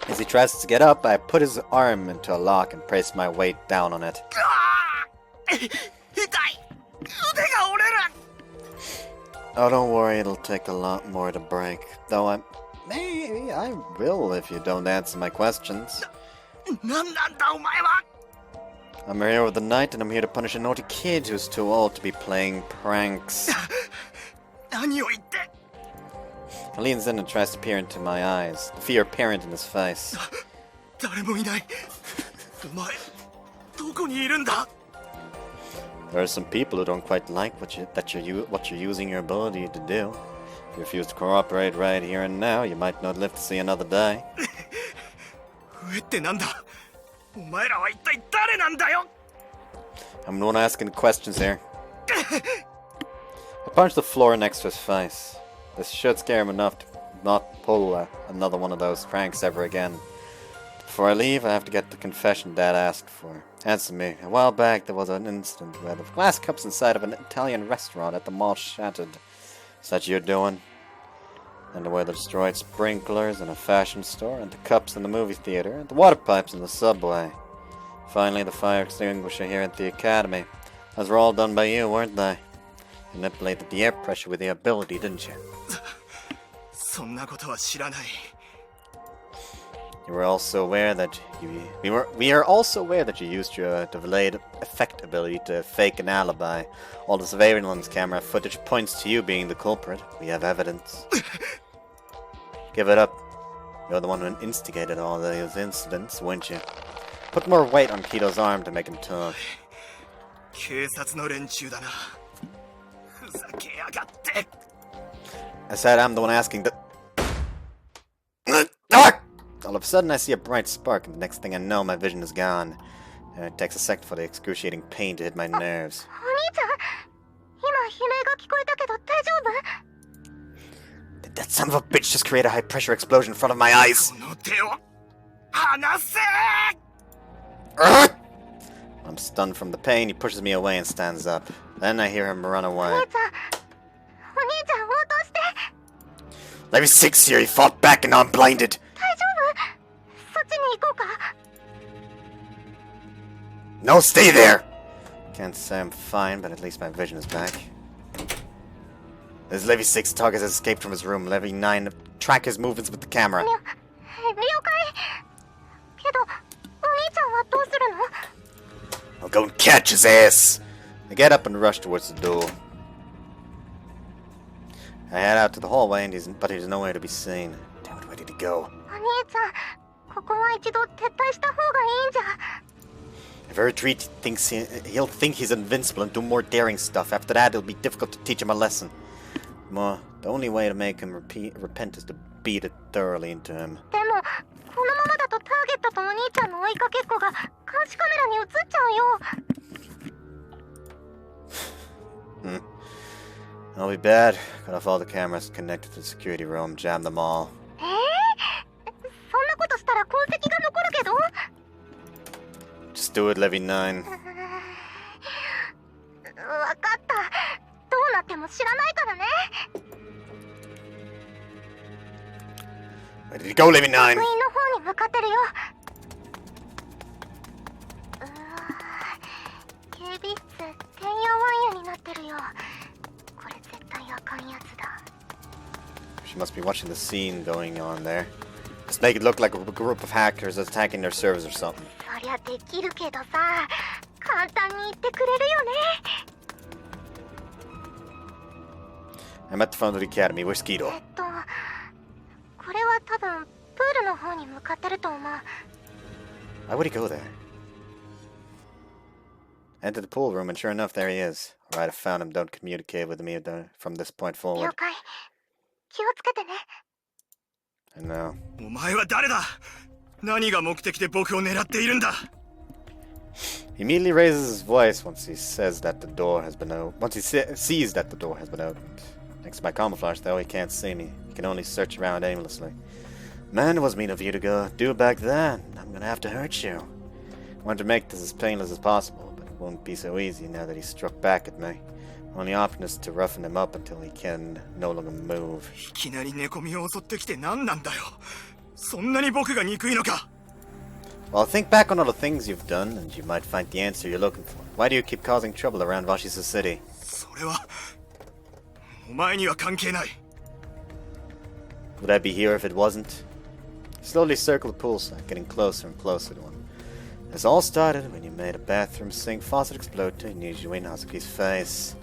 As he tries to get up, I put his arm into a lock and place my weight down on it. 痛い！腕が折れる！ Oh, don't worry, it'll take a lot more to break. Though maybe I will if you don't answer my questions. なんなんだお前は！ I'm a hero of the night, and I'm here to punish a naughty kid who's too old to be playing pranks. 何を言って？ He leans in and tries to peer into my eyes, the fear apparent in his face. 誰もいない。お前、どこにいるんだ? There are some people who don't quite like what you're using your ability to do. If you refuse to cooperate right here and now, you might not live to see another day. 上ってなんだ? お前らは一体誰なんだよ? I'm the one asking the questions here. I punched the floor next to his face. This should scare him enough to not pull another one of those pranks ever again. Before I leave, I have to get the confession Dad asked for. Answer me. A while back, there was an incident where the glass cups inside of an Italian restaurant at the mall shattered. Is that you're doing? And the way they destroyed sprinklers in a fashion store, and the cups in the movie theater, and the water pipes in the subway. Finally, the fire extinguisher here at the academy. Those were all done by you, weren't they? You manipulated the air pressure with your ability, didn't you? そんなことは知らない。 You were also aware that we are also aware that you used your delayed effect ability to fake an alibi. All the surveillance camera footage points to you being the culprit. We have evidence. Give it up. You're the one who instigated all those incidents, weren't you? Put more weight on Kito's arm to make him talk. 警察の連中だな。ふざけやがって。 I said I'm the one asking the... All of a sudden I see a bright spark, and the next thing I know my vision is gone. And it takes a second for the excruciating pain to hit my nerves. お兄ちゃん、今悲鳴が聞こえたけど大丈夫? Did that son of a bitch just create a high-pressure explosion in front of my eyes? この手を離せ! I'm stunned from the pain. He pushes me away and stands up. Then I hear him run away. お兄ちゃん、応答して. Let me 6 here. He fought back and now I'm blinded. 大丈夫? そっちに行こうか? No, stay there! Can't say I'm fine, but at least my vision is back. This Levy 6 target has escaped from his room. Levy 9 track his movements with the camera. 了解. けど、お兄ちゃんはどうするの? I'll go and catch his ass! I get up and rush towards the door. I head out to the hallway, but he's nowhere to be seen. Damn it, where did he go? お兄ちゃん、ここは一度撤退した方がいいんじゃ. If I retreat, he'll think he's invincible and do more daring stuff. After that, it'll be difficult to teach him a lesson. The only way to make him repent is to beat it thoroughly into him. でも、このままだとターゲットとお兄ちゃんの追いかけっこが監視カメラに映っちゃうよ. That'll be bad. Cut off all the cameras connected to the security room, jam them all. そんなことしたら痕跡が残るけど? Just do it, Levy 9. わかった。どうなっても知らないからね. Where did he go, Levy 9? 部員の方に向かってるよ. 警備室、てんやわんやになってるよ. これ絶対あかんやつだ. She must be watching the scene going on there. Just make it look like a group of hackers attacking their servers or something. そりゃできるけどさ、簡単に言ってくれるよね. I'm at the front of the academy. Where's Kido? これは多分プールの方に向かってると思う. Why would he go there? I entered the pool room and sure enough, there he is. Alright, I found him. Don't communicate with me from this point 了 forward. 解. 気をつけてね. I know. お前は誰だ? 何が目的で僕を狙っているんだ? He immediately raises his voice once he says that the door has been opened. Once he sees that the door has been opened. Thanks to my camouflage, though, he can't see me. He can only search around aimlessly. Man, it was mean of you to do back then. I'm gonna have to hurt you. I want to make this as painless as possible, but it won't be so easy now that he struck back at me. Only option is to roughen him up until he can no longer move. いきなり寝込みを襲ってきて何なんだよ。そんなに僕が憎いのか? Well, think back on all the things you've done, and you might find the answer you're looking for. Why do you keep causing trouble around Washizu City? それはお前には関係ない. Would I be here if it wasn't? Slowly circle the pool side, getting closer and closer to him. This all started when you made a bathroom sink faucet explode to Nijui in Hazuki's face.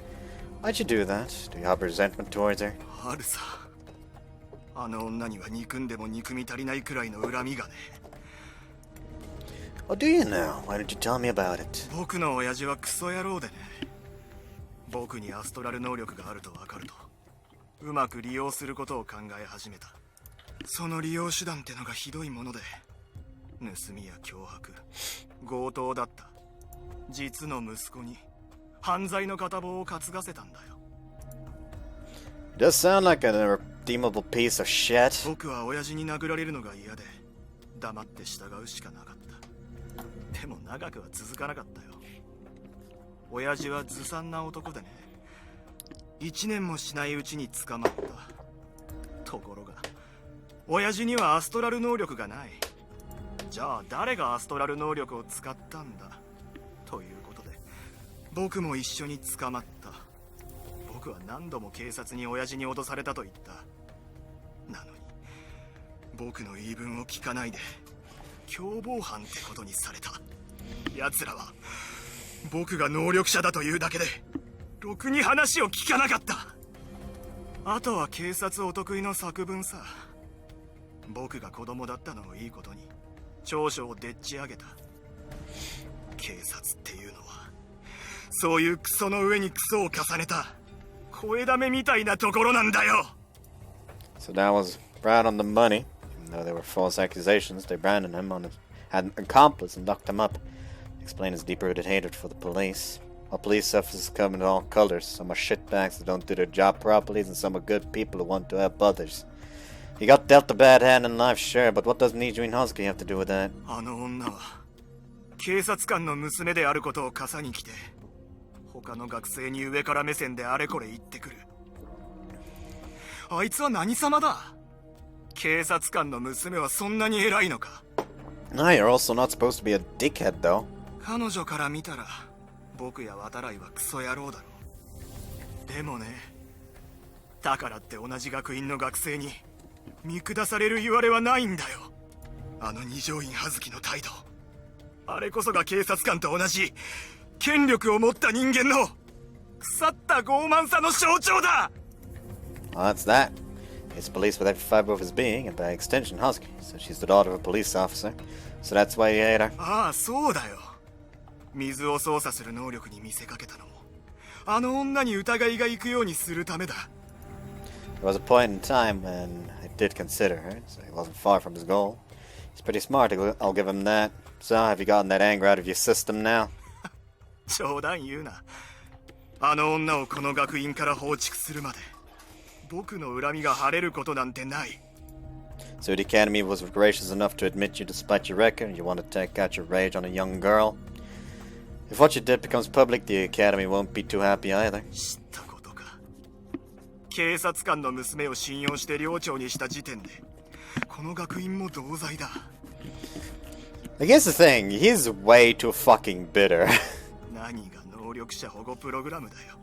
Why'd you do that? Do you have resentment towards her? あるさ。あの女には憎んでも憎み足りないくらいの恨みがね。Oh, do you now? Why didn't you tell me about it? 僕の親父はクソ野郎でね。僕にアストラル能力があると分かると、うまく利用することを考え始めた。その利用手段ってのがひどいもので、盗みや脅迫、強盗だった。実の息子に犯罪の片棒を担がせたんだよ。It does sound like an irredeemable piece of shit. 僕は親父に殴られるのが嫌で黙って従うしかなかった。でも長くは続かなかったよ。親父はずさんな男でね、1年もしないうちに捕まった。ところが親父にはアストラル能力がない。じゃあ誰がアストラル能力を使ったんだということで、僕も一緒に捕まった。僕は何度も警察に親父に脅されたと言った。なのに僕の言い分を聞かないで共謀犯ってことにされた。奴らは僕が能力者だというだけでろくに話を聞かなかった。あとは警察お得意の作文さ。僕が子供だったのをいいことに長所をでっち上げた。警察っていうのはそういうクソの上にクソを重ねた声だめみたいなところなんだよ。 So that was right on the money. Even though they were false accusations, they branded him on had an accomplice and locked him up. Explain his deep-rooted hatred for the police. While police officers come in all colors, some are shitbags that don't do their job properly, and some are good people who want to help others. He got dealt a bad hand in life, sure, but what does Niju and Hazuki have to do with that? あの女は警察官の娘であることを傘に来て、他の学生に上から目線であれこれ言ってくる。あいつは何様だ。警察官の娘はそんなに偉いのか。 No, you're also not supposed to be a dickhead, though. 彼女から見たら僕や渡来はクソ野郎だろう。でもね、だからって同じ学院の学生に見下される言われはないんだよ。あの二条院葉月の態度、あれこそが警察官と同じ権力を持った人間の腐った傲慢さの象徴だ。 Well, that's that. He's police with every fiber of his being, and by extension, Hazuki. So she's the daughter of a police officer. So that's why you hate her. ああ、そうだよ。水を操作する能力に見せかけたのも、あの女に疑いが行くようにするためだ。There was a point in time when I did consider her, so he wasn't far from his goal. He's pretty smart, I'll give him that. So, have you gotten that anger out of your system now? 冗談言うな。あの女をこの学院から放逐するまで、僕の恨みが晴れることなんてない。 So the Academy was gracious enough to admit you despite your record, and you want to take out your rage on a young girl. If what you did becomes public, the Academy won't be too happy either. 知ったことか。警察官の娘を信用して寮長にした時点で、この学院も同罪だ。 I guess the thing, he's way too fucking bitter. 何が能力者保護プログラムだよ。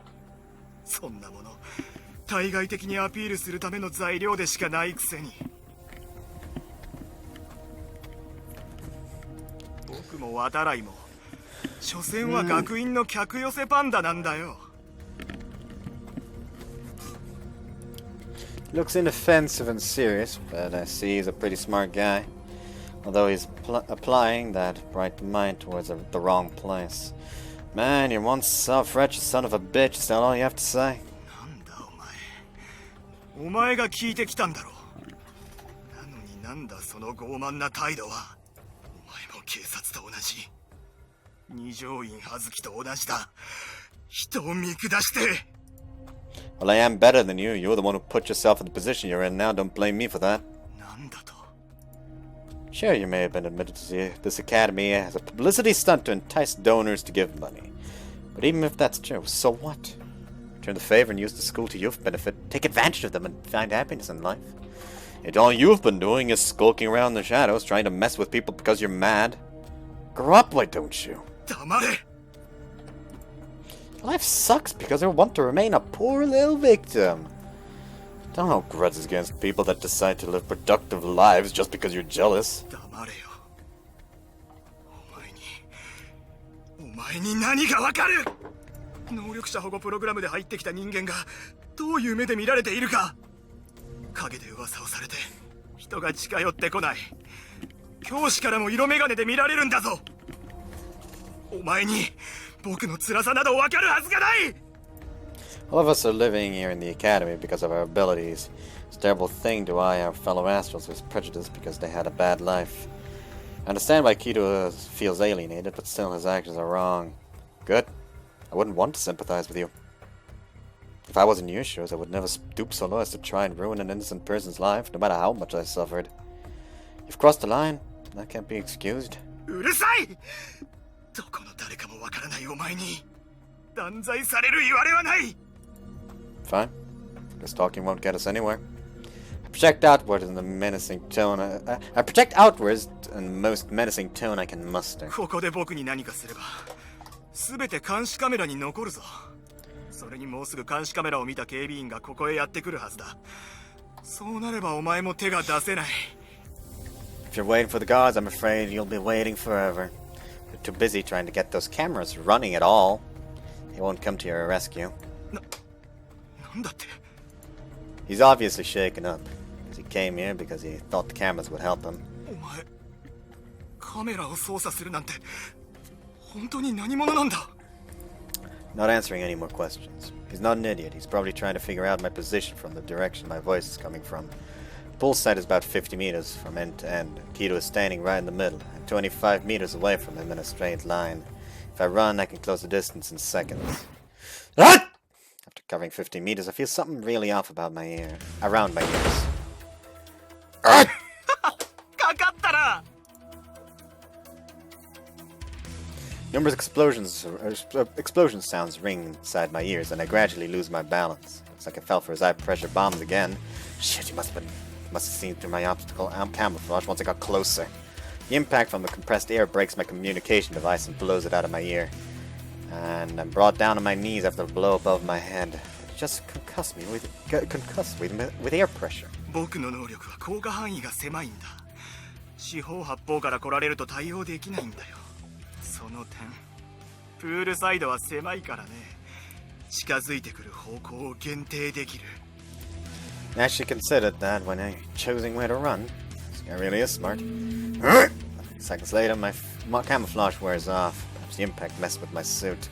そんなもの対外的にアピールするための材料でしかないくせに。僕も渡来も所詮は学院の客寄せパンダなんだよ。 Looks inoffensive and serious, but I see he's a pretty smart guy. Although he's applying that bright mind towards the wrong place. Man, you're one self-righteous son of a bitch, is that all you have to say? なんだお前が聞いてきたんだろう。なのになんだその傲慢な態度は。お前も警察と同じ。二条院葉月と同じだ。人を見下して。 Well, I am better than you. You're the one who put yourself in the position you're in now. Don't blame me for that. なんだと。 Sure, you may have been admitted to this academy as a publicity stunt to entice donors to give money. But even if that's true, so what? Return the favor and use the school to your benefit. Take advantage of them and find happiness in life. Yet all you've been doing is skulking around the shadows, trying to mess with people because you're mad. Grow up, why don't you? 黙れ。 Life sucks because I want to remain a poor little victim. Don't hold grudges against people that decide to live productive lives just because you're jealous. 黙れよ。お前に何がわかる。能力者保護プログラムで入ってきた人間がどういう目で見られているか。陰で噂をされて人が近寄ってこない。教師からも色眼鏡で見られるんだぞ。お前に僕の辛さなどわかるはずがない。 All of us are living here in the academy because of our abilities. It's a terrible thing to eye our fellow astrals with prejudice because they had a bad life. I understand why Kido feels alienated, but still his actions are wrong. Good. I wouldn't want to sympathize with you. If I was in your shoes, I would never stoop so low as to try and ruin an innocent person's life, no matter how much I suffered. You've crossed the line. That can't be excused. うるさい。どこの誰かもわからないお前に断罪される言われはない。 Fine. This talking won't get us anywhere. I project outward in the menacing tone. I project outwards in the most menacing tone I can muster. ここで僕に何かすれば全て監視カメラに残るぞ。それにもうすぐ監視カメラを見た警備員がここへやってくるはずだ。そうなればお前も手が出せない。 If you're waiting for the guards, I'm afraid you'll be waiting forever. You're too busy trying to get those cameras running at all. They won't come to your rescue. なんだって。 He's obviously shaken up. He came here because he thought the cameras would help him. お前カメラを操作するなんて本当に何者なんだ。 Not answering any more questions. He's not an idiot. He's probably trying to figure out my position from the direction my voice is coming from. The pool site is about 50 meters from end to end. Kido is standing right in the middle, and 25 meters away from him in a straight line. If I run, I can close the distance in seconds. Ah! After covering 50 meters, I feel something really off about my ear. Around my ears. Ah! かかったな。 Numerous explosion sounds ring inside my ears, and I gradually lose my balance. Looks like I fell for his high pressure bombs again. Shit, he must have seen through my optical camouflage once I got closer. The impact from the compressed air breaks my communication device and blows it out of my ear. And I'm brought down on my knees after the blow above my head. It just concussed me with air pressure. 僕の能力は効果範囲が狭いんだ。四方八方から来られると対応できないんだよ。その点プールサイドは狭いからね。近づいてくる方向を限定できる。 I actually considered that when choosing where to run. This guy really is smart. Seconds later, my camouflage wears off. Perhaps the impact messed with my suit.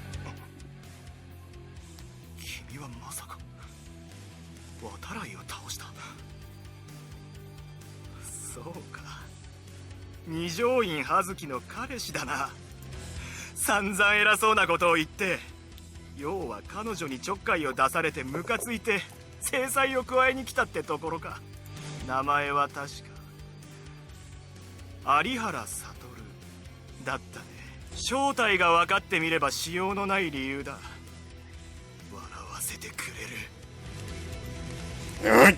君はまさか渡来を倒した。そうか。二条院葉月の彼氏だな。散々偉そうなことを言って、要は彼女にちょっかいを出されてムカついて制裁を加えに来たってところか。名前は確か有原悟だったね。正体が分かってみればしようのない理由だ。笑わせてくれる。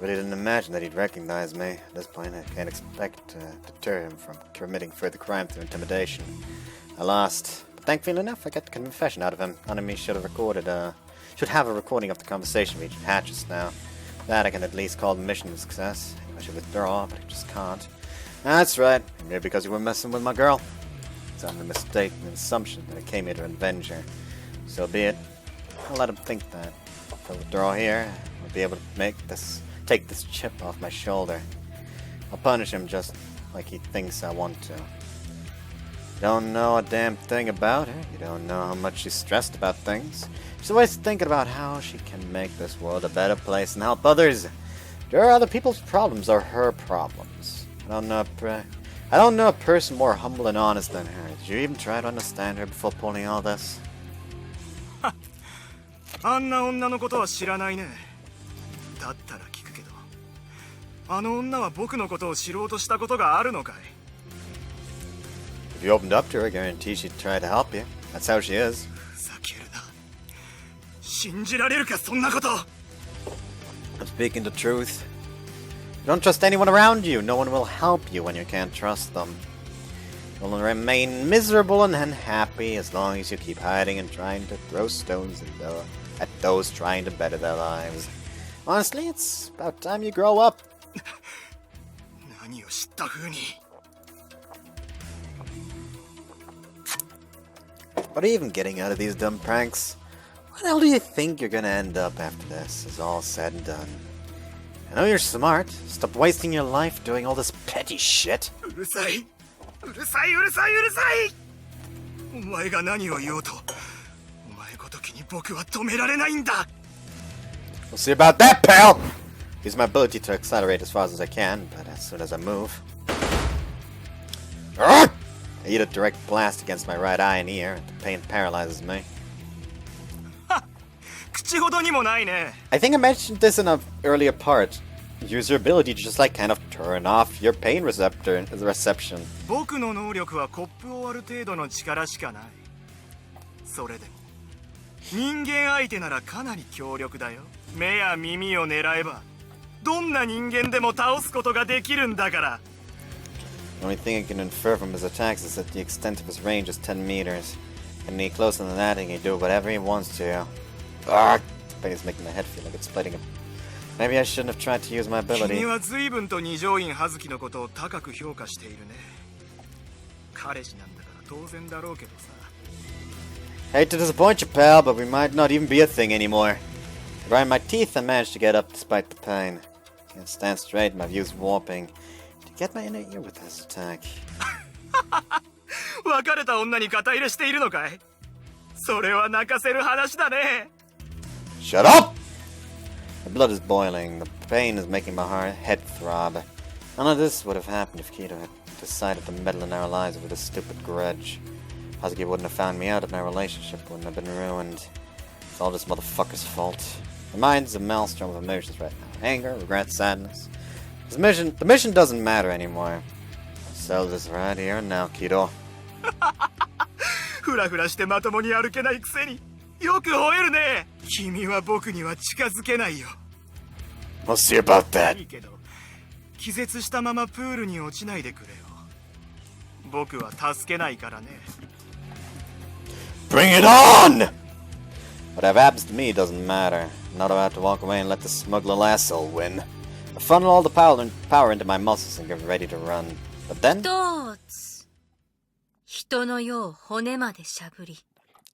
But I didn't imagine that he'd recognize me. At this point, I can't expect to deter him from committing further crime through intimidation. I lost. But thankfully enough, I got the confession out of him. Enemy should have a recording of the conversation reached Hatches now. That I can at least call the mission a success. I should withdraw, but I just can't. That's right. Maybe because you were messing with my girl. It's only a mistake and an assumption that I came here to avenge her. So be it. I'll let him think that. If I withdraw here, I'll be able to take this chip off my shoulder. I'll punish him just like he thinks I want to. You don't know a damn thing about her. You don't know how much she's stressed about things. She's always thinking about how she can make this world a better place and help others. There are other people's problems are her problems. I don't know a person more humble and honest than her. Did you even try to understand her before pulling all this? あんな女のことは知らないね。だったら聞くけど、あの女は僕のことを知ろうとしたことがあるのかい？ If you opened up to her, I guarantee she'd try to help you. That's how she is. ふざけるな。信じられるかそんなこと。 I'm speaking the truth. You don't trust anyone around you. No one will help you when you can't trust them. You'll remain miserable and unhappy as long as you keep hiding and trying to throw stones at those trying to better their lives. Honestly, it's about time you grow up. 何を知った風に。 What are you even getting out of these dumb pranks? What the hell do you think you're gonna end up after this is all said and done? I know you're smart. Stop wasting your life doing all this petty shit. うるさい。うるさい。うるさい。うるさい。お前が何を言おうと、お前ごときに僕は止められないんだ。 We'll see about that, pal! Use my ability to accelerate as fast as I can, but as soon as I move... I eat a direct blast against my right eye and ear, and the pain paralyzes me. 口ほどにもないね。 I think I mentioned this in an earlier part. Use your ability to just like kind of turn off your pain reception. 僕の能力はコップを割る程度の力しかない。それでも人間相手ならかなり強力だよ。目や耳を狙えばどんな人間でも倒すことができるんだから。 The only thing I can infer from his attacks is that the extent of his range is 10 meters. And any closer than that, he can do whatever he wants to. Ugh! This pain is making my head feel like it's splitting. Maybe I shouldn't have tried to use my ability. 君は随分と二条院葉月のことを高く評価しているね。彼氏なんだから当然だろうけどさ。 Hate to disappoint you, pal, but we might not even be a thing anymore. I grind my teeth and manage to get up despite the pain. Can't stand straight, my view's warping. To get my inner ear with this attack. 別れた女に肩入れしているのかい？それは泣かせる話だね。 Shut up! My blood is boiling. The pain is making my head throb. None of this would have happened if Kido had decided to meddle in our lives with a stupid grudge. Hazuki wouldn't have found me out and our relationship wouldn't have been ruined. It's all this motherfucker's fault. My mind's a maelstrom of emotions right now. Anger, regret, sadness. The mission doesn't matter anymore. Settle this right here and now, Kido. フラフラしてまともに歩けないくせによく吠えるね。君は僕には近づけないよ。 We'll see about that. いいけど気絶したままプールに落ちないでくれよ。僕は助けないからね。 Bring it on! Whatever happens to me doesn't matter. I'm not about to walk away and let the smuggler asshole win. I funnel all the power into my muscles and get ready to run. But then... 一つ人の世を骨までしゃぶり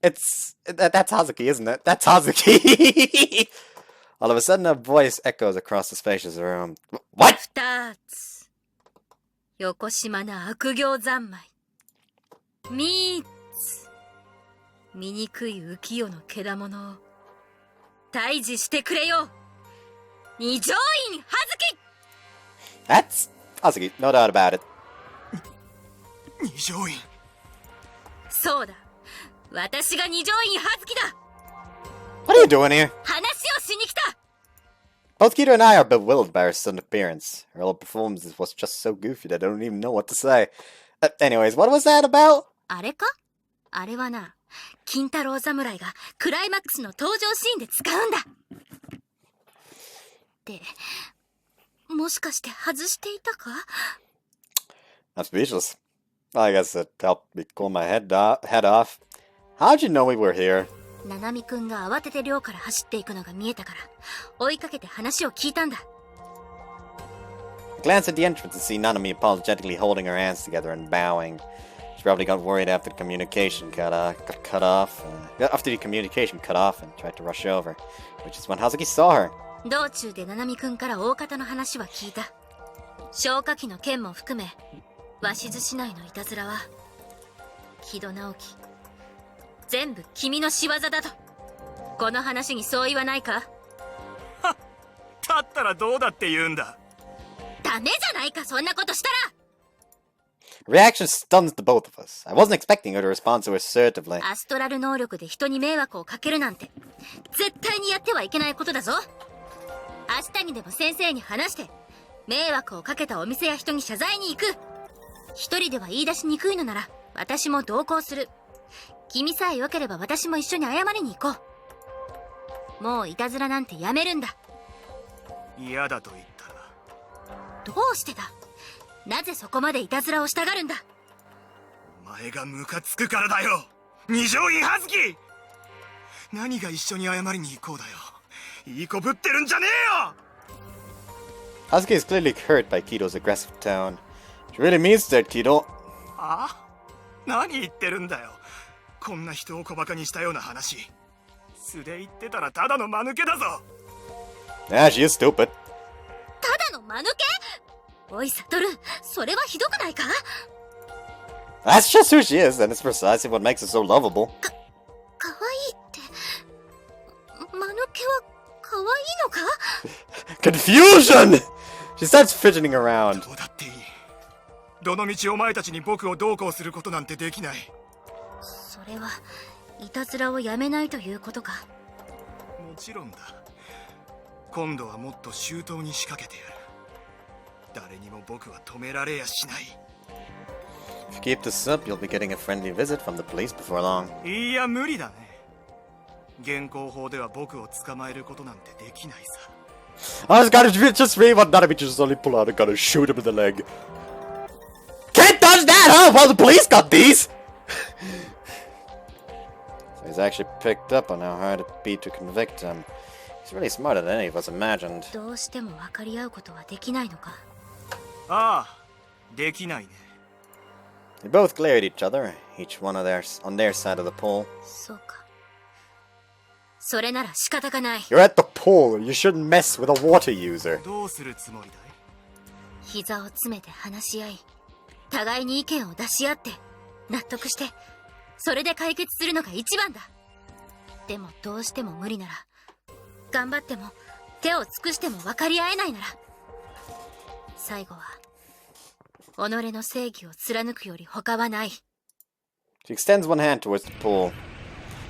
That's Hazuki, isn't it? That's Hazuki! All of a sudden a voice echoes across the spacious room. What? 二つ横島な悪行三昧三つ醜い浮世のけだものを退治してくれよ二条院葉月 That's Hazuki, no doubt about it. 二条院。そうだ私が二条院葉月だ What are you doing here? 話をしに来た Both Kido and I are bewildered by her sudden appearance. Her whole performance was just so goofy that I don't even know what to say. Anyways, what was that about? あれかあれはな金太郎侍がクライマックスの登場シーンで使うんだってもしかして外していたか I'm speechless. I guess it helped me cool my head off. How'd you know we were here? ナナミくんが慌てて寮から走っていくのが見えたから追いかけて話を聞いたんだ I glanced at the entrance and see Nanami apologetically holding her hands together and bowing. She probably got worried after the communication got cut off. After the communication cut off and tried to rush over, which is when Hazuki saw her. 道中でナナミくんから大方の話は聞いた消火器の件も含め鷲津市内のいたずらは木戸直樹全部君の仕業だとこの話にそう言わないかだったらどうだって言うんだ。ダメじゃないかそんなことしたら Reaction stuns the both of us. I wasn't expecting her to respond so assertively. アストラル能力で人に迷惑をかけるなんて絶対にやってはいけないことだぞ明日にでも先生に話して迷惑をかけたお店や人に謝罪に行く一人では言い出しにくいのなら私も同行する君さえ良ければ私も一緒に謝りに行こうもういたずらなんてやめるんだ嫌だと言ったらどうしてだなぜそこまでいたずらをしたがるんだお前がムカつくからだよ二条院葉月何が一緒に謝りに行こうだよいい子ぶってるんじゃねえよ Hazuki is clearly hurt by Kido's aggressive tone. She really means that, Kido. あ何言ってるんだよこんな人を小馬鹿にしたような話素で言ってたらただの間抜けだぞ Yeah, she is stupid. ただの間抜けおいサトルそれはひどくないか That's just who she is, and it's precisely what makes her so lovable. 可愛いって、間抜けは可愛いのか？ Confusion! She starts fidgeting around. どうだっていい。どの道お前たちに僕をどうこうすることなんてできない。それは、いたずらをやめないということか。もちろんだ。今度はもっと周到に仕掛けてやる。誰にも僕は止められやしない。If you keep this up, you'll be getting a friendly visit from the police before long. いや無理だね。現行法では僕を捕まえることなんてできないさ。I just gotta just read what not just only pull out and gotta shoot him in the leg. Can't dodge that, huh? Well, the police got these! So he's actually picked up on how hard it'd be to convict him. He's really smarter than any of us imagined. どうしても分かり合うことはできないのか。ああ、できないね。They both glare at each other, each one of theirs on their side of the pole. そうか。それなら仕方がない。You're at the pole. You shouldn't mess with a water user. どうするつもりだい？膝を詰めて話し合い、互いに意見を出し合って、納得して、それで解決するのが一番だ。でもどうしても無理なら、頑張っても手を尽くしても分かり合えないなら、最後は己の正義を貫くより他はない。 She extends one hand towards the pool.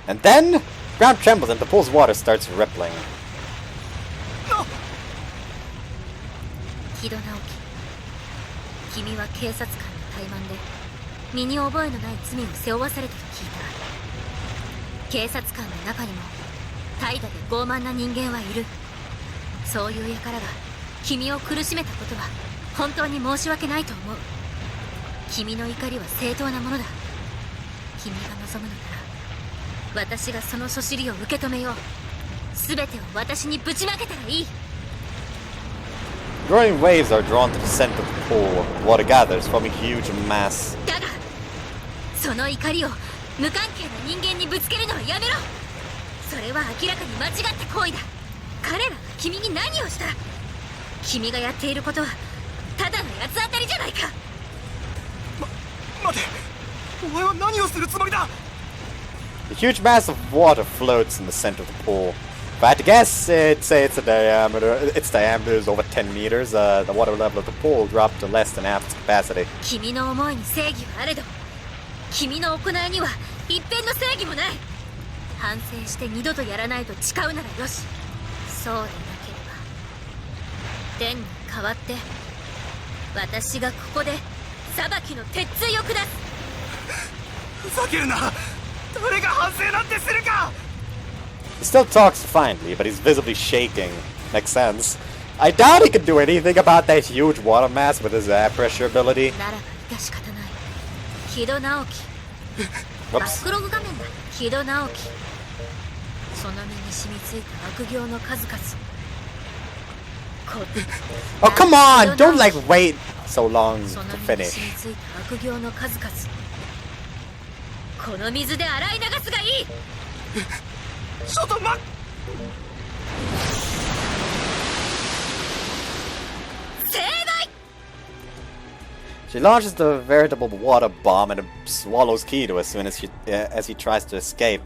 And then, the ground trembles and the pool's water starts rippling. 木戸直樹、君は警察官の怠慢で身に覚えのない罪を背負わされたと聞いた。警察官の中にも怠惰で傲慢な人間はいる。そういう輩が君を苦しめたことは本当に申し訳ないと思う。君の怒りは正当なものだ。君が望むのなら私がそのそしりを受け止めよう。全てを私にぶちまけたらいい。 Growing waves are drawn to the center of the pool. Water gathers, forming a huge mass. だがその怒りを無関係な人間にぶつけるのはやめろ。それは明らかに間違った行為だ。彼らが君に何をした？君がやっていることはただの八つ当たりじゃないか。待て、お前は何をするつもりだ？ A huge mass of water floats in the center of the pool. If I had to guess, its diameter is over 10 meters. The water level of the pool dropped to less than half its capacity. 君の思いに正義はあれど、君の行いには一片の正義もない。反省して二度とやらないと誓うならよし。そうでなければ天に代わって私がここで裁きの鉄槌を下す。ふざけるな。誰が反省なんてするか。 He still talks defiantly, but he's visibly shaking. Makes sense. I doubt he can do anything about that huge water mass with his air pressure ability. ならば致し方ない。木戸直樹。バッ Whoops. クログ画面だ。木戸直樹。その身に染みついた悪行の数々。Oh, come on! Don't, like, wait so long そ to の身に finish. 染みついた悪行の数々。この水で洗い流すがいい。ちょっと待っ。成敗。 She launches the veritable water bomb and it swallows Kido as soon as he tries to escape.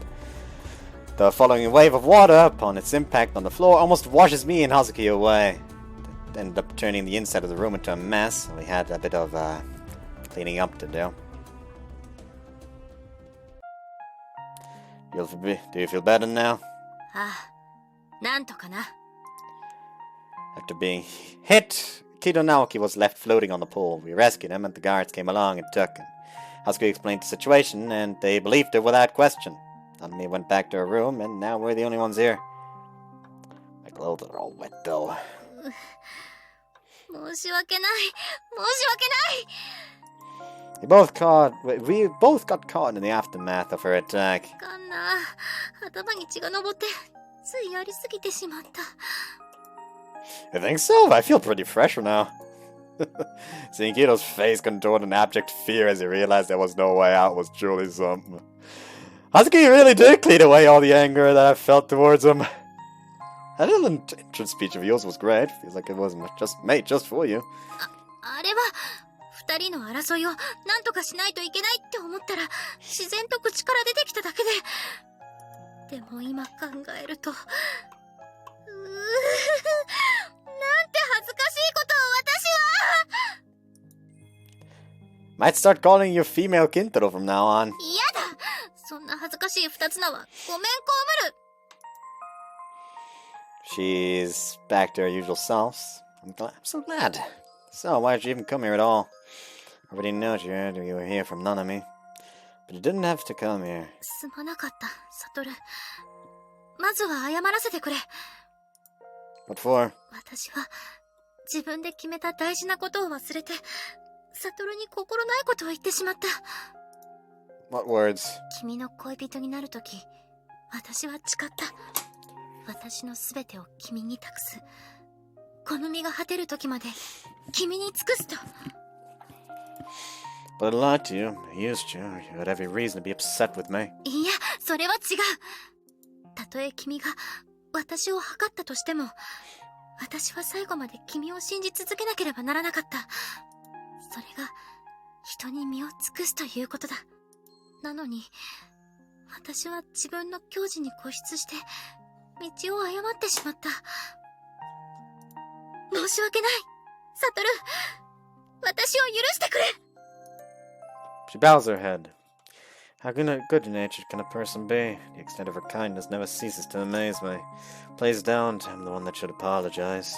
The following wave of water, upon its impact on the floor, almost washes me and Hazuki away. It ended up turning the inside of the room into a mess. We had a bit of cleaning up to do. Do you feel better now? ああ、なんとかな。 After being hit, Kido Naoki was left floating on the pool. We rescued him and the guards came along and took him. Hazuki explained the situation and they believed her without question. Suddenly went back to her room and now we're the only ones here. My clothes are all wet though. 申し訳ない。申し訳ない。 We both got caught in the aftermath of her attack. かんな。頭に血が上ってついやりすぎてしまった。 I think so. I feel pretty fresh now. Seeing Kido's face contoured in abject fear as he realized there was no way out was truly something. Hazuki really did clean away all the anger that I felt towards him. That little entrance speech of yours was great. Feels like it was just made just for you. あれは普二人の争いを何とかしないといけないって思ったら自然と口から出てきただけで。でも今考えると、なんて恥ずかしいことを私は。 Might start calling you female Kintaro from now on. 嫌だ。そんな恥ずかしい二つ名はごめん被る。She's back to her usual selves. I'm so glad. So, why did you even come here at all? I already know you were here from Nanami. But you didn't have to come here. すまなかった、サトル。まずは謝らせてくれ。What for? 私は自分で決めた大事なことを忘れて、サトルに心ないことを言ってしまった。What words? 君の恋人になるとき、私は誓った。私のすべてを君に託す。この身が果てるときまで君に尽くすと。But I lied to you. I used you. You had every reason to be upset with me. いや、それは違う。たとえ君が私を測ったとしても、私は最後まで君を信じ続けなければならなかった。それが人に身を尽くすということだ。なのに私は自分の矜持に固執して道を誤ってしまった。申し訳ない、サトル。私を許してくれ。 She bows her head. How good-natured can a person be? The extent of her kindness never ceases to amaze me. Please don't. I'm the one that should apologize.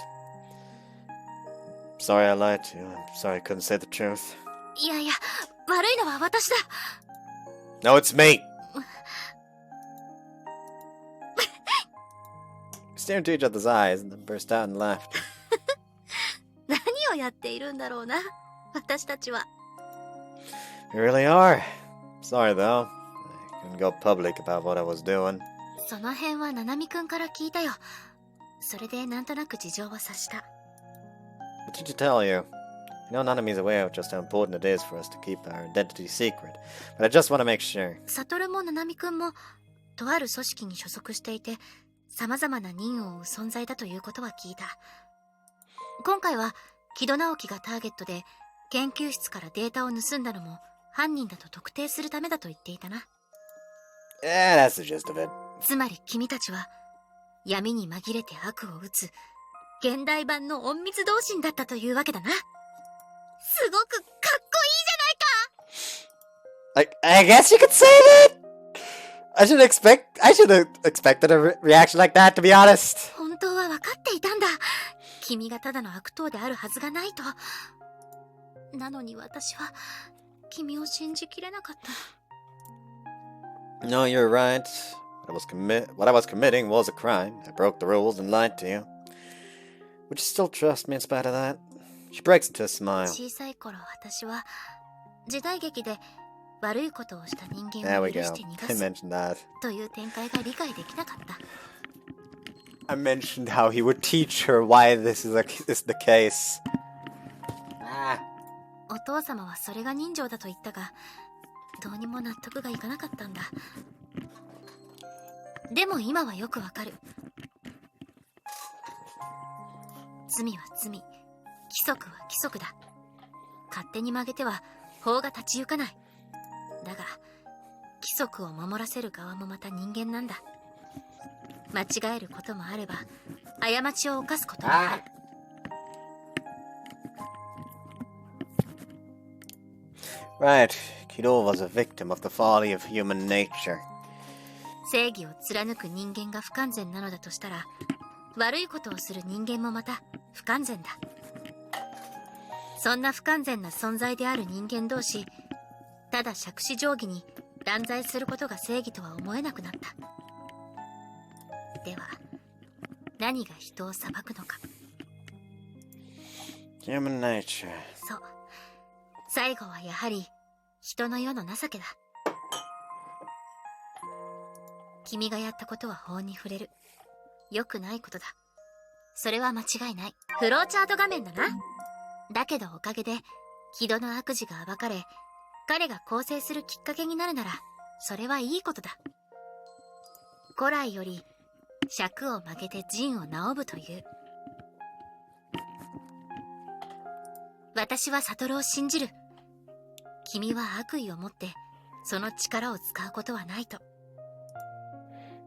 Sorry I lied to you. I'm sorry I couldn't say the truth. いやいや、悪いのは私だ。No, it's me! We stared into each other's eyes and then burst out and laughed. 何をやっているんだろうな、私たちは。 You really are. Sorry though. I couldn't go public about what I was doing. その辺はナナミくんから聞いたよ。それでなんとなく事情は察した。 What did you tell you? I know Nanami's aware of just how important it is for us to keep our identity secret, but I just want to make sure. サトルもナナミくんもとある組織に所属していて、様々な任を負う存在だということは聞いた。今回は木戸直樹がターゲットで、研究室からデータを盗んだのも犯人だと特定するためだと言っていたな。Yeah, that's the gist of it. つまり君たちは闇に紛れて悪を打つ現代版の隠密同心だったというわけだな。すごくかっこいいじゃないか。 I guess you could say that. I should have expected a reaction like that, to be honest. 本当は分かっていたんだ。君がただの悪党であるはずがないと。なのに私は君を信じきれなかった。 No, you're right. What I was committing was a crime. I broke the rules and lied to you. Would you still trust me in spite of that? She breaks into a smile. 小さい頃私は時代劇で悪いことをした人間 There を we 許 go. して逃 I がす mentioned that. という展開が理解できなかった。 I mentioned how he would teach her why this is the case. お父様はそれが人情だと言ったが、どうにも納得がいかなかったんだ。でも今はよくわかる。罪は罪、規則は規則だ。勝手に曲げては法が立ち行かない。だが規則を守らせる側もまた人間なんだ。間違えることもあれば過ちを犯すこともある。Right. Kido was a victim of the folly of human nature. 正義を貫く人間が不完全なのだとしたら、悪いことをする人間もまた不完全だ。そんな不完全な存在である人間同士、ただ杓子定規に断罪することが正義とは思えなくなった。では何が人を裁くのか。 Human nature. そう、最後はやはり人の世の情けだ。君がやったことは法に触れる。良くないことだ。それは間違いない。フローチャート画面だな。だけどおかげで木戸の悪事が暴かれ、彼が更生するきっかけになるなら、それはいいことだ。古来より尺を曲げて陣を直ぶという。私は悟を信じる。君は悪意を持ってその力を使うことはないと。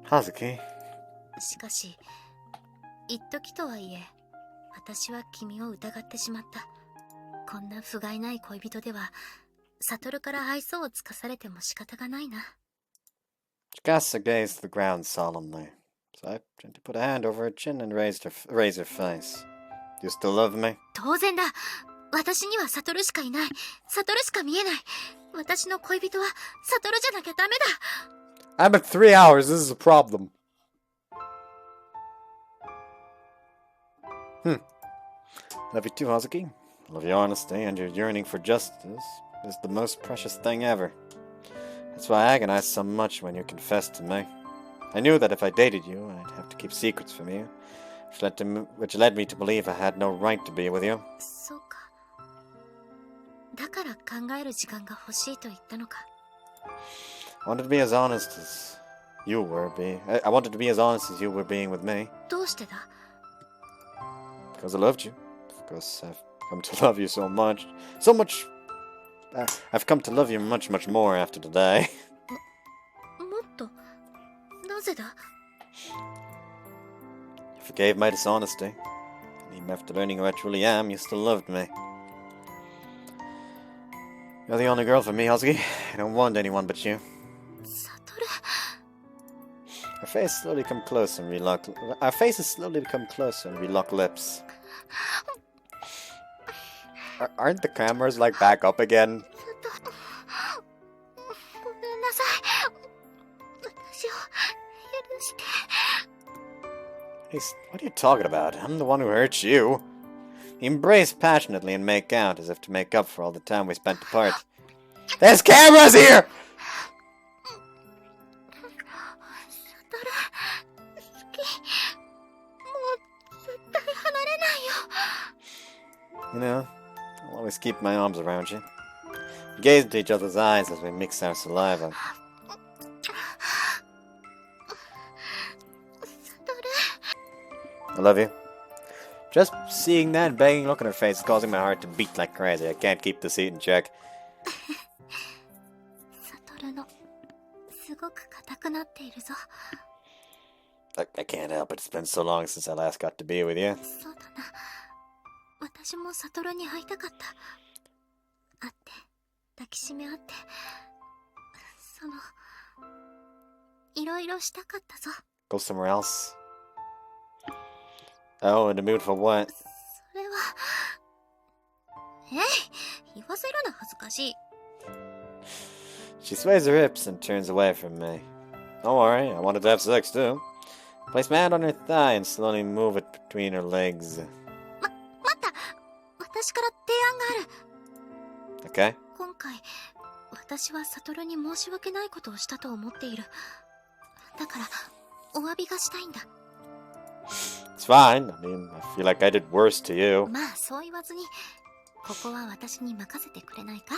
Hazuki. しかし一時とはいえ私は君を疑ってしまった。こんな不甲斐ない恋人では悟から愛想をつかされても仕方がないな。 She casts her gaze to the ground solemnly. So I gently put a hand over her chin and raised her face. Do you still love me? 当然だ。私には悟しかいない。悟しか見えない。私の恋人は悟じゃなきゃダメだ。 I'm at 3 hours. This is a problem. Love you too, Hazuki. Love your honesty and your yearning for justice is the most precious thing ever. That's why I agonized so much when you confessed to me. I knew that if I dated you, I'd have to keep secrets from you, which led me to believe I had no right to be with you. そうか。だから考える時間が欲しいと言ったのか。 I wanted to be as honest as you were I wanted to be as honest as you were being with me. どうしてだ？ Because I loved you. Because I've come to love you so much. So much. I've come to love you much, much more after today. もっとなぜだ？ You forgave my dishonesty. And even after learning who I truly am, you still loved me. You're the only girl for me, Hazuki. I don't want anyone but you. 悟。 Our faces slowly come closer and we lock. Our faces slowly become closer and we lock lips. Aren't the cameras like back up again? ごめんなさい。私を許して。 What are you talking about? I'm the one who hurt you. You embrace passionately and make out as if to make up for all the time we spent apart. There's cameras here! 悟。好き。もう絶対離れないよ。 You know, I'll always keep my arms around you. We gaze into each other's eyes as we mix our saliva. 悟。 I love you. Just seeing that begging look on her face is causing my heart to beat like crazy. I can't keep the seat in check. 悟のすごく硬くなっているぞ。 I can't help it. It's been so long since I last got to be with you. そうだな。私も悟に会いたかった。会って抱きしめ合って、いろいろしたかったぞ。 Go somewhere else. Oh, in the mood for what? それは。言わせるな、恥ずかしい。 She sways her hips and turns away from me. Don't worry, I wanted to have sex too. Place my hand on her thigh and slowly move it between her legs. 待った。私から提案がある。 Okay? 今回、私は悟に申し訳ないことをしたと思っている。だから、お詫びがしたいんだ。 It's fine. I mean, I feel like I did worse to you. まあ、そう言わずに、ここは私に任せてくれないか？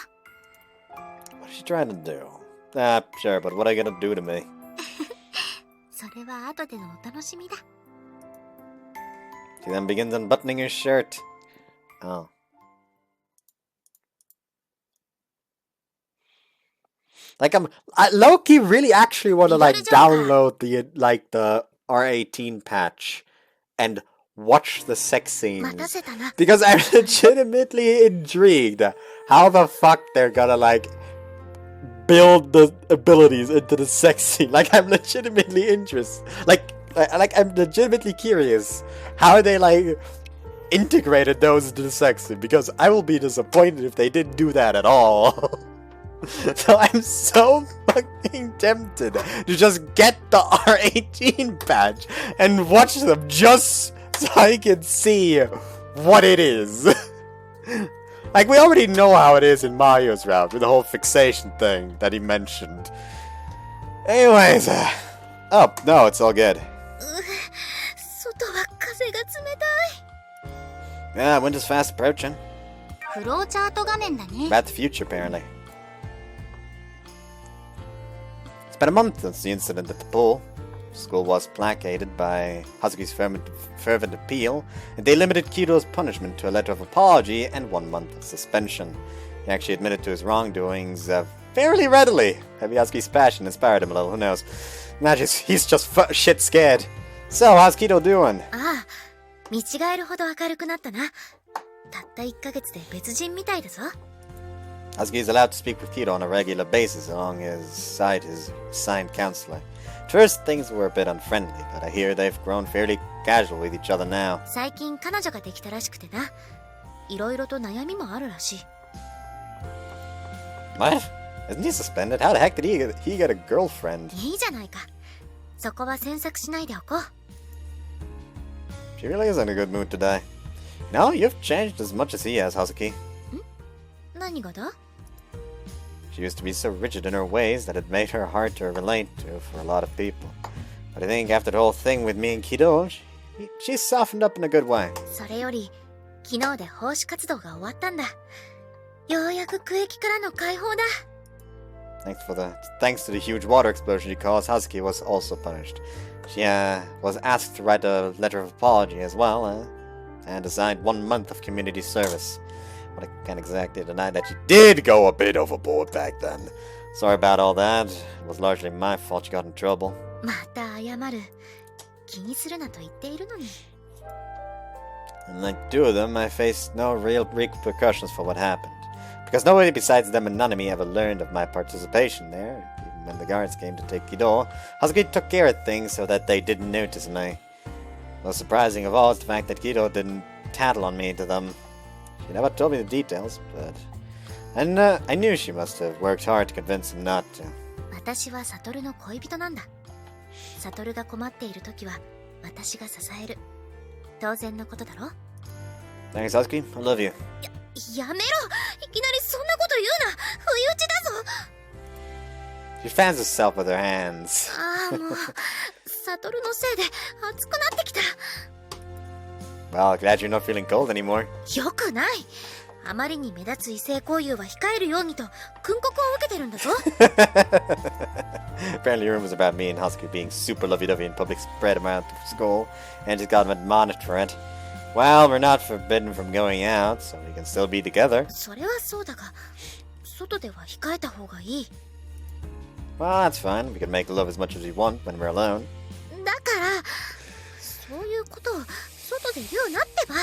What is she trying to do? Sure, but what are you gonna do to me? それは後でのお楽しみだ。 She then begins unbuttoning her shirt. Oh. Like I low-key really actually want to like download the R18 patch and watch the sex scenes 待たせたな。 because I'm legitimately intrigued how the fuck they're gonna like build the abilities into the sex scene. Like I'm legitimately interested. Like I'm legitimately curious how they like integrated those into the sex scene because I will be disappointed if they didn't do that at all. So I'm so fucking tempted to just get the R18 patch and watch them just so I can see what it is. Like, we already know how it is in Mario's route with the whole fixation thing that he mentioned. Anyways, oh, no, it's all good. 外は風が冷たい。 Yeah, winter's fast approaching. フローチャート画面だね。 About the future, apparently. It's been a month since the incident at the pool. School was placated by Hazuki's fervent appeal, and they limited Kido's punishment to a letter of apology and 1 month of suspension. He actually admitted to his wrongdoings fairly readily. Maybe Hazuki's passion inspired him a little, who knows. Now he's just shit scared. So, how's Kido doing? ああ、見違えるほど明るくなったな。たった1ヶ月で別人みたいだぞ。Hazuki is allowed to speak with Kido on a regular basis along his side his assigned counselor. At first, things were a bit unfriendly, but I hear they've grown fairly casual with each other now. 最近彼女ができたらしくてな。いろいろと悩みもあるらしい。What? Isn't he suspended? How the heck did he get a girlfriend? いいじゃないか。そこは詮索しないでおこう。She really is in a good mood today. No, you've changed as much as he has, Hazuki. 何がだ？ She used to be so rigid in her ways that it made her hard to relate to for a lot of people. But I think after the whole thing with me and Kido, she's softened up in a good way. それより、昨日で奉仕活動が終わったんだ。ようやく区域からの解放だ。Thanks to the huge water explosion she caused, Hazuki was also punished. She was asked to write a letter of apology as well, and assigned 1 month of community service. But I can't exactly deny that she did go a bit overboard back then. Sorry about all that. It was largely my fault she got in trouble. また謝る。気にするなと言っているのに。Unlike two of them, I faced no real repercussions for what happened. Because nobody besides them and Nanami ever learned of my participation there. Even when the guards came to take Kido, Hazuki took care of things so that they didn't notice me. Most surprising of all is the fact that Kido didn't tattle on me to them. She never told me the details, but... And I knew she must have worked hard to convince him not to. 私はサトルの恋人なんだ。サトルが困っている時は私が支える。当然のことだろ？ Thanks, Hazuki. I love you. やめろ！いきなりそんなこと言うな！不意打ちだぞ！ She fans herself with her hands. ああもう、サトルのせいで熱くなってきた。Well, glad you're not feeling cold anymore. よくない。あまりに目立つ異性交友は控えるようにと訓告を受けてるんだぞ。Apparently rumors about me and Hazuki being super lovey-dovey in public spread around the school, and just got him admonished for it. Well, we're not forbidden from going out, so we can still be together. それはそうだが、外では控えた方がいい。Well, that's fine. We can make love as much as we want when we're alone. だから、そういうことを外で言うなってば。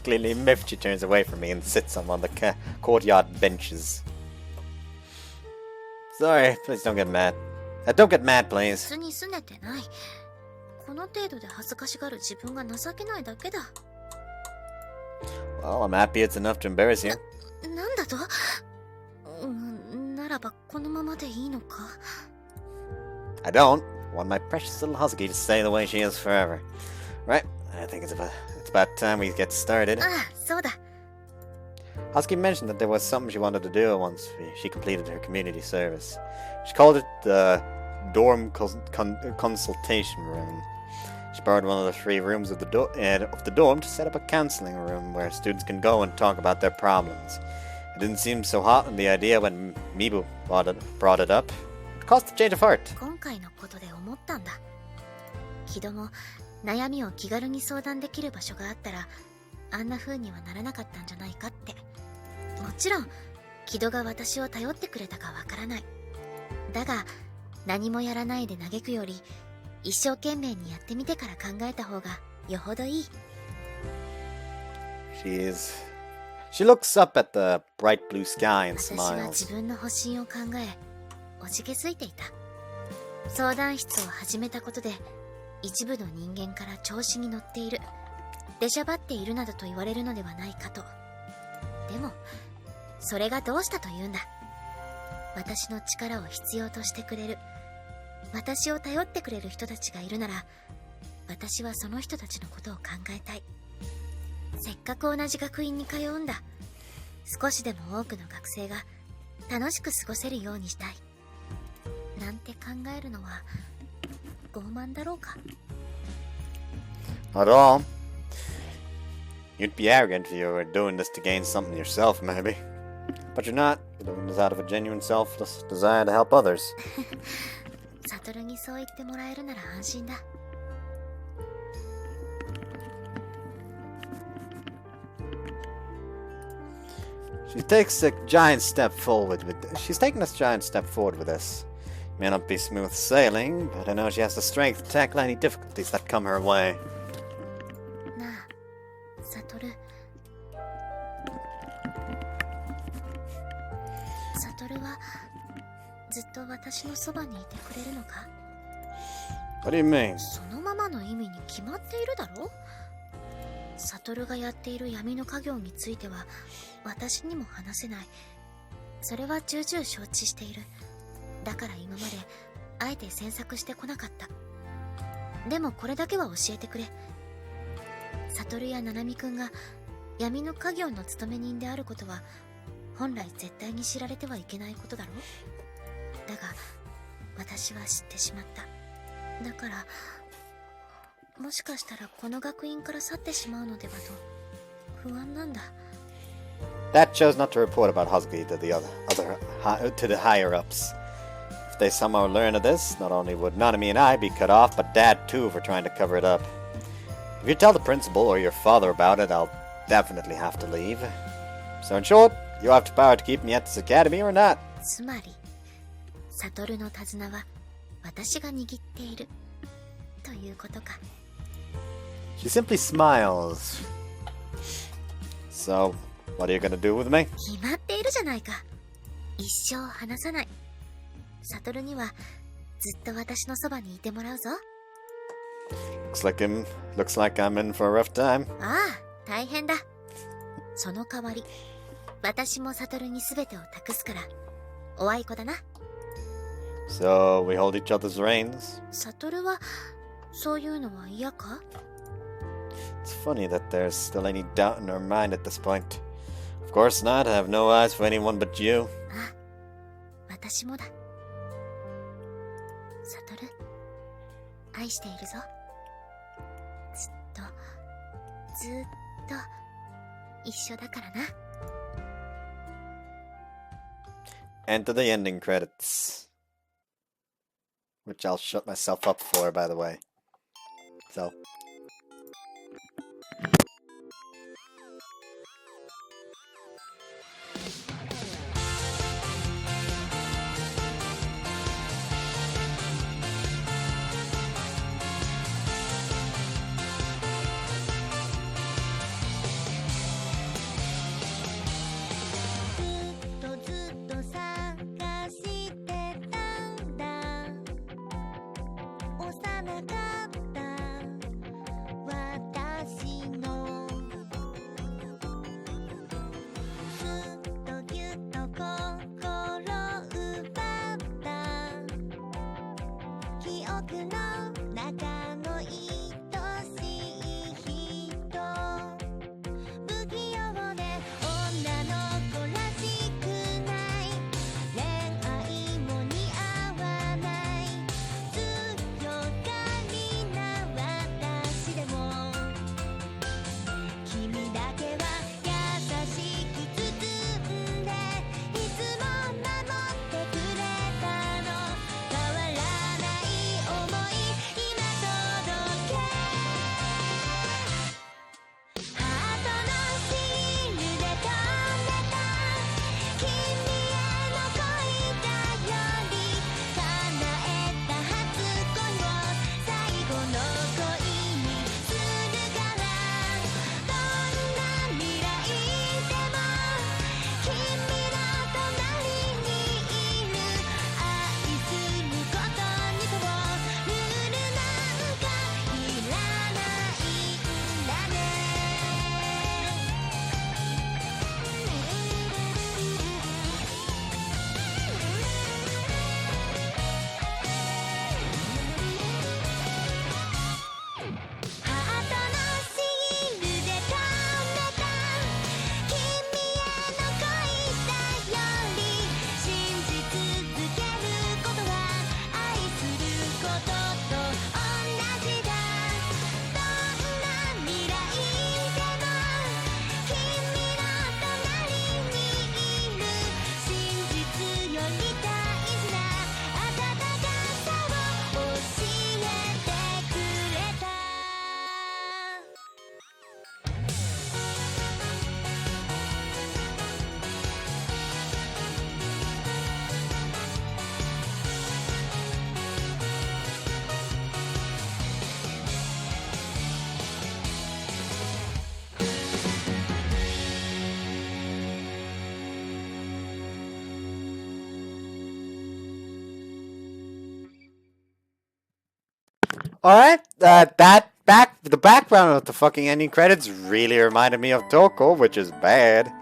Clearly miffed, she turns away from me and sits on one of the courtyard benches. Sorry, please don't get mad. Don't get mad, please. 別に拗ねてない。この程度で恥ずかしがる自分が情けないだけだ。Well, I'm happy it's enough to embarrass you. なんだと？ならばこのままでいいのか？ I don't want my precious little Hazuki to stay the way she is forever. Right, I think it's about time we get started. ああ、そうだ。Hazuki mentioned that there was something she wanted to do once she completed her community service. She called it the dorm consultation room. She borrowed one of the 3 rooms of the dorm to set up a counseling room where students can go and talk about their problems. It didn't seem so hot on the idea when Mibu brought it up. It caused a change of heart. 今回のことで思ったんだ。キドも悩みを気軽に相談できる場所があったら、あんな風にはならなかったんじゃないかって。もちろん、キドが私を頼ってくれたかわからない。だが、何もやらないで嘆くより、一生懸命にやってみてから考えた方がよほどいい。She looks up at the bright blue sky and 私は smiles. 自分の保身を考え、おじけづいていた。相談室を始めたことで、一部の人間から調子に乗っている、出しゃばっているなどと言われるのではないかと。でも、それがどうしたというんだ。私の力を必要としてくれる、私を頼ってくれる人たちがいるなら、私はその人たちのことを考えたい。せっかく同じ学院に通うんだ。少しでも多くの学生が楽しく過ごせるようにしたい。なんて考えるのは傲慢だろうか。 Not at all. You'd be arrogant if you were doing this to gain something yourself, maybe. But you're not. You're doing this out of a genuine selfless desire to help others. サトルにそう言ってもらえるなら安心だ。She takes a giant step forward with she's taken a giant step forward with this. May not be smooth sailing, but I know she has the strength to tackle any difficulties that come her way. なあ、サトル。サトルはずっと私のそばにいてくれるのか？ What do you mean? そのままの意味に決まっているだろ？サトルがやっている闇の家業については私にも話せない。それは重々承知している。だから今まであえて詮索してこなかった。でもこれだけは教えてくれ。サトルやナナミくんが闇の家業の務め人であることは本来絶対に知られてはいけないことだろう。だが私は知ってしまった。だからもしかしたらこの学院から去ってしまうのではと不安なんだ。 Dad chose not to report about Hazuki to the higher ups. If they somehow learn of this, not only would Nanami and I be cut off, but Dad too for trying to cover it up. If you tell the principal or your father about it, I'll definitely have to leave. So in short, you have the power to keep me at this academy or not. つまりサトルの手綱は私が握っているということか。 She simply smiles. So, what are you gonna do with me? 決まっているじゃないか。一生離さない。サトルにはずっと私のそばにいてもらうぞ。 Looks like I'm in for a rough time. ああ、大変だ。その代わり私もサトルに全てを託すからおあいこだな。 So, we hold each other's reins. サトルはそういうのは嫌か？ It's funny that there's still any doubt in her mind at this point. Of course not, I have no eyes for anyone but you. あ、私もだ。サトル、愛しているぞ。ずっと一緒だからな。Enter the ending credits. Which I'll shut myself up for, by the way. So. Alright, the background of the fucking ending credits really reminded me of Toko, which is bad.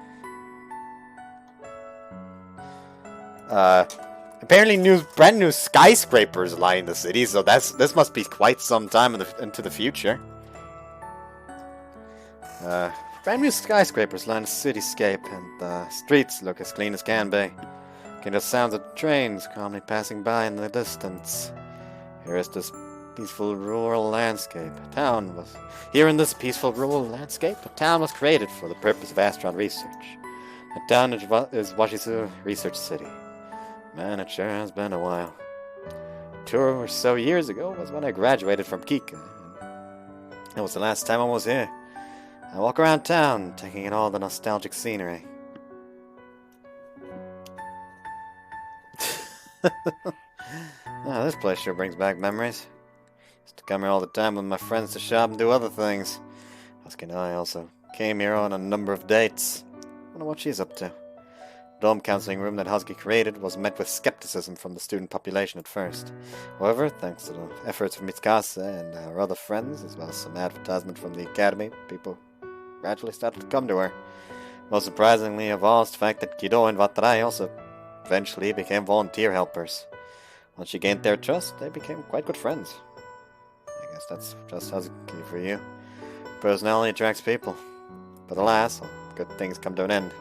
Apparently brand new skyscrapers line the city, so this must be quite some time into the future. Brand new skyscrapers line the cityscape, and the streets look as clean as can be. You can hear the sounds of trains calmly passing by in the distance. Here in this peaceful rural landscape, a town was created for the purpose of astron research. The town is Washizu Research City. Man, it sure has been a while. 2 or so years ago was when I graduated from Kika. It was the last time I was here. I walk around town, taking in all the nostalgic scenery. This place sure brings back memories. Used to come here all the time with my friends to shop and do other things. Husky and I also came here on a number of dates. Wonder what she's up to. The dome counseling room that Hazuki created was met with skepticism from the student population at first. However, thanks to the efforts of Mitsukasa and our other friends, as well as some advertisement from the academy, people gradually started to come to her. Most surprisingly of all is the fact that Kido and Watarai also eventually became volunteer helpers. Once she gained their trust, they became quite good friends. I guess that's just Hazuki for you. Personality attracts people. But alas, good things come to an end.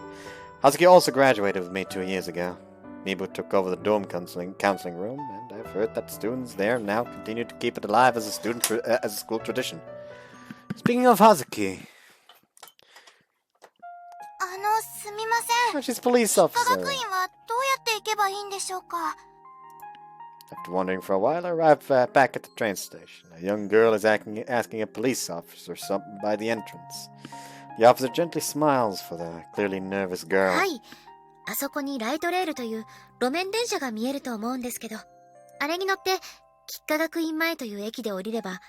Hazuki also graduated with me 2 years ago. Mibu took over the dorm counseling room, and I've heard that students there now continue to keep it alive as a school tradition. Speaking of Hazuki, すみません。 she's a police 科 officer. 学院はどうやって行けばいいんでしょうか？ After wandering for a while, I arrived back at the train station. A young girl is asking a police officer something by the entrance. The officer gently smiles for the clearly nervous girl. はい。あそこにライトレールという路面電車が見えると思うんですけど、あれに乗って吉科学院前という駅で降りれば、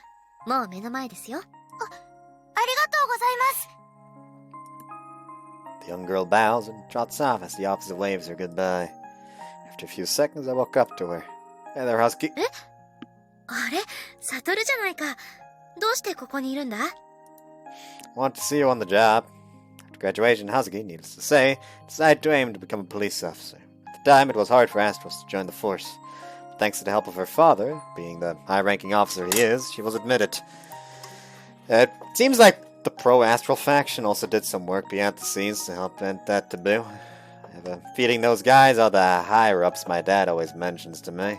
もう目の前ですよ。ありがとうございます。 The young girl bows and trots off as the officer waves her goodbye. After a few seconds, I walk up to her. Hey there, Husky. あれ、サトルじゃないか。どうしてここにいるんだ？ Want to see you on the job. After graduation, Hazuki, needless to say, decided to aim to become a police officer. At the time, it was hard for Astros to join the force. But thanks to the help of her father, being the high-ranking officer he is, she was admitted. It seems like the pro-Astral faction also did some work behind the scenes to help end that taboo. I have a feeling those guys are the higher-ups my dad always mentions to me.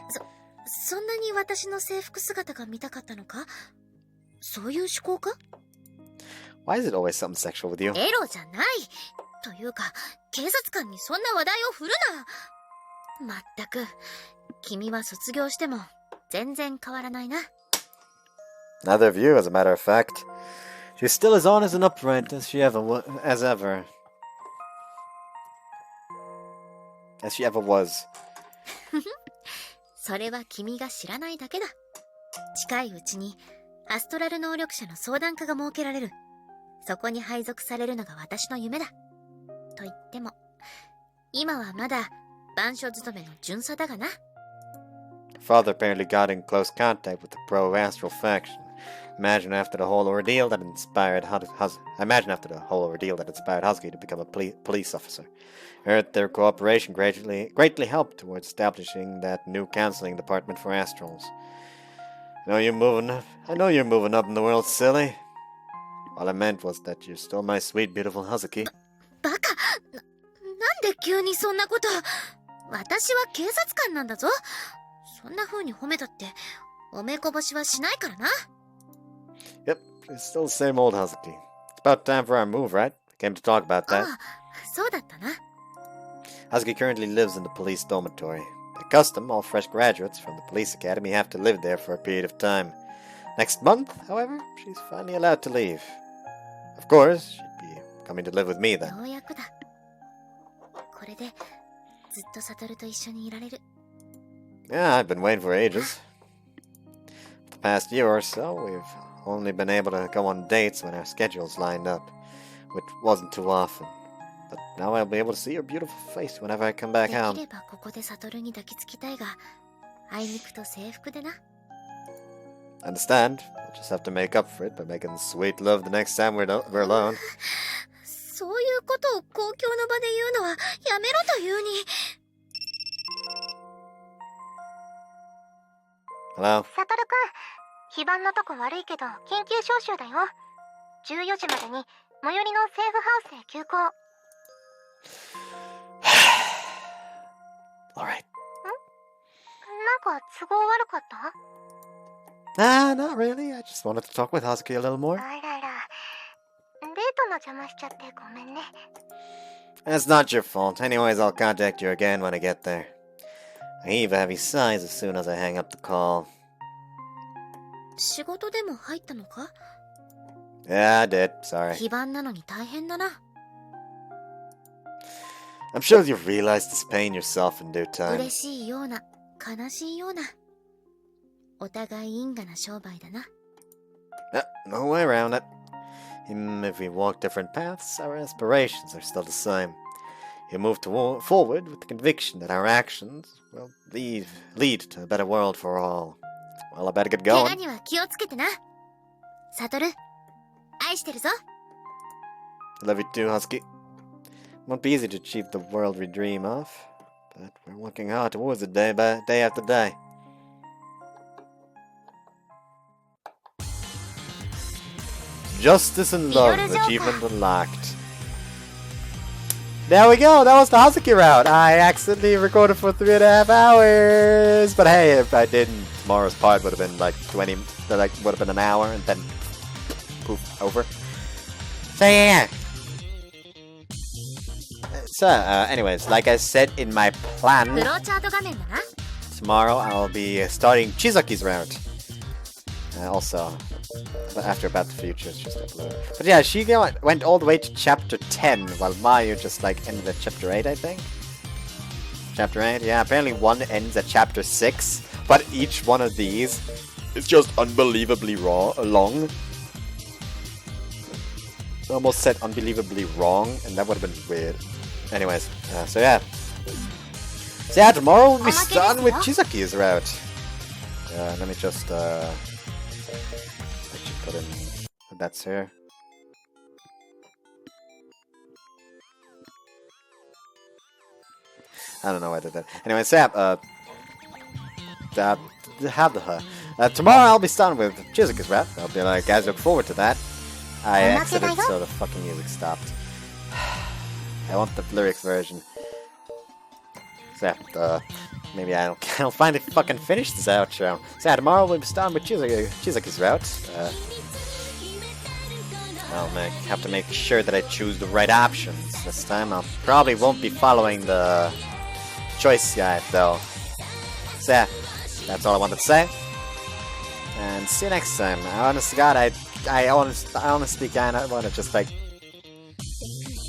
そんなに私の制服姿が見たかったのか？そういう思考か？ Why is it always something sexual with you? エロじゃない。というか、警察官にそんな話題を振るな。まったく、君は卒業しても全然変わらないな。Neither of you, as a matter of fact. She's still as honest and upright as she ever was. それは君が知らないだけだ。近いうちにアストラル能力者の相談課が設けられる。そこに配属されるのが私の夢だ。と言っても、今はまだ番所勤めの巡査だがな。Father apparently got in close contact with the pro-astral faction. Imagine after the whole ordeal that inspired Hazuki to become a police officer. Heard their cooperation greatly helped towards establishing that new counseling department for astrals. I know you're moving up in the world, silly. All I meant was that you're still my sweet, beautiful Hazuki. バカ！なんで急にそんなこと？私は警察官なんだぞ。そんな風に褒めたっておめこぼしはしないからな。Yep, it's still the same old Hazuki. It's about time for our move, right? Came to talk about that. ああ、そうだったな。Hazuki currently lives in the police dormitory. By custom, all fresh graduates from the police academy have to live there for a period of time. Next month, however, she's finally allowed to leave. Of course, she'd be coming to live with me then. ようやくだ。これでずっとサトルと一緒にいられる。Yeah, I've been waiting for ages. For the past year or so, we've only been able to go on dates when our schedules lined up, which wasn't too often. But now I'll be able to see your beautiful face whenever I come back で home. きればここでサトルに抱きつきたいが、あいにくと制服でな。I understand. We'll just have to make up for it by making sweet love the next time we're alone. そういうことを公共の場で言うのはやめろというに。Hello? サトルくん、非番のとこ悪いけど緊急招集だよ。14時までに最寄りのセーフハウスへ急行。Alright. なんか都合悪かった？ Nah, not really. I just wanted to talk with Hazuki a little more. あらら、デートの邪魔しちゃってごめんね。That's not your fault. Anyways, I'll contact you again when I get there. I heave a heavy sighs as soon as I hang up the call. 仕事でも入ったのか？ Yeah, I did. Sorry. 非番なのに大変だな。I'm sure you'll realize this pain yourself in due time. 嬉しいような、悲しいような。お互い因果な商売だな。No way around it. Even if we walk different paths, our aspirations are still the same. We move forward with the conviction that our actions will lead to a better world for all. Well, I better get 怪我 going. には気をつけてな。サトル、愛してるぞ。 I love you too, Husky. It won't be easy to achieve the world we dream of, but we're working hard towards it day after day. Justice and love achievement unlocked. There we go. That was the Hazuki-Route. I accidentally recorded for 3.5 hours, but hey, if I didn't, tomorrow's part would have been like would have been an hour, and then poof, over. So yeah. So, anyways, like I said in my plan, フローチャート画面だな。 tomorrow I'll be starting Chizuki's route. Also, after About the Future, it's just Epilogue. But yeah, she went all the way to chapter 10, while Mayu just like ended at chapter 8, I think. Chapter 8, yeah, apparently one ends at chapter 6, but each one of these is just unbelievably long. I almost said unbelievably wrong, and that would have been weird. Anyways, so yeah. So yeah, tomorrow we'll be starting with Chizuki's route. Let me just put in that's here. I don't know why I did that. Anyway, so yeah, tomorrow I'll be starting with Chizuki's route. I'll be like, guys, look forward to that. I exited, so the fucking music stopped. I want the lyrics version. So yeah, maybe I'll finally fucking finish this outro. So yeah, tomorrow we'll be starting with Chizuki's route. I'll have to make sure that I choose the right options this time. I probably won't be following the choice guide though. So yeah, that's all I wanted to say. And see you next time. Honest to God, I honestly kind of want to just like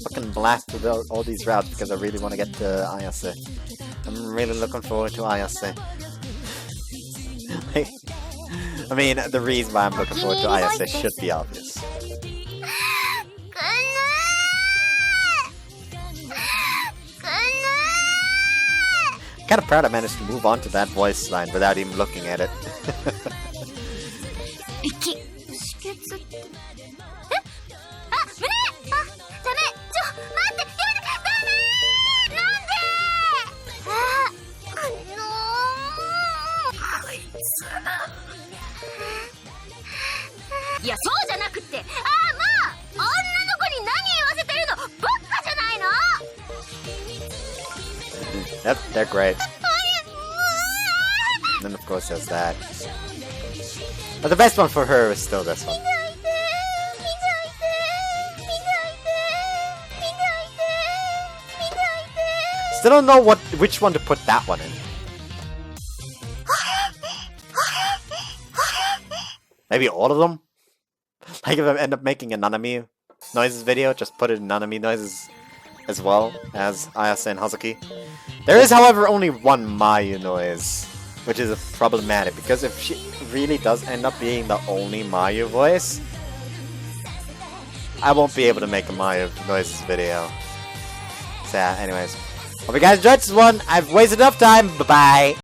fucking blast through all these routes because I really want to get to Ayase. I'm really looking forward to Ayase. I mean, the reason why I'm looking forward to Ayase should be obvious. Kind of proud I managed to move on to that voice line without even looking at it. Yep, they're great. And then of course there's that. But the best one for her is still this one. Still don't know which one to put that one in. Maybe all of them? Like if I end up making a Nanami noises video, just put it in Nanami noises as well as Ayase and Hazuki. There is, however, only one Mayu noise, which is problematic, because if she really does end up being the only Mayu voice, I won't be able to make a Mayu noises video. So yeah, anyways. Hope you guys enjoyed this one. I've wasted enough time. Bye-bye.